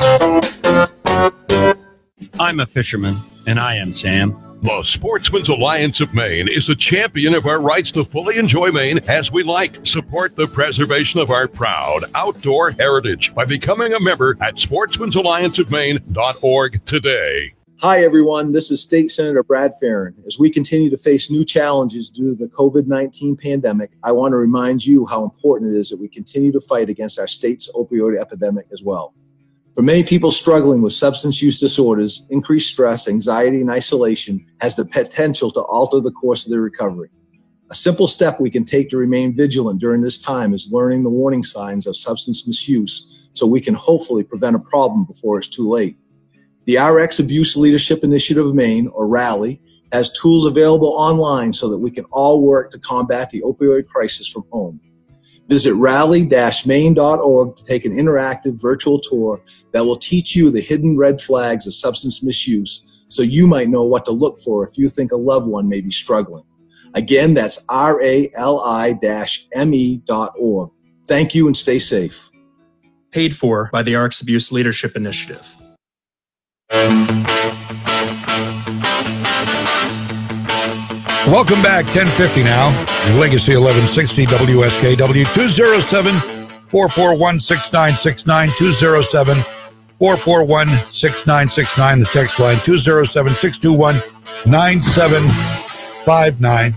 P: I'm a fisherman, and I am Sam.
X: The Sportsman's Alliance of Maine is a champion of our rights to fully enjoy Maine as we like. Support the preservation of our proud outdoor heritage by becoming a member at sportsmansallianceofmaine.org today.
Q: Hi, everyone. This is State Senator Brad Farron. As we continue to face new challenges due to the COVID-19 pandemic, I want to remind you how important it is that we continue to fight against our state's opioid epidemic as well. For many people struggling with substance use disorders, increased stress, anxiety, and isolation has the potential to alter the course of their recovery. A simple step we can take to remain vigilant during this time is learning the warning signs of substance misuse so we can hopefully prevent a problem before it's too late. The RX Abuse Leadership Initiative of Maine, or RALLY, has tools available online so that we can all work to combat the opioid crisis from home. Visit rally-maine.org to take an interactive virtual tour that will teach you the hidden red flags of substance misuse so you might know what to look for if you think a loved one may be struggling. Again, that's rali-me.org. Thank you and stay safe.
S: Paid for by the RX Abuse Leadership Initiative.
A: Welcome back, 10:50 now. Legacy 1160 WSKW 207-441-6969, 207-441-6969, the text line 207-621-9759.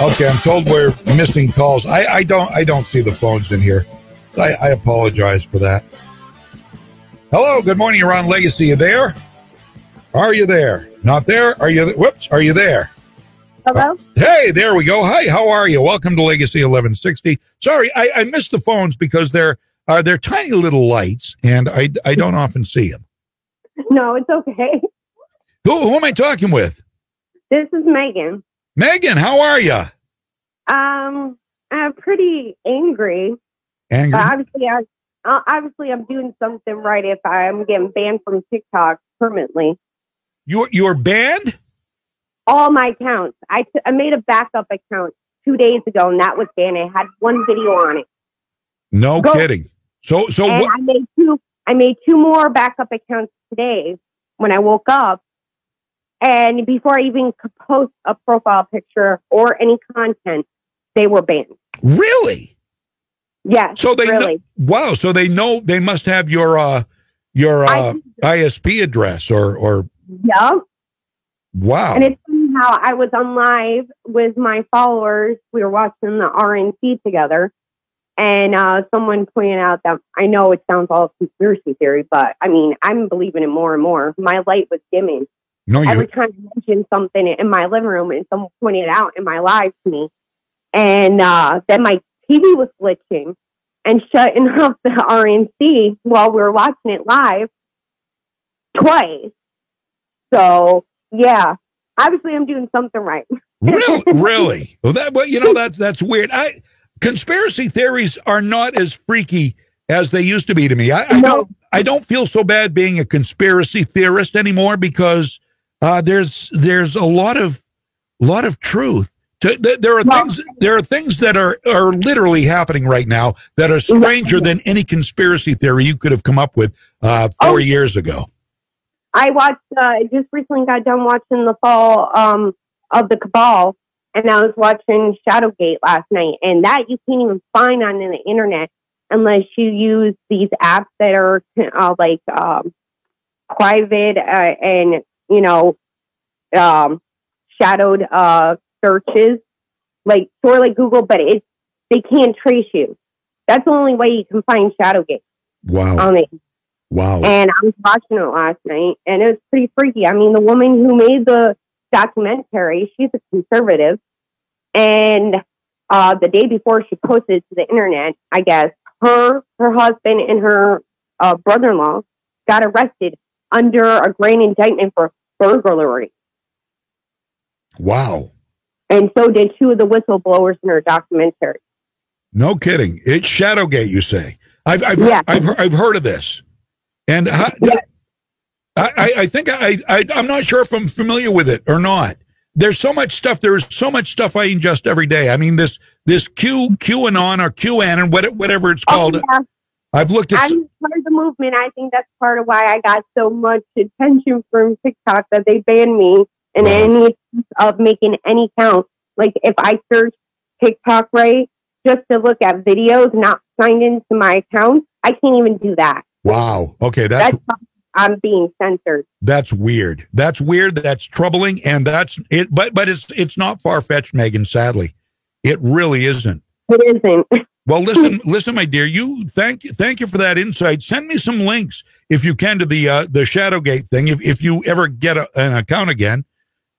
A: Okay, I'm told we're missing calls. I don't see the phones in here. I apologize for that. Hello, good morning. You're on Legacy. You there? Are you there? Not there? Are you? Whoops. Are you there?
V: Hello?
A: Hey, there we go. Hi, how are you? Welcome to Legacy 1160. Sorry, I missed the phones because they're tiny little lights, and I don't often see them.
V: No, it's okay.
A: Who am I talking with?
V: This is Megan.
A: Megan, how are you?
V: I'm pretty angry.
A: Angry?
V: But obviously, I'm doing something right if I'm getting banned from TikTok permanently.
A: You're banned?
V: All my accounts. I made a backup account 2 days ago, and that was banned. It had one video on it.
A: No kidding. So
V: and
A: what?
V: I made two more backup accounts today when I woke up, and before I even could post a profile picture or any content, they were banned.
A: Really?
V: Yes.
A: So they
V: really.
A: Wow. So they know they must have your ISP address or.
V: Yeah.
A: Wow.
V: And it's funny how I was on live with my followers. We were watching the RNC together, and someone pointed out that I know it sounds all conspiracy theory, but I mean, I'm believing it more and more. My light was dimming. Every time I mentioned something in my living room, and someone pointed it out in my live to me, and then my TV was glitching and shutting off the RNC while we were watching it live twice. So yeah, obviously I'm doing something right.
A: Really? Well, that's weird. conspiracy theories are not as freaky as they used to be to me. I don't feel so bad being a conspiracy theorist anymore because there's a lot of truth. There are things that are literally happening right now that are stranger than any conspiracy theory you could have come up with 4 years ago.
V: I watched, just recently got done watching the fall of the Cabal, and I was watching Shadowgate last night, and that you can't even find on the internet unless you use these apps that are private and, shadowed searches, like sort of like Google, but they can't trace you. That's the only way you can find Shadowgate.
A: Wow. Wow.
V: And I was watching it last night, and it was pretty freaky. I mean, the woman who made the documentary, she's a conservative, and the day before she posted it to the internet, I guess, her husband and her brother-in-law got arrested under a grand indictment for burglary.
A: Wow.
V: And so did two of the whistleblowers in her documentary.
A: No kidding. It's Shadowgate, you say. I've heard of this. And I think I'm not sure if I'm familiar with it or not. There's so much stuff. There's so much stuff I ingest every day. I mean, this QAnon or QAnon, whatever it's called.
V: Yeah.
A: I've looked at.
V: I'm part of the movement. I think that's part of why I got so much attention from TikTok that they banned me and any of making any count. Like if I search TikTok right just to look at videos not signed into my account, I can't even do that.
A: Wow. Okay,
V: that's I'm being censored.
A: That's weird. That's weird. That's troubling, and that's it. But it's not far-fetched, Megan. Sadly, it really isn't.
V: It isn't.
A: Well, listen, my dear. Thank you for that insight. Send me some links if you can to the Shadowgate thing if you ever get an account again,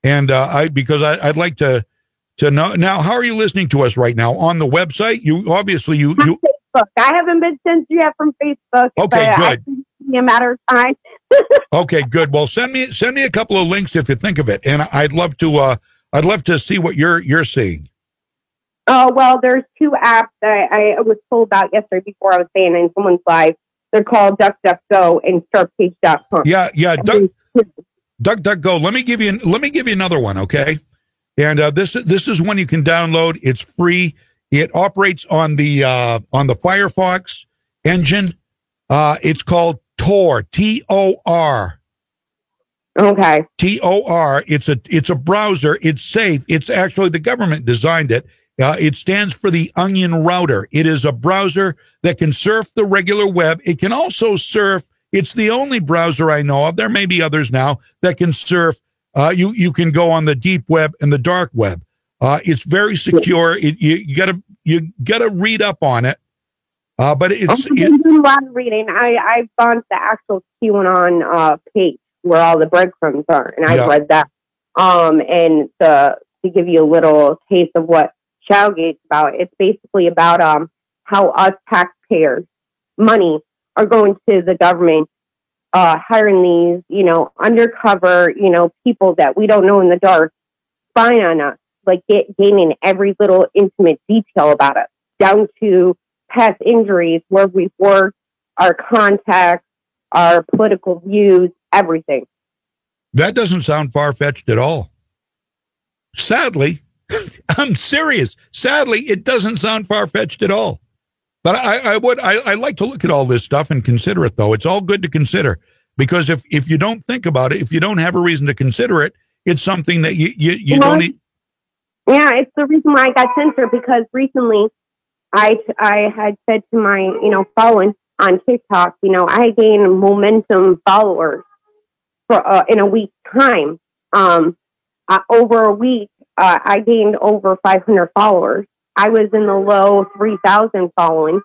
A: and because I'd like to know. Now, how are you listening to us right now on the website? You obviously you.
V: Facebook. I haven't been censored yet from Facebook.
A: Okay, good.
V: It's a matter of time.
A: Okay, good. Well, send me a couple of links if you think of it, and I'd love to see what you're seeing.
V: Oh well, there's two apps that I was told about yesterday before I was saying in someone's live. They're called DuckDuckGo and StartPage.com.
A: Yeah. DuckDuckGo. Let me give you another one, okay? And this is one you can download. It's free. It operates on the Firefox engine. It's called Tor, T-O-R.
V: Okay.
A: T-O-R. It's a browser. It's safe. It's actually the government designed it. It stands for the Onion Router. It is a browser that can surf the regular web. It can also surf. It's the only browser I know of. There may be others now that can surf. You can go on the deep web and the dark web. It's very secure. You gotta read up on it. But it's
V: doing a lot of reading. I've gone to the actual QAnon page where all the breadcrumbs are, and I've read that. And to give you a little taste of what Shadowgate's about, it's basically about how us taxpayers' money are going to the government, hiring these, undercover, people that we don't know in the dark, spying on us. Like gaining every little intimate detail about us, down to past injuries, where we've worked, our contacts, our political views, everything.
A: That doesn't sound far-fetched at all. Sadly, I'm serious. Sadly, it doesn't sound far-fetched at all. But I like to look at all this stuff and consider it, though. It's all good to consider, because if you don't think about it, if you don't have a reason to consider it, it's something that you don't need.
V: Yeah, it's the reason why I got censored, because recently I had said to my, following on TikTok, I gained momentum followers for in a week's time. Over a week, I gained over 500 followers. I was in the low 3,000 following.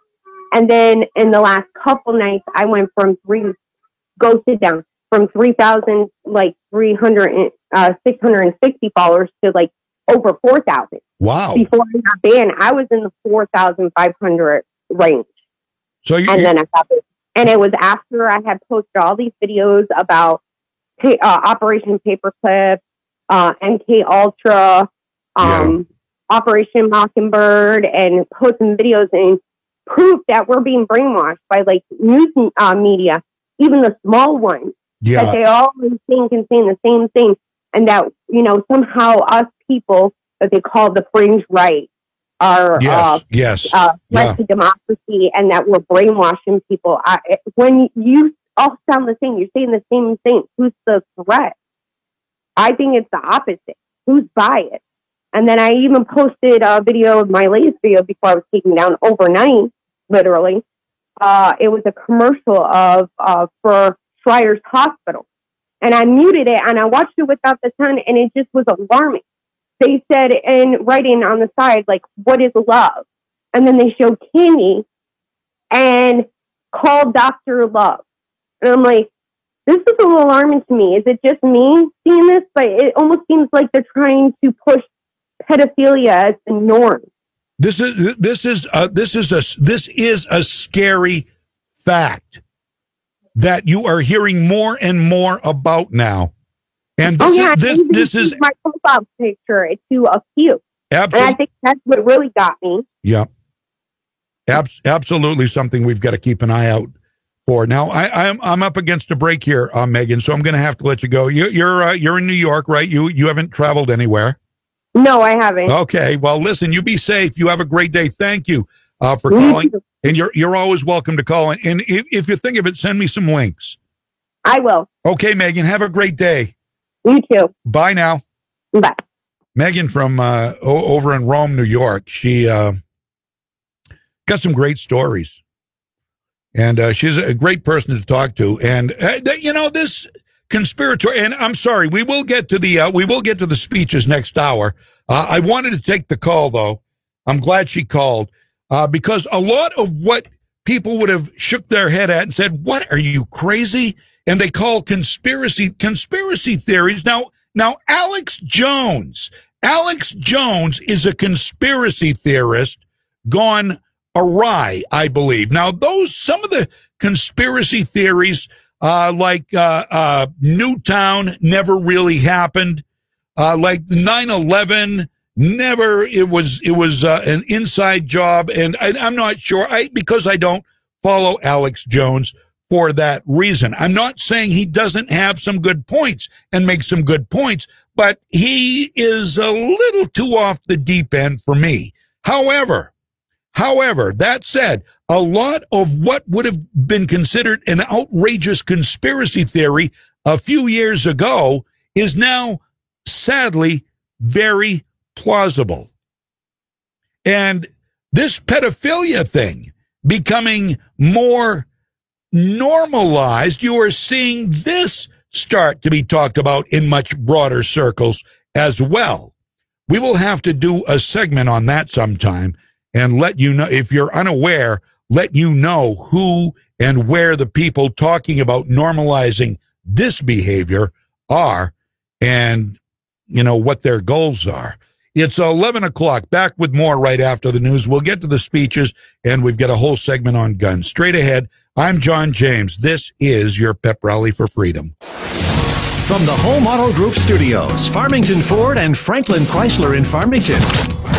V: And then in the last couple nights, I went from 3,000, like 660 followers to like over 4,000.
A: Wow.
V: Before I got banned, I was in the 4,500 range. Then I got it. And it was after I had posted all these videos about Operation Paperclip, MK Ultra, Operation Mockingbird and posting videos and proof that we're being brainwashed by like news media, even the small ones.
A: Yeah.
V: That they all think and saying the same thing. And that, you know, somehow us people that they call the fringe right are threat to democracy, and that we're brainwashing people. When you all sound the same, you're saying the same thing. Who's the threat? I think it's the opposite. Who's by it? And then I even posted a video of my latest video before I was taken down overnight, literally. It was a commercial for Schreier's Hospital. And I muted it and I watched it without the sound, and it just was alarming. They said in writing on the side, like, what is love? And then they showed Candy and called Dr. Love. And I'm like, this is a little alarming to me. Is it just me seeing this? But it almost seems like they're trying to push pedophilia as the norm.
A: This is a scary fact that you are hearing more and more about now. And this is
V: my profile picture to a few.
A: Absolutely.
V: And I think that's what really got me.
A: Yeah. Absolutely something we've got to keep an eye out for. Now, I'm up against a break here, Megan, so I'm going to have to let you go. You're in New York, right? You haven't traveled anywhere?
V: No, I haven't.
A: Okay. Well, listen, you be safe. You have a great day. Thank you for calling. And you're always welcome to call. And if you think of it, send me some links.
V: I will.
A: Okay, Megan, have a great day.
V: You too.
A: Bye now.
V: Bye.
A: Megan from over in Rome, New York. She got some great stories. And she's a great person to talk to. And, this conspiratorial, and I'm sorry, we will get to the speeches next hour. I wanted to take the call, though. I'm glad she called. Because a lot of what people would have shook their head at and said, what, are you crazy? And they call conspiracy theories. Now, Alex Jones is a conspiracy theorist gone awry, I believe. Now, some of the conspiracy theories, like Newtown never really happened, like 9/11, never. It was an inside job, and I'm not sure. Because I don't follow Alex Jones for that reason. I'm not saying he doesn't have some good points and make some good points, but he is a little too off the deep end for me. However, that said, a lot of what would have been considered an outrageous conspiracy theory a few years ago is now, sadly, very plausible. And this pedophilia thing becoming more normalized, you are seeing this start to be talked about in much broader circles as well. We will have to do a segment on that sometime and let you know, if you're unaware, let you know who and where the people talking about normalizing this behavior are and, what their goals are. It's 11 o'clock. Back with more right after the news. We'll get to the speeches, and we've got a whole segment on guns. Straight ahead, I'm John James. This is your pep rally for freedom.
B: From the Home Auto Group Studios, Farmington Ford and Franklin Chrysler in Farmington.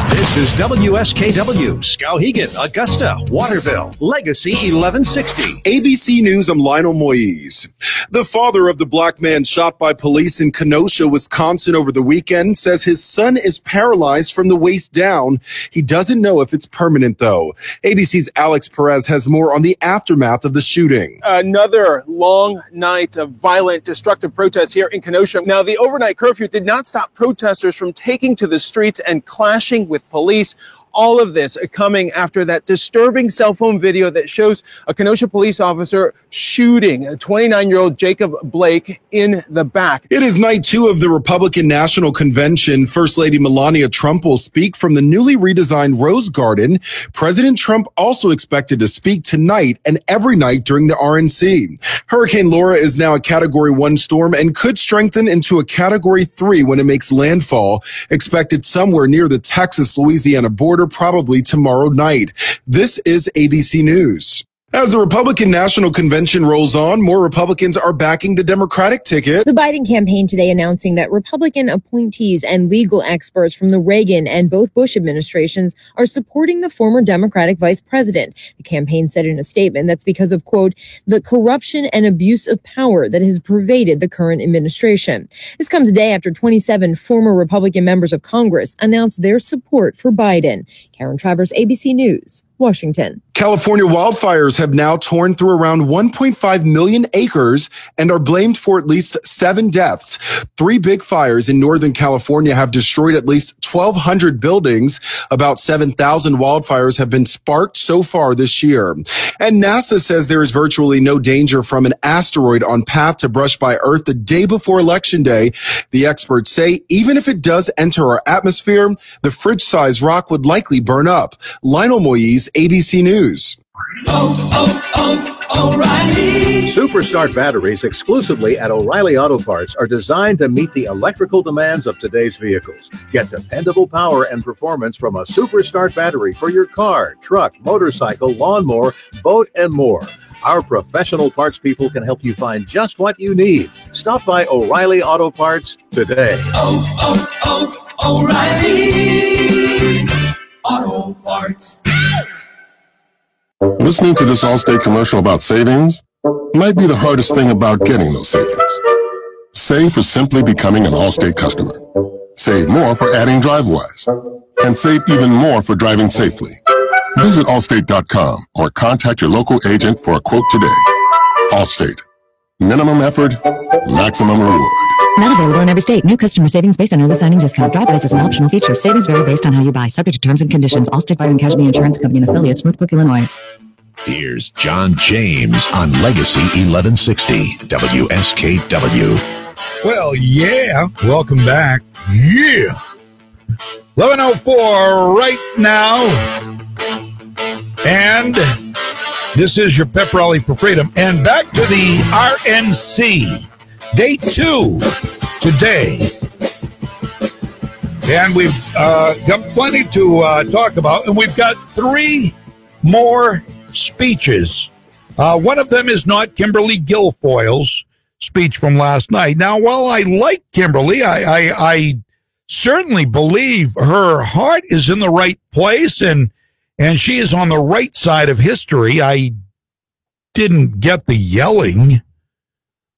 B: This is WSKW, Skowhegan, Augusta, Waterville, Legacy 1160.
C: ABC News, I'm Lionel Moise. The father of the black man shot by police in Kenosha, Wisconsin over the weekend says his son is paralyzed from the waist down. He doesn't know if it's permanent, though. ABC's Alex Perez has more on the aftermath of the shooting.
D: Another long night of violent, destructive protests here in Kenosha. Now, the overnight curfew did not stop protesters from taking to the streets and clashing with police. All of this coming after that disturbing cell phone video that shows a Kenosha police officer shooting a 29-year-old Jacob Blake in the back.
C: It is night 2 of the Republican National Convention. First Lady Melania Trump will speak from the newly redesigned Rose Garden. President Trump also expected to speak tonight and every night during the RNC. Hurricane Laura is now a Category 1 storm and could strengthen into a Category 3 when it makes landfall. Expected somewhere near the Texas-Louisiana border probably tomorrow night. This is ABC News. As the Republican National Convention rolls on, more Republicans are backing the Democratic ticket.
E: The Biden campaign today announcing that Republican appointees and legal experts from the Reagan and both Bush administrations are supporting the former Democratic vice president. The campaign said in a statement that's because of, quote, the corruption and abuse of power that has pervaded the current administration. This comes a day after 27 former Republican members of Congress announced their support for Biden. Karen Travers, ABC News, Washington.
C: California wildfires have now torn through around 1.5 million acres and are blamed for at least 7 deaths. 3 big fires in Northern California have destroyed at least 1,200 buildings. About 7,000 wildfires have been sparked so far this year. And NASA says there is virtually no danger from an asteroid on path to brush by Earth the day before Election Day. The experts say even if it does enter our atmosphere, the fridge-sized rock would likely burn up. Lionel Moise, ABC News.
R: O'Reilly. Superstart batteries exclusively at O'Reilly Auto Parts are designed to meet the electrical demands of today's vehicles. Get dependable power and performance from a Superstart battery for your car, truck, motorcycle, lawnmower, boat, and more. Our professional parts people can help you find just what you need. Stop by O'Reilly Auto Parts today.
K: O'Reilly Auto Parts.
U: Listening to this Allstate commercial about savings might be the hardest thing about getting those savings. Save for simply becoming an Allstate customer. Save more for adding DriveWise. And save even more for driving safely. Visit Allstate.com or contact your local agent for a quote today. Allstate. Minimum effort, maximum reward.
W: Not available in every state. New customer savings based on early signing discount. DriveWise is an optional feature. Savings vary based on how you buy. Subject to terms and conditions. Allstate Fire and Casualty Insurance Company and affiliates. Smoothbrook, Illinois.
B: Here's John James on Legacy 1160 WSKW.
A: Well, yeah. Welcome back. Yeah. 11:04 right now. And this is your pep rally for freedom. And back to the RNC. Day 2 today. And we've got plenty to talk about. And we've got 3 more speeches. One of them is not Kimberly Guilfoyle's speech from last night. Now, while I like Kimberly, I certainly believe her heart is in the right place and she is on the right side of history. I didn't get the yelling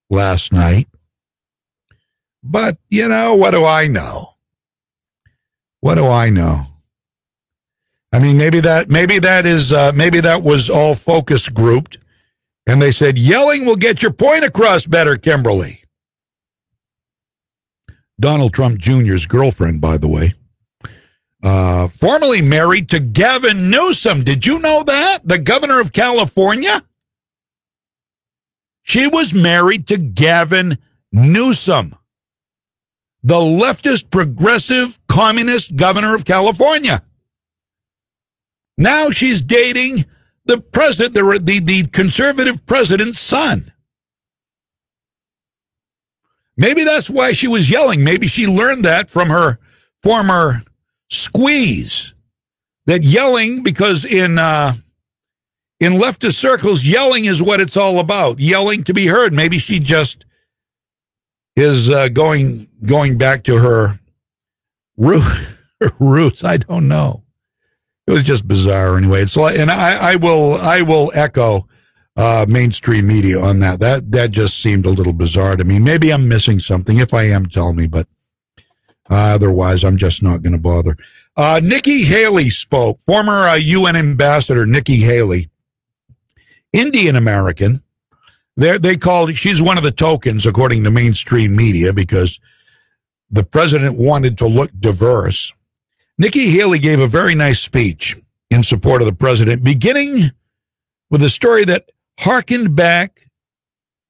A: last night. But, you know, what do I know? What do I know? I mean, maybe that was all focus grouped, and they said yelling will get your point across better, Kimberly. Donald Trump Jr.'s girlfriend, by the way, formerly married to Gavin Newsom. Did you know that? The governor of California? She was married to Gavin Newsom, the leftist, progressive, communist governor of California. Now she's dating the president, the conservative president's son. Maybe that's why she was yelling. Maybe she learned that from her former squeeze. That yelling, because in leftist circles, yelling is what it's all about. Yelling to be heard. Maybe she just is going back to her roots. I don't know. It was just bizarre anyway. It's like, and I will echo mainstream media on that. That just seemed a little bizarre to me. Maybe I'm missing something. If I am, tell me. But otherwise, I'm just not going to bother. Nikki Haley spoke. Former UN ambassador Nikki Haley, Indian American. They called. She's one of the tokens, according to mainstream media, because the president wanted to look diverse. Nikki Haley gave a very nice speech in support of the president, beginning with a story that harkened back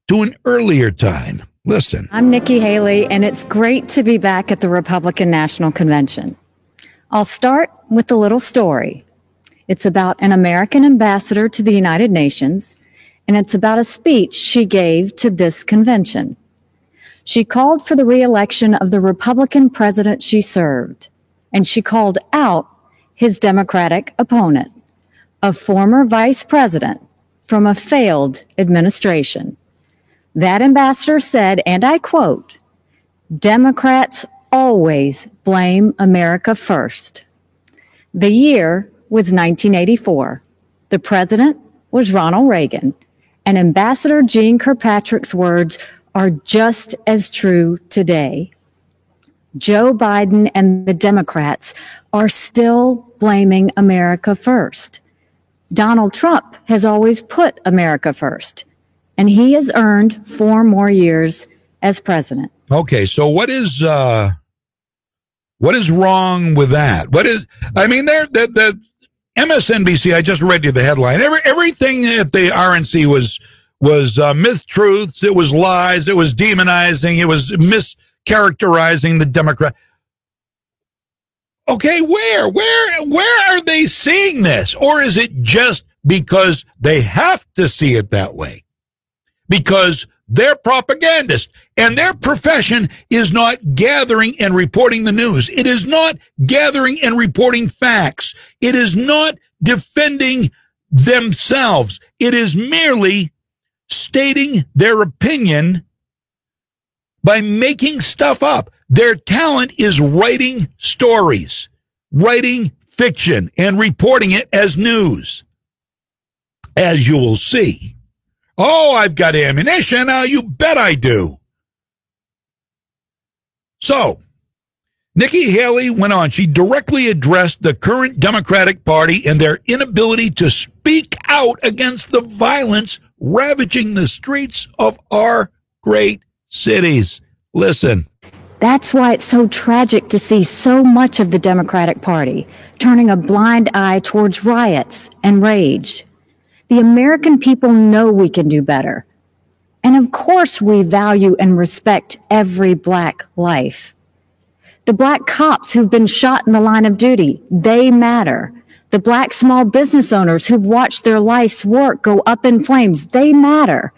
A: to an earlier time. Listen.
Y: I'm Nikki Haley, and it's great to be back at the Republican National Convention. I'll start with a little story. It's about an American ambassador to the United Nations, and it's about a speech she gave to this convention. She called for the re-election of the Republican president she served, and she called out his Democratic opponent, a former vice president from a failed administration. That ambassador said, and I quote, "Democrats always blame America first." The year was 1984. The president was Ronald Reagan, and Ambassador Jeane Kirkpatrick's words are just as true today. Joe Biden and the Democrats are still blaming America first. Donald Trump has always put America first, and he has earned 4 more years as president.
A: Okay, so what is wrong with that? The MSNBC, I just read you the headline. Everything at the RNC was myth-truths, it was lies, it was demonizing, it was mischaracterizing the Democrat. Okay, where are they seeing this? Or is it just because they have to see it that way? Because they're propagandists, and their profession is not gathering and reporting the news. It is not gathering and reporting facts. It is not defending themselves. It is merely stating their opinion by making stuff up. Their talent is writing stories, writing fiction, and reporting it as news. As you will see. Oh, I've got ammunition. You bet I do. So, Nikki Haley went on. She directly addressed the current Democratic Party and their inability to speak out against the violence ravaging the streets of our great cities. Listen.
Y: That's why it's so tragic to see so much of the Democratic Party turning a blind eye towards riots and rage. The American people know we can do better. And of course we value and respect every black life. The black cops who've been shot in the line of duty, they matter. The black small business owners who've watched their life's work go up in flames, they matter.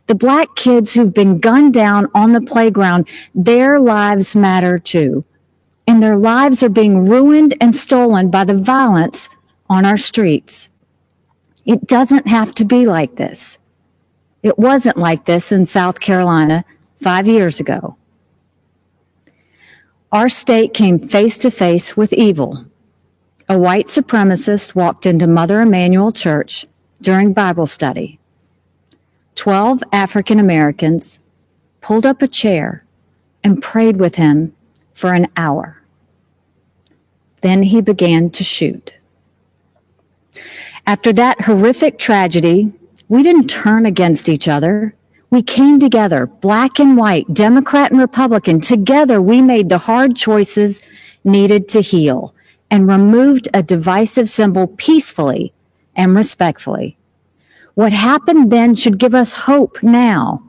Y: The black kids who've been gunned down on the playground, their lives matter too. And their lives are being ruined and stolen by the violence on our streets. It doesn't have to be like this. It wasn't like this in South Carolina 5 years ago. Our state came face to face with evil. A white supremacist walked into Mother Emanuel Church during Bible study. 12 African Americans pulled up a chair and prayed with him for an hour. Then he began to shoot. After that horrific tragedy, we didn't turn against each other. We came together, black and white, Democrat and Republican. Together, we made the hard choices needed to heal and removed a divisive symbol peacefully and respectfully. What happened then should give us hope now.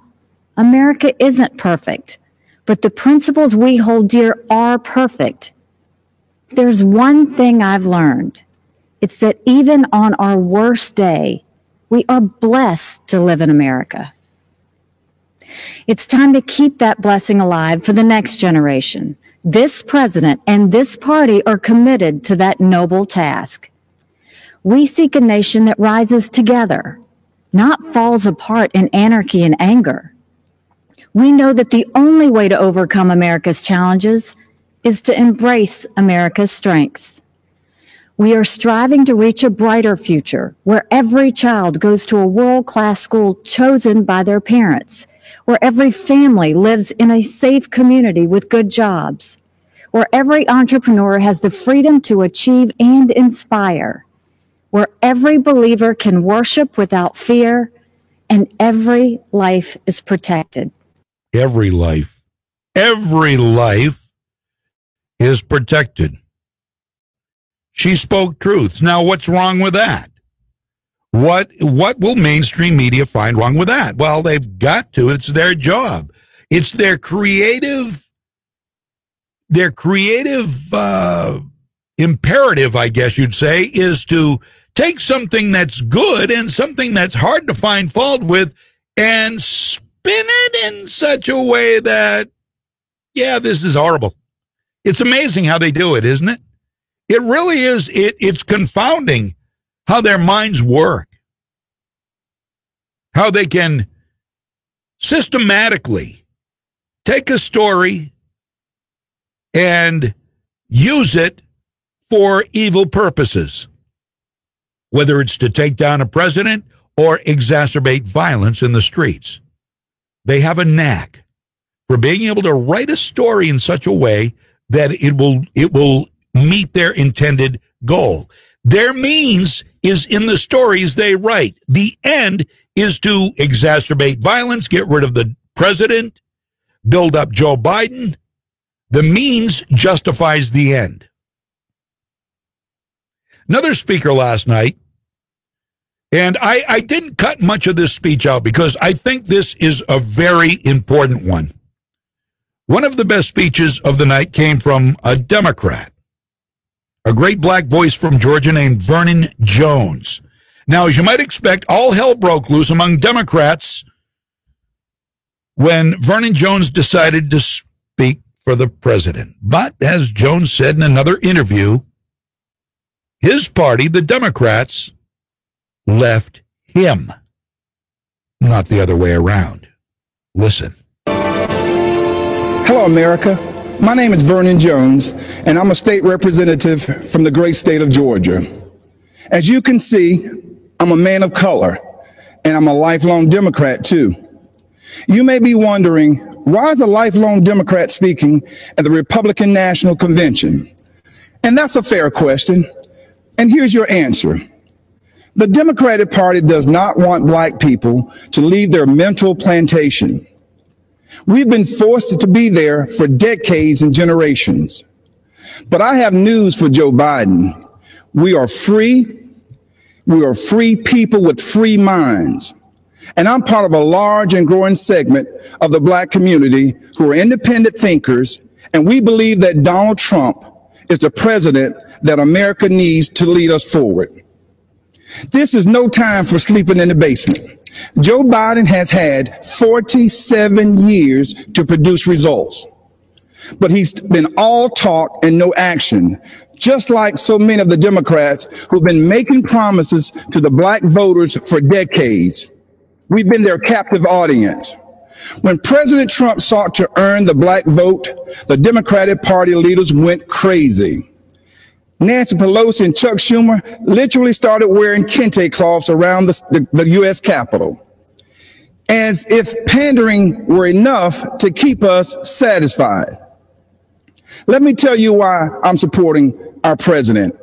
Y: America isn't perfect, but the principles we hold dear are perfect. If there's one thing I've learned, it's that even on our worst day, we are blessed to live in America. It's time to keep that blessing alive for the next generation. This president and this party are committed to that noble task. We seek a nation that rises together, not falls apart in anarchy and anger. We know that the only way to overcome America's challenges is to embrace America's strengths. We are striving to reach a brighter future where every child goes to a world-class school chosen by their parents, where every family lives in a safe community with good jobs, where every entrepreneur has the freedom to achieve and inspire, where every believer can worship without fear, and every life is protected.
A: Every life is protected. She spoke truths. Now, what's wrong with that? What will mainstream media find wrong with that? Well, they've got to. It's their job. It's their creative imperative, I guess you'd say, is to take something that's good and something that's hard to find fault with and spin it in such a way that, yeah, this is horrible. It's amazing how they do it, isn't it? It really is. It's confounding how their minds work. how they can systematically take a story and use it for evil purposes, whether it's to take down a president or exacerbate violence in the streets. They have a knack for being able to write a story in such a way that it will meet their intended goal. Their means is in the stories they write. The end is to exacerbate violence, get rid of the president, build up Joe Biden. The means justifies the end. Another speaker last night, and I didn't cut much of this speech out because I think this is a very important one. One of the best speeches of the night came from a Democrat, a great black voice from Georgia named Vernon Jones. Now, as you might expect, all hell broke loose among Democrats when Vernon Jones decided to speak for the president. But as Jones said in another interview, his party, the Democrats, left him, not the other way around. Listen.
F: Hello, America. My name is Vernon Jones, and I'm a state representative from the great state of Georgia. As you can see, I'm a man of color, and I'm a lifelong Democrat, too. You may be wondering, why is a lifelong Democrat speaking at the Republican National Convention? And that's a fair question, and here's your answer. The Democratic Party does not want black people to leave their mental plantation. We've been forced to be there for decades and generations. But I have news for Joe Biden. We are free. We are free people with free minds. And I'm part of a large and growing segment of the black community who are independent thinkers, and we believe that Donald Trump is the president that America needs to lead us forward. This is no time for sleeping in the basement. Joe Biden has had 47 years to produce results, but he's been all talk and no action, just like so many of the Democrats who've been making promises to the black voters for decades. We've been their captive audience. When President Trump sought to earn the black vote, the Democratic Party leaders went crazy. Nancy Pelosi and Chuck Schumer literally started wearing kente cloths around the U.S. Capitol, as if pandering were enough to keep us satisfied. Let me tell you why I'm supporting our president.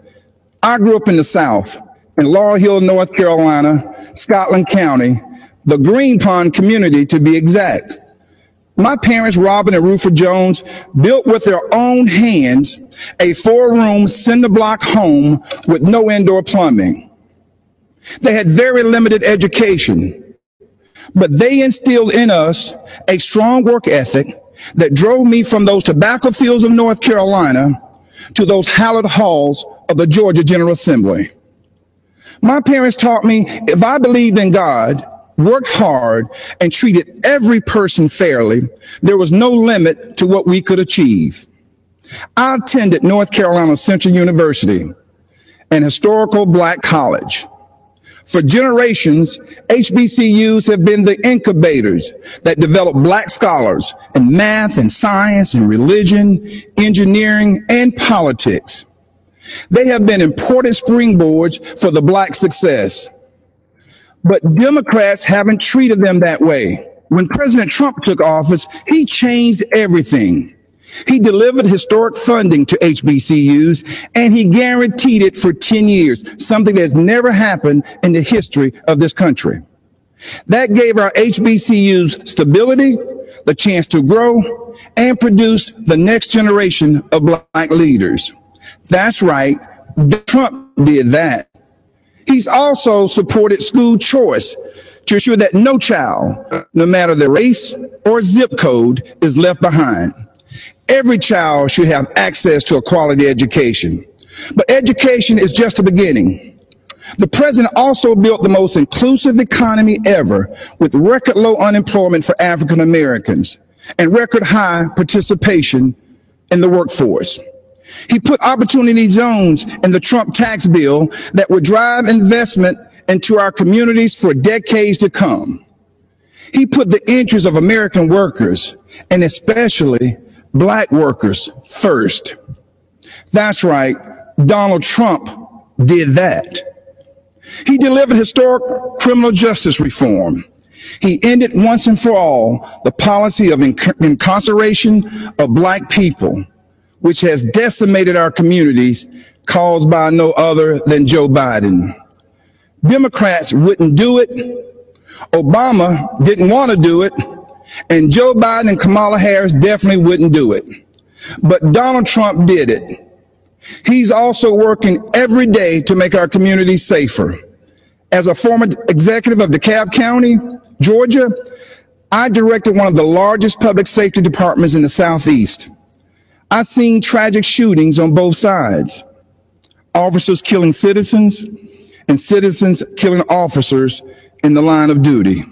F: I grew up in the South, in Laurel Hill, North Carolina, Scotland County, the Green Pond community to be exact. My parents, Robin and Rufus Jones, built with their own hands a 4-room cinder block home with no indoor plumbing. They had very limited education, but they instilled in us a strong work ethic that drove me from those tobacco fields of North Carolina to those hallowed halls of the Georgia General Assembly. My parents taught me if I believed in God, worked hard, and treated every person fairly, there was no limit to what we could achieve. I attended North Carolina Central University, an historical black college. For generations, HBCUs have been the incubators that develop black scholars in math and science and religion, engineering, and politics. They have been important springboards for the black success. But Democrats haven't treated them that way. When President Trump took office, he changed everything. He delivered historic funding to HBCUs, and he guaranteed it for 10 years, something that's never happened in the history of this country. That gave our HBCUs stability, the chance to grow, and produce the next generation of black leaders. That's right, Trump did that. He's also supported school choice to ensure that no child, no matter their race or zip code, is left behind. Every child should have access to a quality education. But education is just the beginning. The president also built the most inclusive economy ever, with record low unemployment for African Americans and record high participation in the workforce. He put opportunity zones in the Trump tax bill that would drive investment and to our communities for decades to come. He put the interests of American workers, and especially black workers, first. That's right, Donald Trump did that. He delivered historic criminal justice reform. He ended once and for all the policy of incarceration of black people, which has decimated our communities, caused by no other than Joe Biden. Democrats wouldn't do it. Obama didn't want to do it. And Joe Biden and Kamala Harris definitely wouldn't do it. But Donald Trump did it. He's also working every day to make our communities safer. As a former executive of DeKalb County, Georgia, I directed one of the largest public safety departments in the Southeast. I've seen tragic shootings on both sides. Officers killing citizens and citizens killing officers in the line of duty.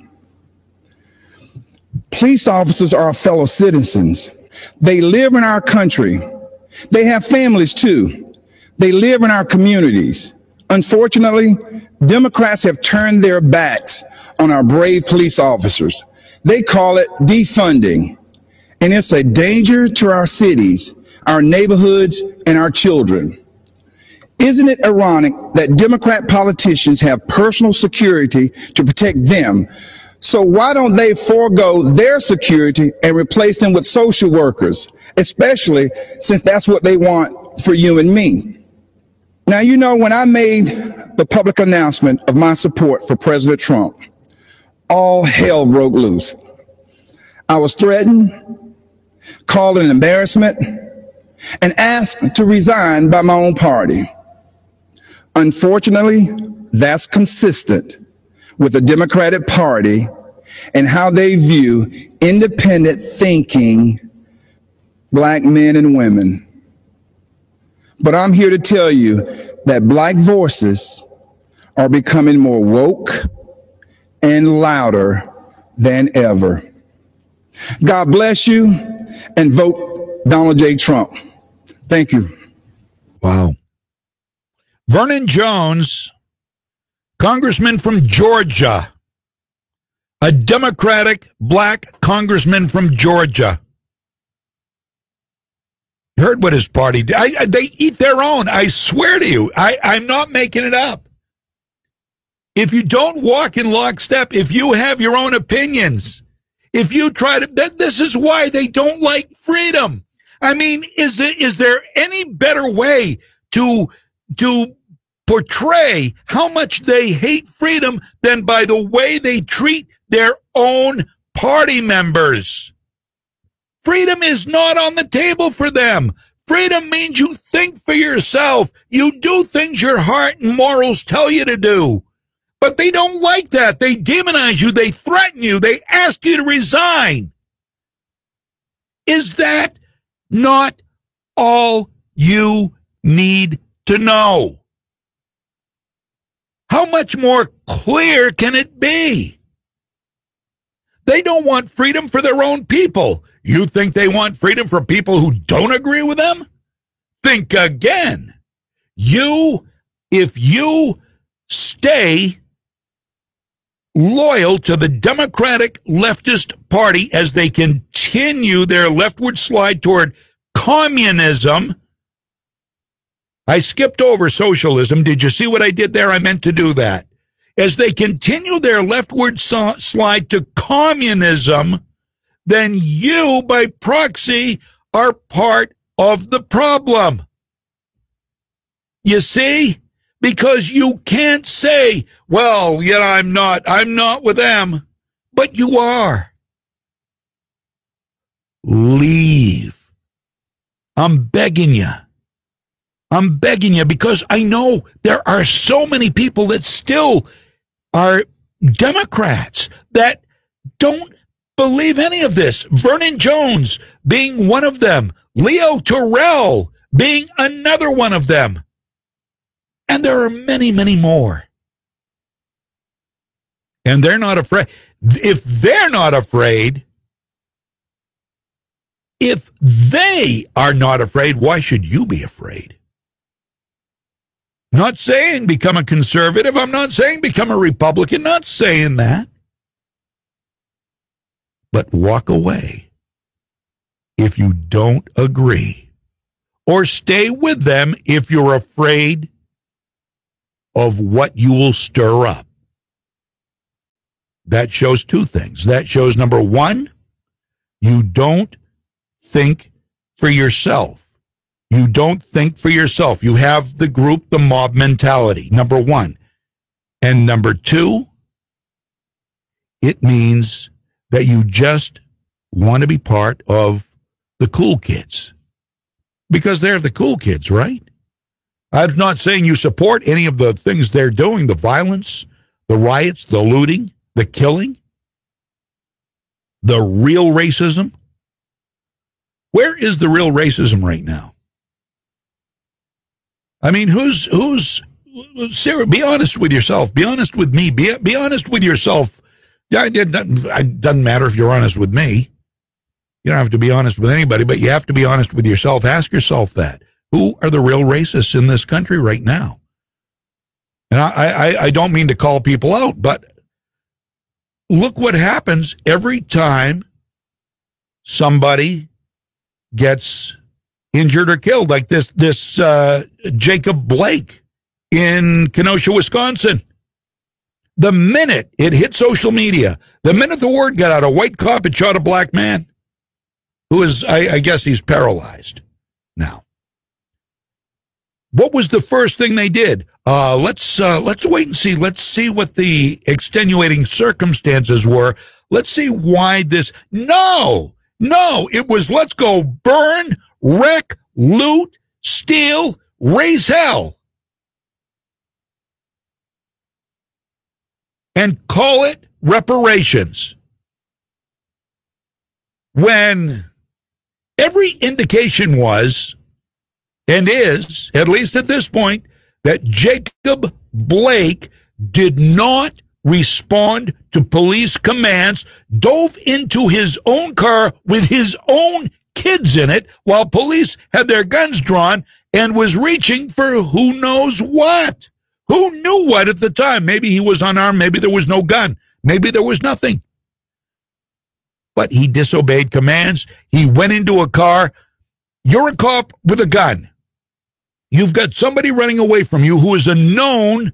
F: Police officers are our fellow citizens. They live in our country. They have families too. They live in our communities. Unfortunately, Democrats have turned their backs on our brave police officers. They call it defunding, and it's a danger to our cities, our neighborhoods, and our children. Isn't it ironic that Democrat politicians have personal security to protect them? So why don't they forego their security and replace them with social workers, especially since that's what they want for you and me? Now, you know, when I made the public announcement of my support for President Trump, all hell broke loose. I was threatened, called an embarrassment, and asked to resign by my own party. Unfortunately, that's consistent with the Democratic Party and how they view independent thinking black men and women. But I'm here to tell you that black voices are becoming more woke and louder than ever. God bless you, and vote Donald J. Trump. Thank you.
A: Wow. Vernon Jones, congressman from Georgia, a Democratic black congressman from Georgia. You heard what his party did. They eat their own. I swear to you, I'm not making it up. If you don't walk in lockstep, if you have your own opinions, if you try to, this is why they don't like freedom. I mean, is there any better way to portray how much they hate freedom than by the way they treat their own party members? Freedom is not on the table for them. Freedom means you think for yourself. You do things your heart and morals tell you to do. But they don't like that. They demonize you. They threaten you. They ask you to resign. Is that not all you need to know? How much more clear can it be? They don't want freedom for their own people. You think they want freedom for people who don't agree with them? Think again. If you stay loyal to the Democratic leftist party as they continue their leftward slide toward communism. I skipped over socialism. Did you see what I did there? I meant to do that. As they continue their leftward slide to communism, then you, by proxy, are part of the problem. You see? Because you can't say, well, I'm not with them. But you are. Leave. I'm begging you. I'm begging you, because I know there are so many people that still are Democrats that don't believe any of this. Vernon Jones being one of them. Leo Terrell being another one of them. And there are many, many more. And they're not afraid. If they're not afraid, if they are not afraid, why should you be afraid? Not saying become a conservative. I'm not saying become a Republican. Not saying that. But walk away if you don't agree. Or stay with them if you're afraid of what you will stir up. That shows two things. That shows, number one, you don't think for yourself. You don't think for yourself. You have the group, the mob mentality, number one. And number two, it means that you just want to be part of the cool kids. Because they're the cool kids, right? I'm not saying you support any of the things they're doing, the violence, the riots, the looting, the killing, the real racism. Where is the real racism right now? I mean, who's Sarah, be honest with yourself. Be honest with me. Be honest with yourself. Yeah, it doesn't matter if you're honest with me. You don't have to be honest with anybody, but you have to be honest with yourself. Ask yourself that. Who are the real racists in this country right now? And I don't mean to call people out, but look what happens every time somebody gets injured or killed, like this Jacob Blake in Kenosha, Wisconsin. The minute it hit social media, the minute the word got out, a white cop had shot a black man who is, I guess he's paralyzed now. What was the first thing they did? Let's wait and see. Let's see what the extenuating circumstances were. Let's see why this. No, it was let's go burn, wreck, loot, steal, raise hell. And call it reparations. When every indication was, and is, at least at this point, that Jacob Blake did not respond to police commands, dove into his own car with his own kids in it while police had their guns drawn and was reaching for who knows what. Who knew what at the time? Maybe he was unarmed. Maybe there was no gun. Maybe there was nothing. But he disobeyed commands. He went into a car. You're a cop with a gun. You've got somebody running away from you who is a known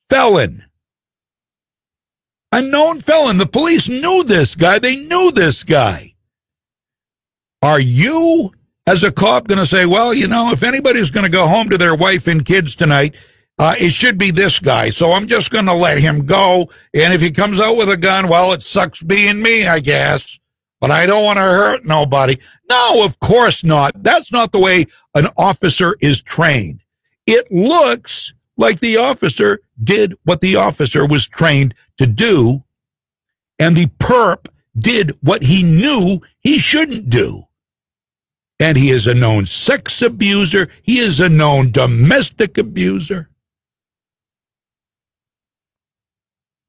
A: felon. A known felon. The police knew this guy. They knew this guy. Are you, as a cop, going to say, well, you know, if anybody's going to go home to their wife and kids tonight, it should be this guy, so I'm just going to let him go. And if he comes out with a gun, well, it sucks being me, I guess. But I don't want to hurt nobody. No, of course not. That's not the way an officer is trained. It looks like the officer did what the officer was trained to do, and the perp did what he knew he shouldn't do. And he is a known sex abuser. He is a known domestic abuser.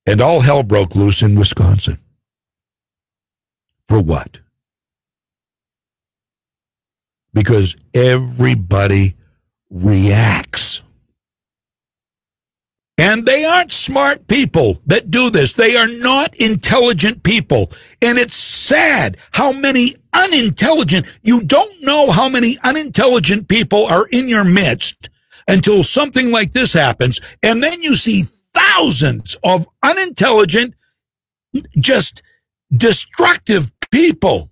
A: And all hell broke loose in Wisconsin. For what? Because everybody reacts. And they aren't smart people that do this. They are not intelligent people. And it's sad how many unintelligent, you don't know how many unintelligent people are in your midst until something like this happens. And then you see thousands of unintelligent, just destructive people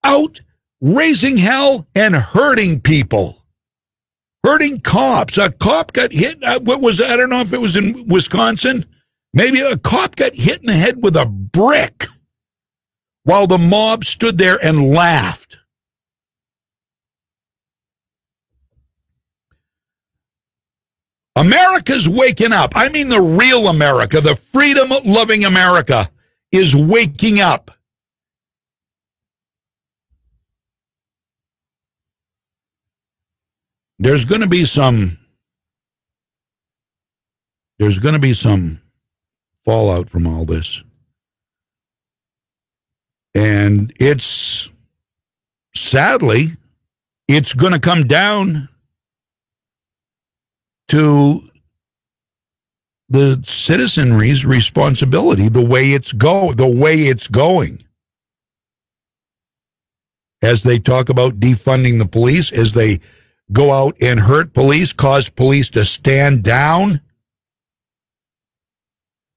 A: out raising hell and hurting people. Hurting cops. A cop got hit. I don't know if it was in Wisconsin. Maybe a cop got hit in the head with a brick while the mob stood there and laughed. America's waking up. I mean the real America, the freedom-loving America is waking up. There's going to be some fallout from all this. And sadly, it's going to come down to the citizenry's responsibility, the way it's going. As they talk about defunding the police, as they go out and hurt police, cause police to stand down,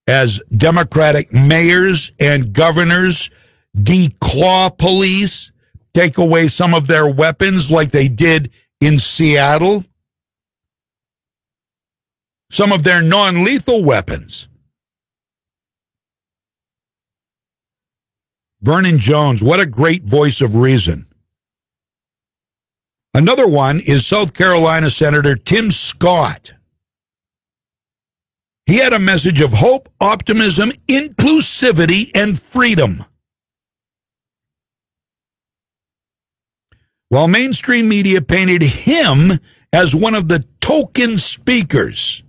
A: as Democratic mayors and governors declaw police, take away some of their weapons like they did in Seattle, some of their non-lethal weapons. Vernon Jones, what a great voice of reason. Another one is South Carolina Senator Tim Scott. He had a message of hope, optimism, inclusivity, and freedom. While mainstream media painted him as one of the token speakers,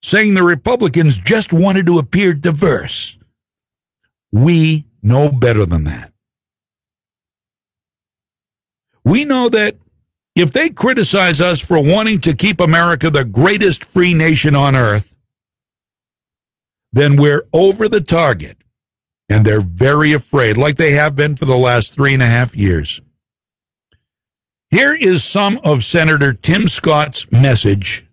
A: saying the Republicans just wanted to appear diverse. We know better than that. We know that if they criticize us for wanting to keep America the greatest free nation on earth, then we're over the target, and they're very afraid, like they have been for the last 3.5 years. Here is some of Senator Tim Scott's message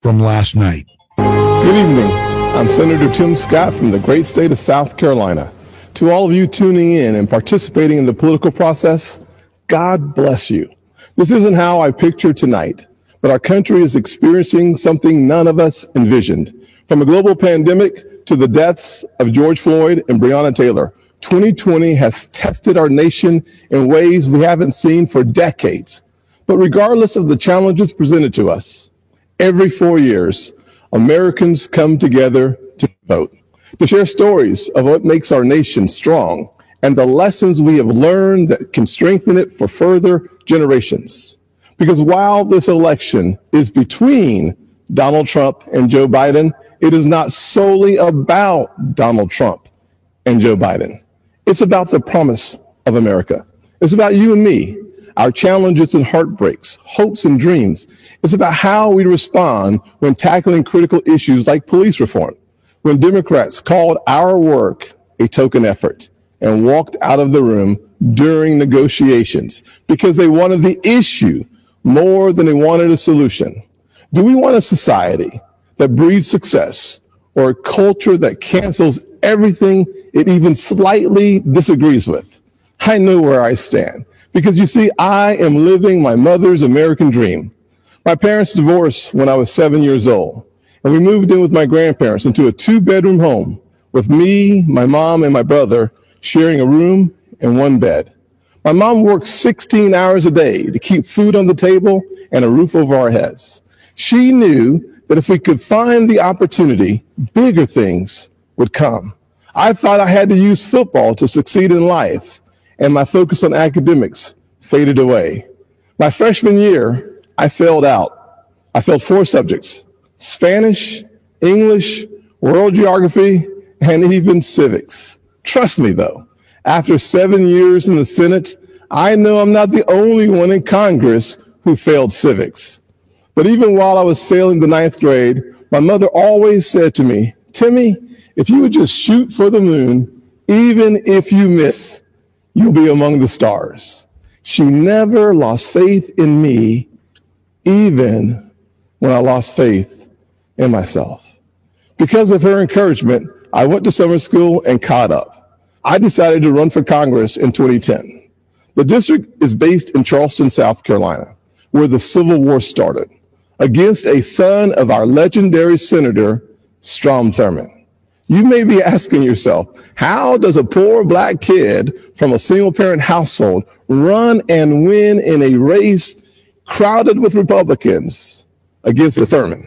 A: from last night.
G: Good evening. I'm Senator Tim Scott from the great state of South Carolina. To all of you tuning in and participating in the political process, God bless you. This isn't how I picture tonight, but our country is experiencing something none of us envisioned. From a global pandemic to the deaths of George Floyd and Breonna Taylor, 2020 has tested our nation in ways we haven't seen for decades. But regardless of the challenges presented to us, every 4 years, Americans come together to vote, to share stories of what makes our nation strong and the lessons we have learned that can strengthen it for further generations. Because while this election is between Donald Trump and Joe Biden, it is not solely about Donald Trump and Joe Biden. It's about the promise of America. It's about you and me, our challenges and heartbreaks, hopes and dreams. It's about how we respond when tackling critical issues like police reform, when Democrats called our work a token effort and walked out of the room during negotiations because they wanted the issue more than they wanted a solution. Do we want a society that breeds success or a culture that cancels everything it even slightly disagrees with? I know where I stand because you see, I am living my mother's American dream. My parents divorced when I was 7 years old, and we moved in with my grandparents into a 2-bedroom home with me, my mom, and my brother sharing a room and one bed. My mom worked 16 hours a day to keep food on the table and a roof over our heads. She knew that if we could find the opportunity, bigger things would come. I thought I had to use football to succeed in life, and my focus on academics faded away. My freshman year, I failed out. I failed 4 subjects: Spanish, English, world geography, and even civics. Trust me, though, after 7 years in the Senate, I know I'm not the only one in Congress who failed civics. But even while I was failing the 9th grade, my mother always said to me, "Timmy, if you would just shoot for the moon, even if you miss, you'll be among the stars." She never lost faith in me, even when I lost faith in myself. Because of her encouragement, I went to summer school and caught up. I decided to run for Congress in 2010. The district is based in Charleston, South Carolina, where the Civil War started, against a son of our legendary Senator, Strom Thurmond. You may be asking yourself, how does a poor black kid from a single-parent household run and win in a race crowded with Republicans against the Thurmond?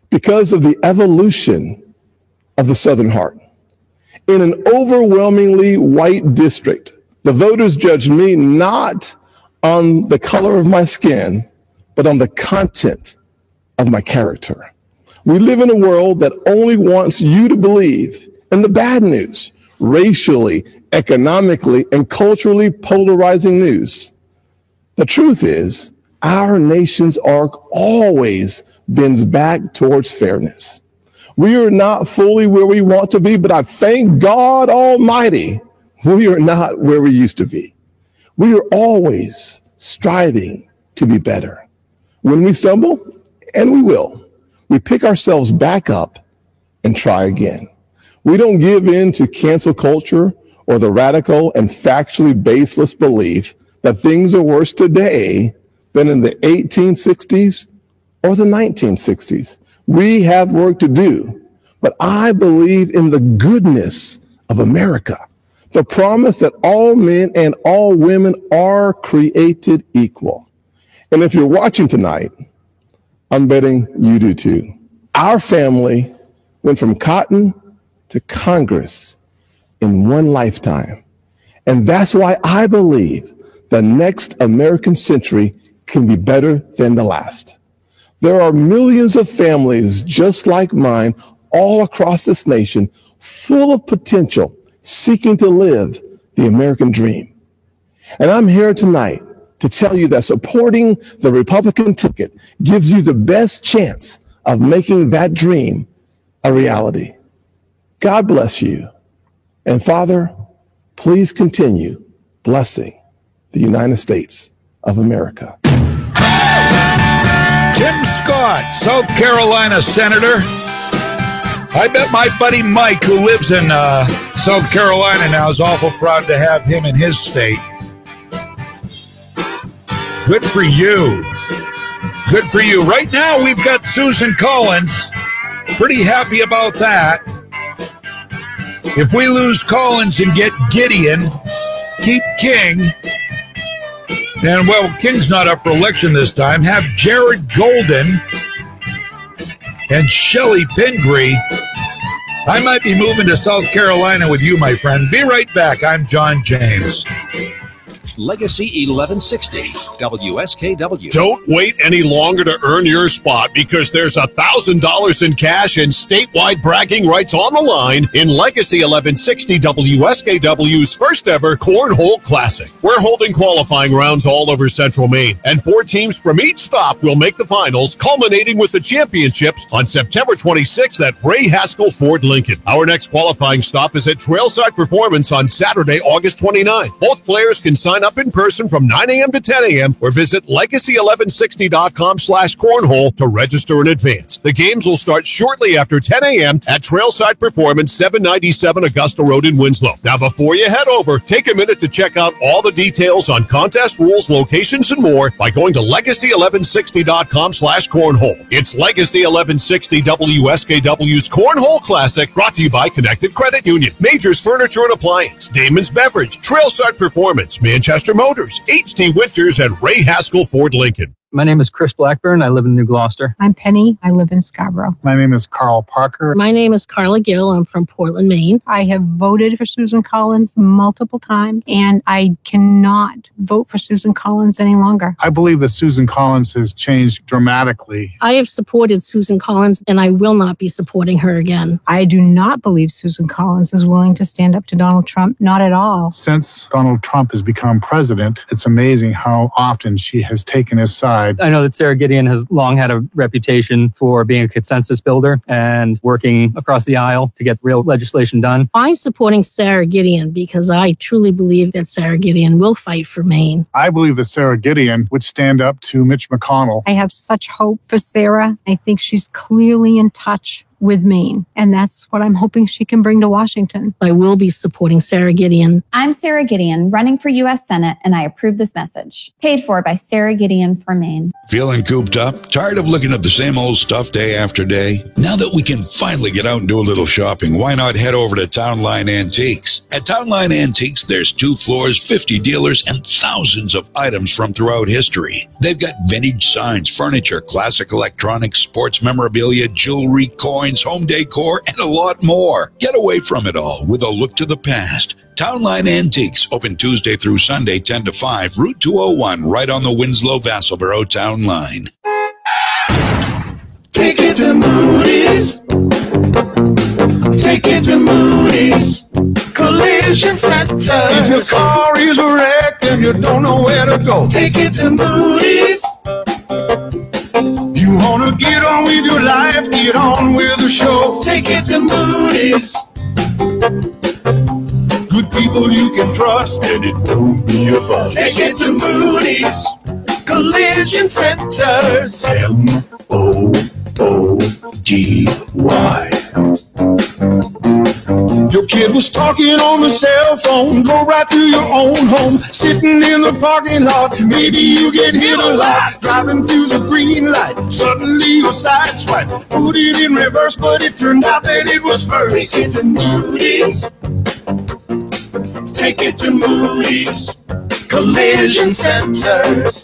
G: Because of the evolution of the Southern heart. In an overwhelmingly white district, the voters judged me not on the color of my skin, but on the content of my character. We live in a world that only wants you to believe in the bad news, racially, economically, and culturally polarizing news. The truth is, Our nation's arc always bends back towards fairness. We are not fully where we want to be, but I thank God Almighty, we are not where we used to be. We are always striving to be better. When we stumble, and we will, we pick ourselves back up and try again. We don't give in to cancel culture or the radical and factually baseless belief that things are worse today than in the 1860s or the 1960s. We have work to do, but I believe in the goodness of America, the promise that all men and all women are created equal. And if you're watching tonight, I'm betting you do too. Our family went from cotton to Congress in one lifetime. And that's why I believe the next American century can be better than the last. There are millions of families just like mine all across this nation, full of potential, seeking to live the American dream. And I'm here tonight to tell you that supporting the Republican ticket gives you the best chance of making that dream a reality. God bless you. And Father, please continue blessing the United States of America.
A: Tim Scott, South Carolina Senator. I bet my buddy Mike, who lives in South Carolina now, is awful proud to have him in his state. Good for you. Good for you. Right now, we've got Susan Collins. Pretty happy about that. If we lose Collins and get Gideon, keep King. And, well, King's not up for election this time. Have Jared Golden and Shelley Pingree. I might be moving to South Carolina with you, my friend. Be right back. I'm John James.
B: Legacy 1160, WSKW.
O: Don't wait any longer to earn your spot because there's $1,000 in cash and statewide bragging rights on the line in Legacy 1160, WSKW's first ever Cornhole Classic. We're holding qualifying rounds all over Central Maine, and 4 teams from each stop will make the finals, culminating with the championships on September 26th at Ray Haskell Ford Lincoln. Our next qualifying stop is at Trailside Performance on Saturday, August 29th. Both players can sign up in person from 9 a.m. to 10 a.m. or visit legacy1160.com/cornhole to register in advance. The games will start shortly after 10 a.m. at Trailside Performance, 797 Augusta Road in Winslow. Now, before you head over, take a minute to check out all the details on contest rules, locations, and more by going to legacy1160.com/cornhole. It's Legacy 1160 WSKW's Cornhole Classic, brought to you by Connected Credit Union, Majors Furniture and Appliance, Damon's Beverage, Trailside Performance, Manchester Motors, H.T. Winters, and Ray Haskell Ford Lincoln.
H: My name is Chris Blackburn. I live in New Gloucester.
J: I'm Penny. I live in Scarborough.
M: My name is Carl Parker.
N: My name is Carla Gill. I'm from Portland, Maine.
J: I have voted for Susan Collins multiple times, and I cannot vote for Susan Collins any longer.
M: I believe that Susan Collins has changed dramatically.
N: I have supported Susan Collins, and I will not be supporting her again.
J: I do not believe Susan Collins is willing to stand up to Donald Trump. Not at all.
M: Since Donald Trump has become president, it's amazing how often she has taken his side.
H: I know that Sarah Gideon has long had a reputation for being a consensus builder and working across the aisle to get real legislation done.
N: I'm supporting Sarah Gideon because I truly believe that Sarah Gideon will fight for Maine.
M: I believe that Sarah Gideon would stand up to Mitch McConnell.
J: I have such hope for Sarah. I think she's clearly in touch with Maine, and that's what I'm hoping she can bring to Washington.
N: I will be supporting Sarah Gideon.
T: I'm Sarah Gideon, running for U.S. Senate, and I approve this message. Paid for by Sarah Gideon for Maine.
A: Feeling cooped up? Tired of looking at the same old stuff day after day? Now that we can finally get out and do a little shopping, why not head over to Townline Antiques? At Townline Antiques, there's 2 floors, 50 dealers, and thousands of items from throughout history. They've got vintage signs, furniture, classic electronics, sports memorabilia, jewelry, coins, home decor, and a lot more. Get away from it all with a look to the past. Townline Antiques, open Tuesday through Sunday, 10 to 5, Route 201, right on the Winslow-Vassalboro Town Line.
K: Take it to Moody's. Take it to Moody's Collision Center.
L: If your car is a wreck and you don't know where to go,
K: take it to Moody's.
L: wanna get on with your life, get on with the show.
K: Take it to Moody's.
L: Good people you can trust, and it won't be a fuss.
K: Take it to Moody's Collision Centers.
L: MOOGY. Your kid was talking on the cell phone, drove right through your own home, sitting in the parking lot. Maybe you get hit a lot, driving through the green light. Suddenly your side swipe, put it in reverse, but it turned out that it was first.
K: Take it to Moody's. Take it to Moody's Collision Centers.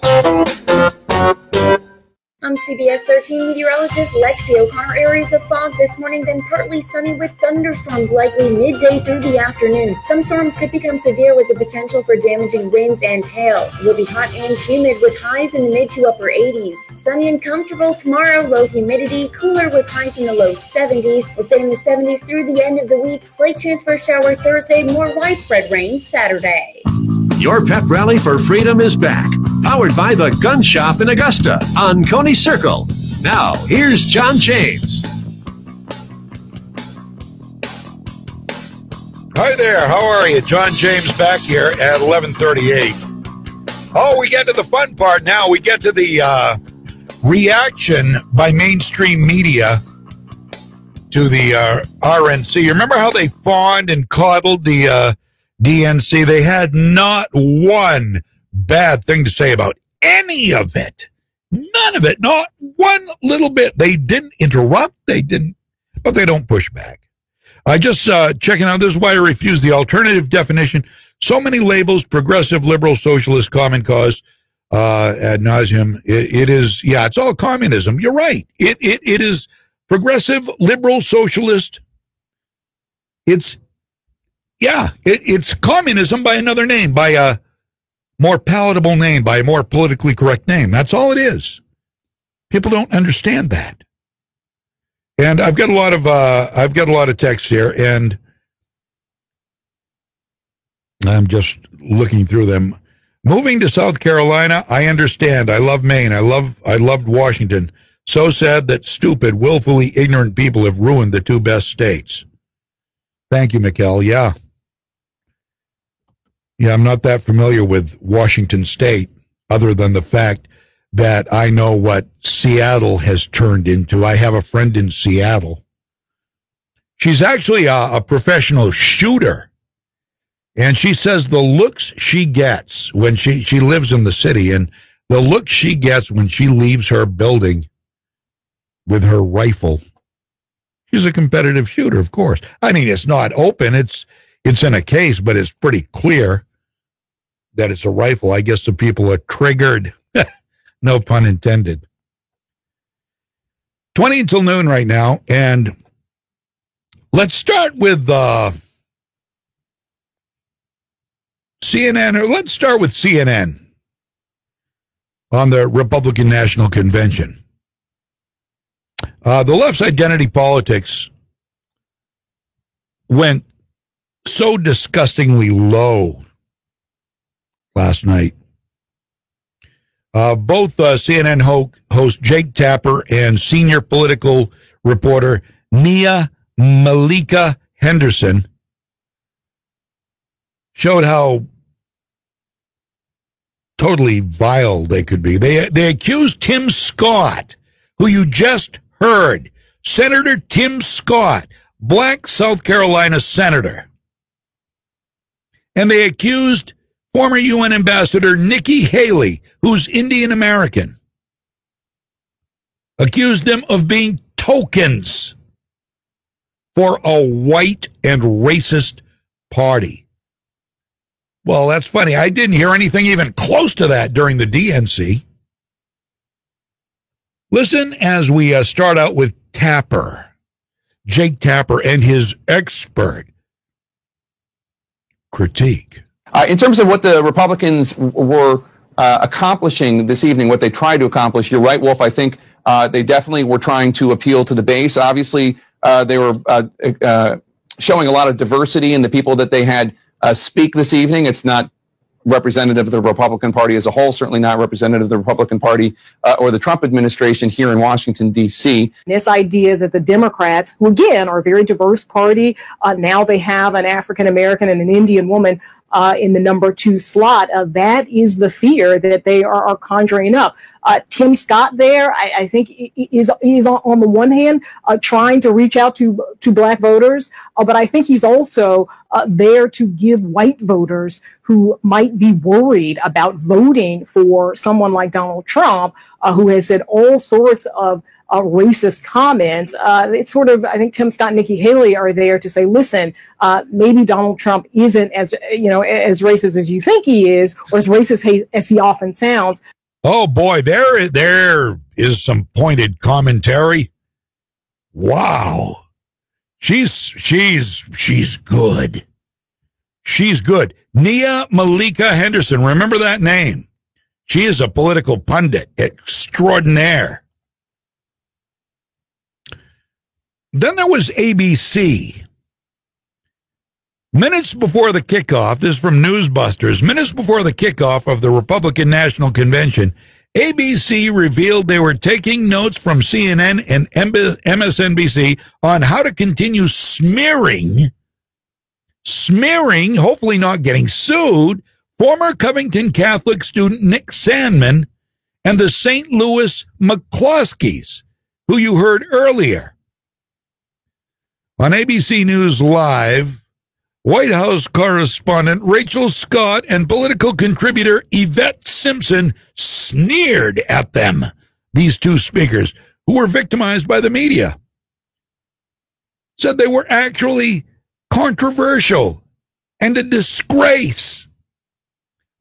I: I'm CBS 13 meteorologist Lexi O'Connor. Areas of fog this morning, then partly sunny with thunderstorms likely midday through the afternoon. Some storms could become severe with the potential for damaging winds and hail. It will be hot and humid with highs in the mid to upper 80s. Sunny and comfortable tomorrow, low humidity, cooler with highs in the low 70s. We'll stay in the 70s through the end of the week. Slight chance for a shower Thursday, more widespread rain Saturday.
B: Your pep rally for freedom is back. Powered by the Gun Shop in Augusta on Coney Circle. Now, here's John James.
A: Hi there, how are you? John James back here at 11:38. Oh, we get to the fun part now. We get to the reaction by mainstream media to the RNC. You remember how they fawned and coddled the DNC? They had not one bad thing to say about any of it. None of it. Not one little bit. They didn't interrupt. But they don't push back. I just checking out. This is why I refuse the alternative definition. So many labels: progressive, liberal, socialist, common cause, ad nauseum. It is, yeah, it's all communism. You're right. It is progressive, liberal, socialist. It's communism by another name, by a more palatable name, by a more politically correct name. That's all it is. People don't understand that. And I've got a lot of texts here, and I'm just looking through them. Moving to South Carolina, I understand. I love Maine. I loved Washington. So sad that stupid, willfully ignorant people have ruined the two best states. Thank you, Mikkel. Yeah, I'm not that familiar with Washington State, other than the fact that I know what Seattle has turned into. I have a friend in Seattle. She's actually a professional shooter. And she says the looks she gets when she lives in the city, and the look she gets when she leaves her building with her rifle. She's a competitive shooter, of course. I mean, it's not open. It's in a case, but it's pretty clear that it's a rifle. I guess the people are triggered. No pun intended. 20 until noon right now, and let's start with CNN, or let's start with CNN on the Republican National Convention. The left's identity politics went so disgustingly low last night. Both CNN host Jake Tapper and senior political reporter Nia Malika Henderson showed how totally vile they could be. They accused Tim Scott, who you just heard, Senator Tim Scott, black South Carolina senator. And they accused former UN Ambassador Nikki Haley, who's Indian American, accused them of being tokens for a white and racist party. Well, that's funny. I didn't hear anything even close to that during the DNC. Listen as we start out with Tapper, Jake Tapper, and his expert critique.
P: In terms of what the Republicans were accomplishing this evening, what they tried to accomplish, you're right, Wolf. I think they definitely were trying to appeal to the base. Obviously, they were showing a lot of diversity in the people that they had speak this evening. It's not representative of the Republican Party as a whole, certainly not representative of the Republican Party or the Trump administration here in Washington, D.C.
D: This idea that the Democrats, who again are a very diverse party, now they have an African American and an Indian woman in the number 2 slot. That is the fear that they are conjuring up. Tim Scott there, I think, is on the one hand trying to reach out to black voters, but I think he's also there to give white voters who might be worried about voting for someone like Donald Trump, who has said all sorts of racist comments. It's sort of, I think Tim Scott and Nikki Haley are there to say, listen, maybe Donald Trump isn't as racist as you think he is, or as racist as he often sounds.
A: Oh boy, there is some pointed commentary. Wow. She's good. She's good. Nia Malika Henderson. Remember that name? She is a political pundit extraordinaire. Then there was ABC. Minutes before the kickoff, this is from Newsbusters, minutes before the kickoff of the Republican National Convention, ABC revealed they were taking notes from CNN and MSNBC on how to continue smearing, hopefully not getting sued, former Covington Catholic student Nick Sandmann and the St. Louis McCloskeys, who you heard earlier. On ABC News Live, White House correspondent Rachel Scott and political contributor Yvette Simpson sneered at them, these two speakers, who were victimized by the media. Said they were actually controversial and a disgrace.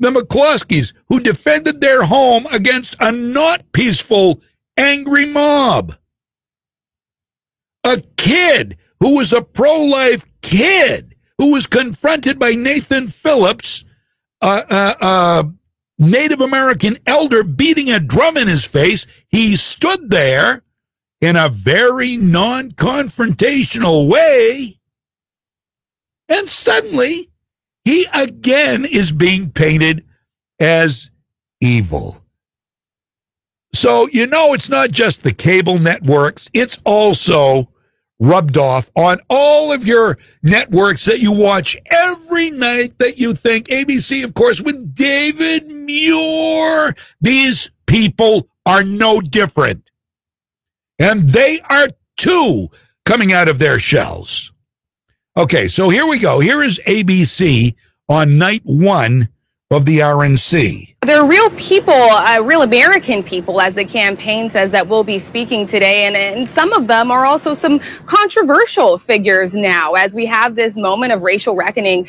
A: The McCloskeys, who defended their home against a not peaceful, angry mob. A kid who was a pro-life kid who was confronted by Nathan Phillips, a Native American elder beating a drum in his face. He stood there in a very non-confrontational way, and suddenly he again is being painted as evil. So, it's not just the cable networks, it's also rubbed off on all of your networks that you watch every night that you think. ABC, of course, with David Muir. These people are no different. And they are too coming out of their shells. Okay, so here we go. Here is ABC on night 1 of the RNC.
Q: There are real people, real American people, as the campaign says, that will be speaking today. And some of them are also some controversial figures now, as we have this moment of racial reckoning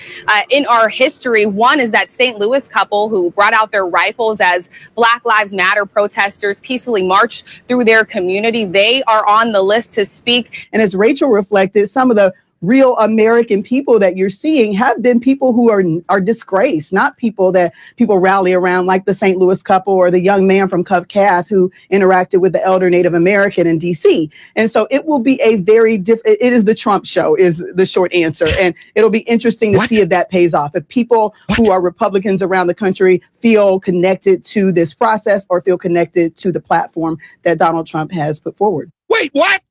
Q: in our history. One is that St. Louis couple who brought out their rifles as Black Lives Matter protesters peacefully marched through their community. They are on the list to speak.
S: And as Rachel reflected, some of the real American people that you're seeing have been people who are disgraced, not people that people rally around, like the St. Louis couple or the young man from Cov Cath who interacted with the elder Native American in D.C. And so it will be a very different, it is the Trump show is the short answer. And it'll be interesting to see if that pays off. If people who are Republicans around the country feel connected to this process or feel connected to the platform that Donald Trump has put forward.
A: Wait, what?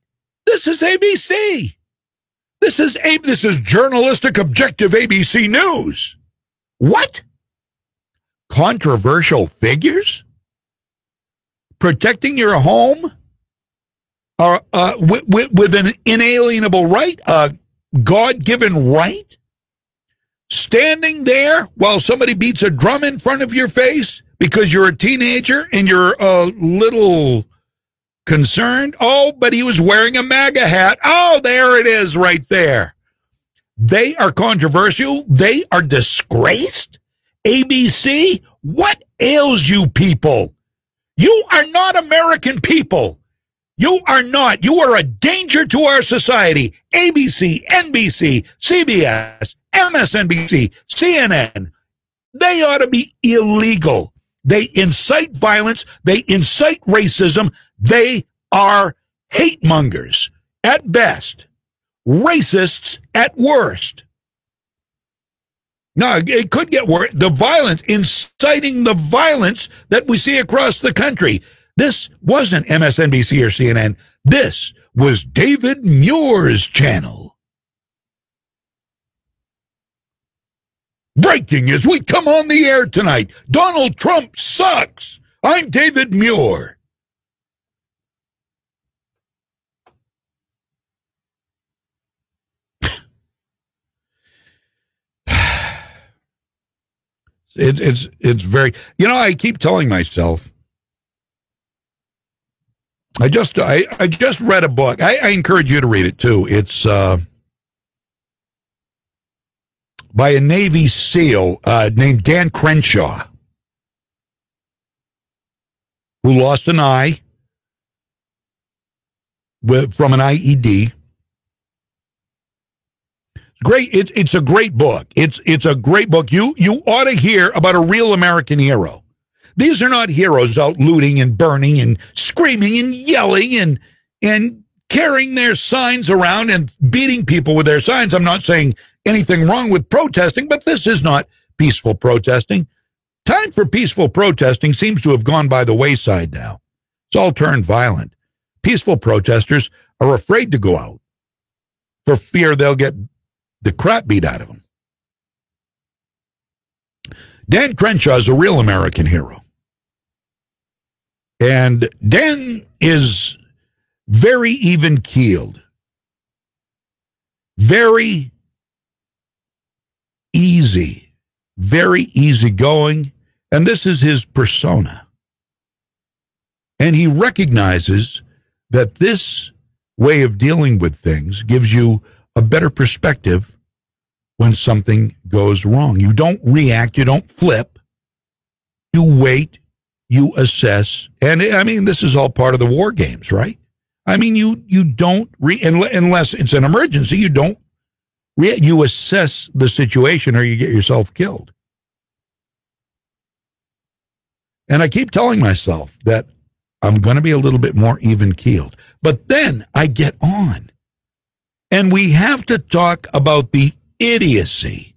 A: This is ABC. This is journalistic, objective ABC News. What? Controversial figures? Protecting your home with an inalienable right, a God-given right? Standing there while somebody beats a drum in front of your face because you're a teenager and you're a little concerned? Oh, but he was wearing a MAGA hat. Oh, there it is right there. They are controversial. They are disgraced. ABC, what ails you people? You are not American people. You are not. You are a danger to our society. ABC, NBC, CBS, MSNBC, CNN. They ought to be illegal. They incite violence. They incite racism. They are hate mongers at best, racists at worst. No, it could get worse. The violence, inciting the violence that we see across the country. This wasn't MSNBC or CNN. This was David Muir's channel. Breaking as we come on the air tonight. Donald Trump sucks. I'm David Muir. It's very, I keep telling myself, I just read a book. I encourage you to read it too. It's by a Navy SEAL named Dan Crenshaw, who lost an eye from an IED. Great. It's a great book. It's a great book. You ought to hear about a real American hero. These are not heroes out looting and burning and screaming and yelling and carrying their signs around and beating people with their signs. I'm not saying anything wrong with protesting, but this is not peaceful protesting. Time for peaceful protesting seems to have gone by the wayside now. It's all turned violent. Peaceful protesters are afraid to go out for fear they'll get the crap beat out of them. Dan Crenshaw is a real American hero. And Dan is very even-keeled, very easy, very easygoing, and this is his persona. And he recognizes that this way of dealing with things gives you a better perspective when something goes wrong. You don't react, you don't flip, you wait, you assess, and I mean, this is all part of the war games, right? I mean, you don't, unless it's an emergency, you don't react, you assess the situation or you get yourself killed. And I keep telling myself that I'm going to be a little bit more even-keeled, but then I get on. And we have to talk about the idiocy.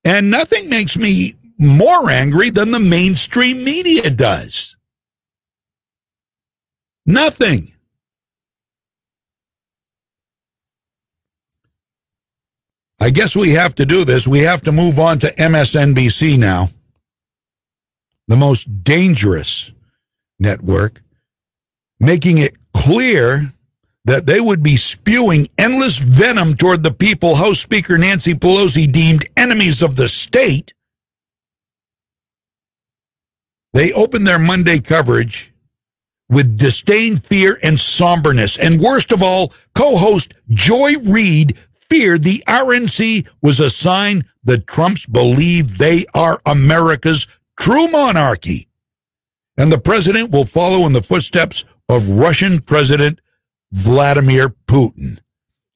A: And nothing makes me more angry than the mainstream media does. Nothing. I guess we have to do this. We have to move on to MSNBC now, the most dangerous network, making it clear that they would be spewing endless venom toward the people House Speaker Nancy Pelosi deemed enemies of the state. They opened their Monday coverage with disdain, fear, and somberness. And worst of all, co-host Joy Reid feared the RNC was a sign that Trumps believe they are America's true monarchy. And the president will follow in the footsteps of Russian President Vladimir Putin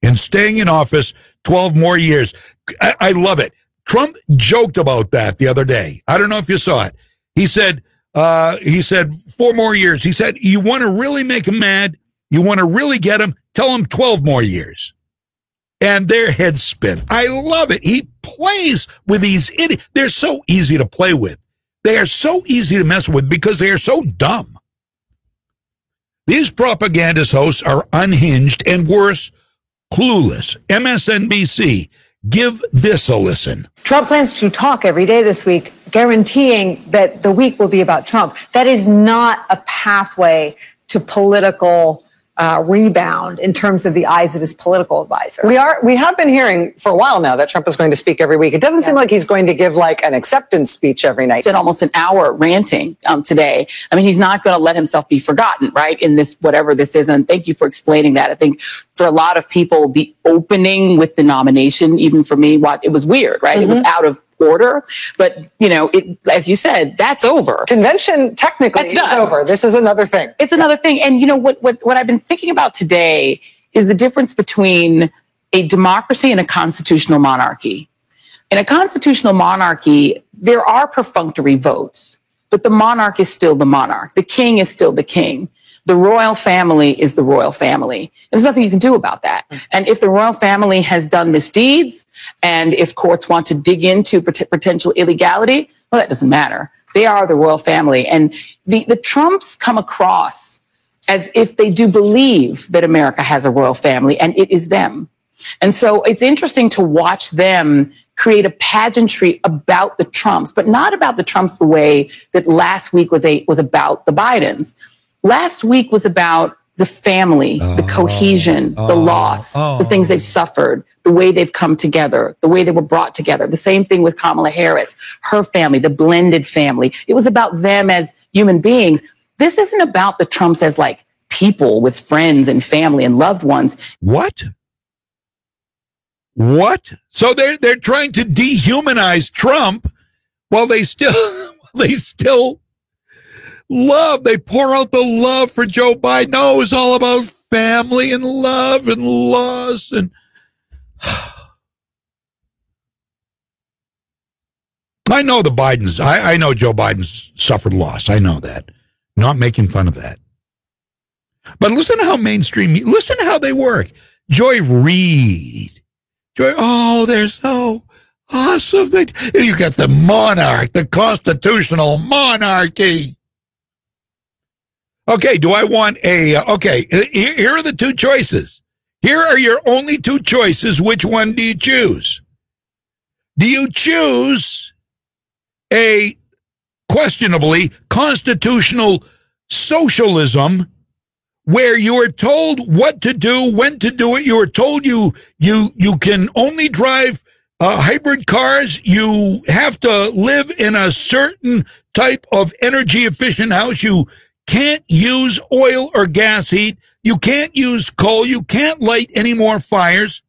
A: and staying in office 12 more years. I love it. Trump joked about that the other day. I don't know if you saw it. He said 4 more years. He said, you want to really make him mad? You want to really get him? Tell him 12 more years. And their heads spin. I love it. He plays with these idiots. They're so easy to play with. They are so easy to mess with because they are so dumb. These propagandist hosts are unhinged and worse, clueless. MSNBC, give this a listen.
C: Trump plans to talk every day this week, guaranteeing that the week will be about Trump. That is not a pathway to political rebound in terms of the eyes of his political advisor.
E: We have been hearing for a while now that Trump is going to speak every week. It doesn't seem like he's going to give like an acceptance speech every night.
R: Spent almost an hour ranting today. I mean, he's not going to let himself be forgotten, right? In this, whatever this is. And thank you for explaining that. I think for a lot of people, the opening with the nomination, even for me, it was weird, right? Mm-hmm. It was out of order, but as you said, that's over.
E: Convention technically is over. This is another thing.
R: It's another thing. And what I've been thinking about today is the difference between a democracy and a constitutional monarchy. In a constitutional monarchy, there are perfunctory votes, but the monarch is still the monarch. The king is still the king. The royal family is the royal family. There's nothing you can do about that. And if the royal family has done misdeeds, and if courts want to dig into potential illegality, well, that doesn't matter. They are the royal family. And the Trumps come across as if they do believe that America has a royal family, and it is them. And so it's interesting to watch them create a pageantry about the Trumps, but not about the Trumps the way that last week was about the Bidens. Last week was about the family, the cohesion, the loss, the things they've suffered, the way they've come together, the way they were brought together. The same thing with Kamala Harris, her family, the blended family. It was about them as human beings. This isn't about the Trumps as like people with friends and family and loved ones.
A: What? So they're trying to dehumanize Trump while they still love. They pour out the love for Joe Biden. No, it's all about family and love and loss and I know the Bidens. I know Joe Biden's suffered loss. I know that. Not making fun of that. But listen to how listen to how they work. Joy Reid. They're so awesome. You got the monarch, the constitutional monarchy. Okay, do I want okay, here are the two choices. Here are your only two choices. Which one do you choose? Do you choose a questionably constitutional socialism where you are told what to do, when to do it? You are told you can only drive hybrid cars. You have to live in a certain type of energy efficient house. You can't use oil or gas heat. You can't use coal. You can't light any more fires.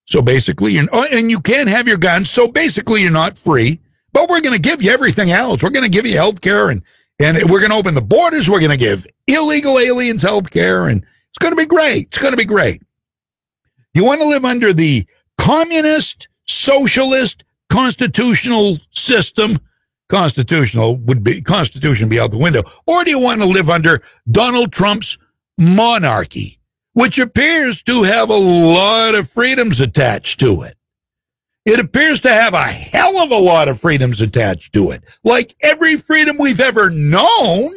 A: So basically, and you can't have your guns. So basically, you're not free. But we're going to give you everything else. We're going to give you health care, and we're going to open the borders. We're going to give illegal aliens health care, and it's going to be great. It's going to be great. You want to live under the communist, socialist, constitutional system? Constitution be out the window. Or do you want to live under Donald Trump's monarchy, which appears to have a lot of freedoms attached to it? It appears to have a hell of a lot of freedoms attached to it, like every freedom we've ever known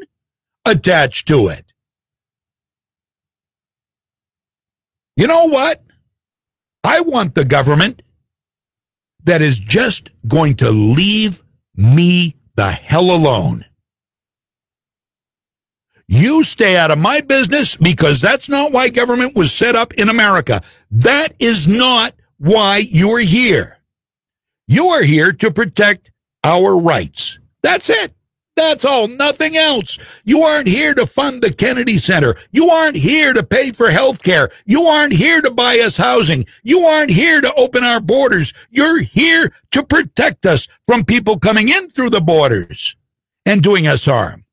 A: attached to it. You know what? I want the government that is just going to leave me the hell alone. You stay out of my business, because that's not why government was set up in America. That is not why you're here. You are here to protect our rights. That's it. That's all. Nothing else. You aren't here to fund the Kennedy Center. You aren't here to pay for health care. You aren't here to buy us housing. You aren't here to open our borders. You're here to protect us from people coming in through the borders and doing us harm.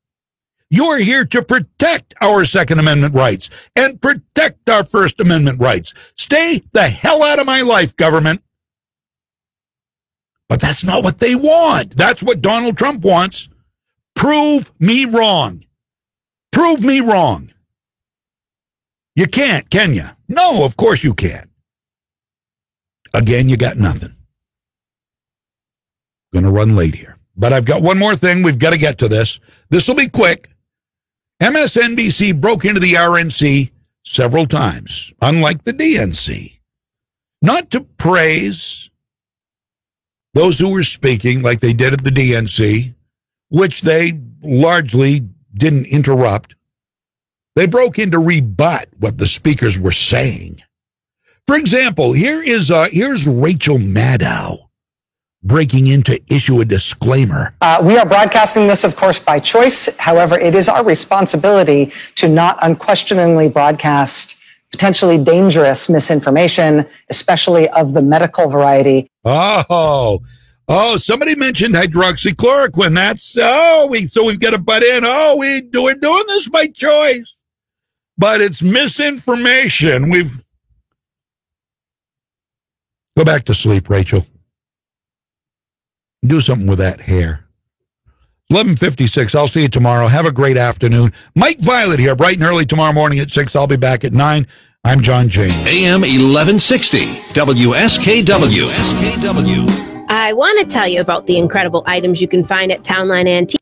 A: You're here to protect our Second Amendment rights and protect our First Amendment rights. Stay the hell out of my life, government. But that's not what they want. That's what Donald Trump wants. Prove me wrong. Prove me wrong. You can't, can you? No, of course you can't. Again, you got nothing. Gonna run late here. But I've got one more thing. We've got to get to this. This will be quick. MSNBC broke into the RNC several times, unlike the DNC. Not to praise those who were speaking like they did at the DNC, which they largely didn't interrupt. They broke in to rebut what the speakers were saying. For example, here's Rachel Maddow breaking in to issue a disclaimer.
E: We are broadcasting this, of course, by choice. However, it is our responsibility to not unquestioningly broadcast potentially dangerous misinformation, especially of the medical variety.
A: Oh, somebody mentioned hydroxychloroquine. So we've got to butt in. We're doing this by choice. But it's misinformation. Go back to sleep, Rachel. Do something with that hair. 11:56. I'll see you tomorrow. Have a great afternoon. Mike Violet here, bright and early tomorrow morning at 6. I'll be back at 9. I'm John James.
B: AM 1160, WSKW.
U: I want to tell you about the incredible items you can find at Townline Antiques.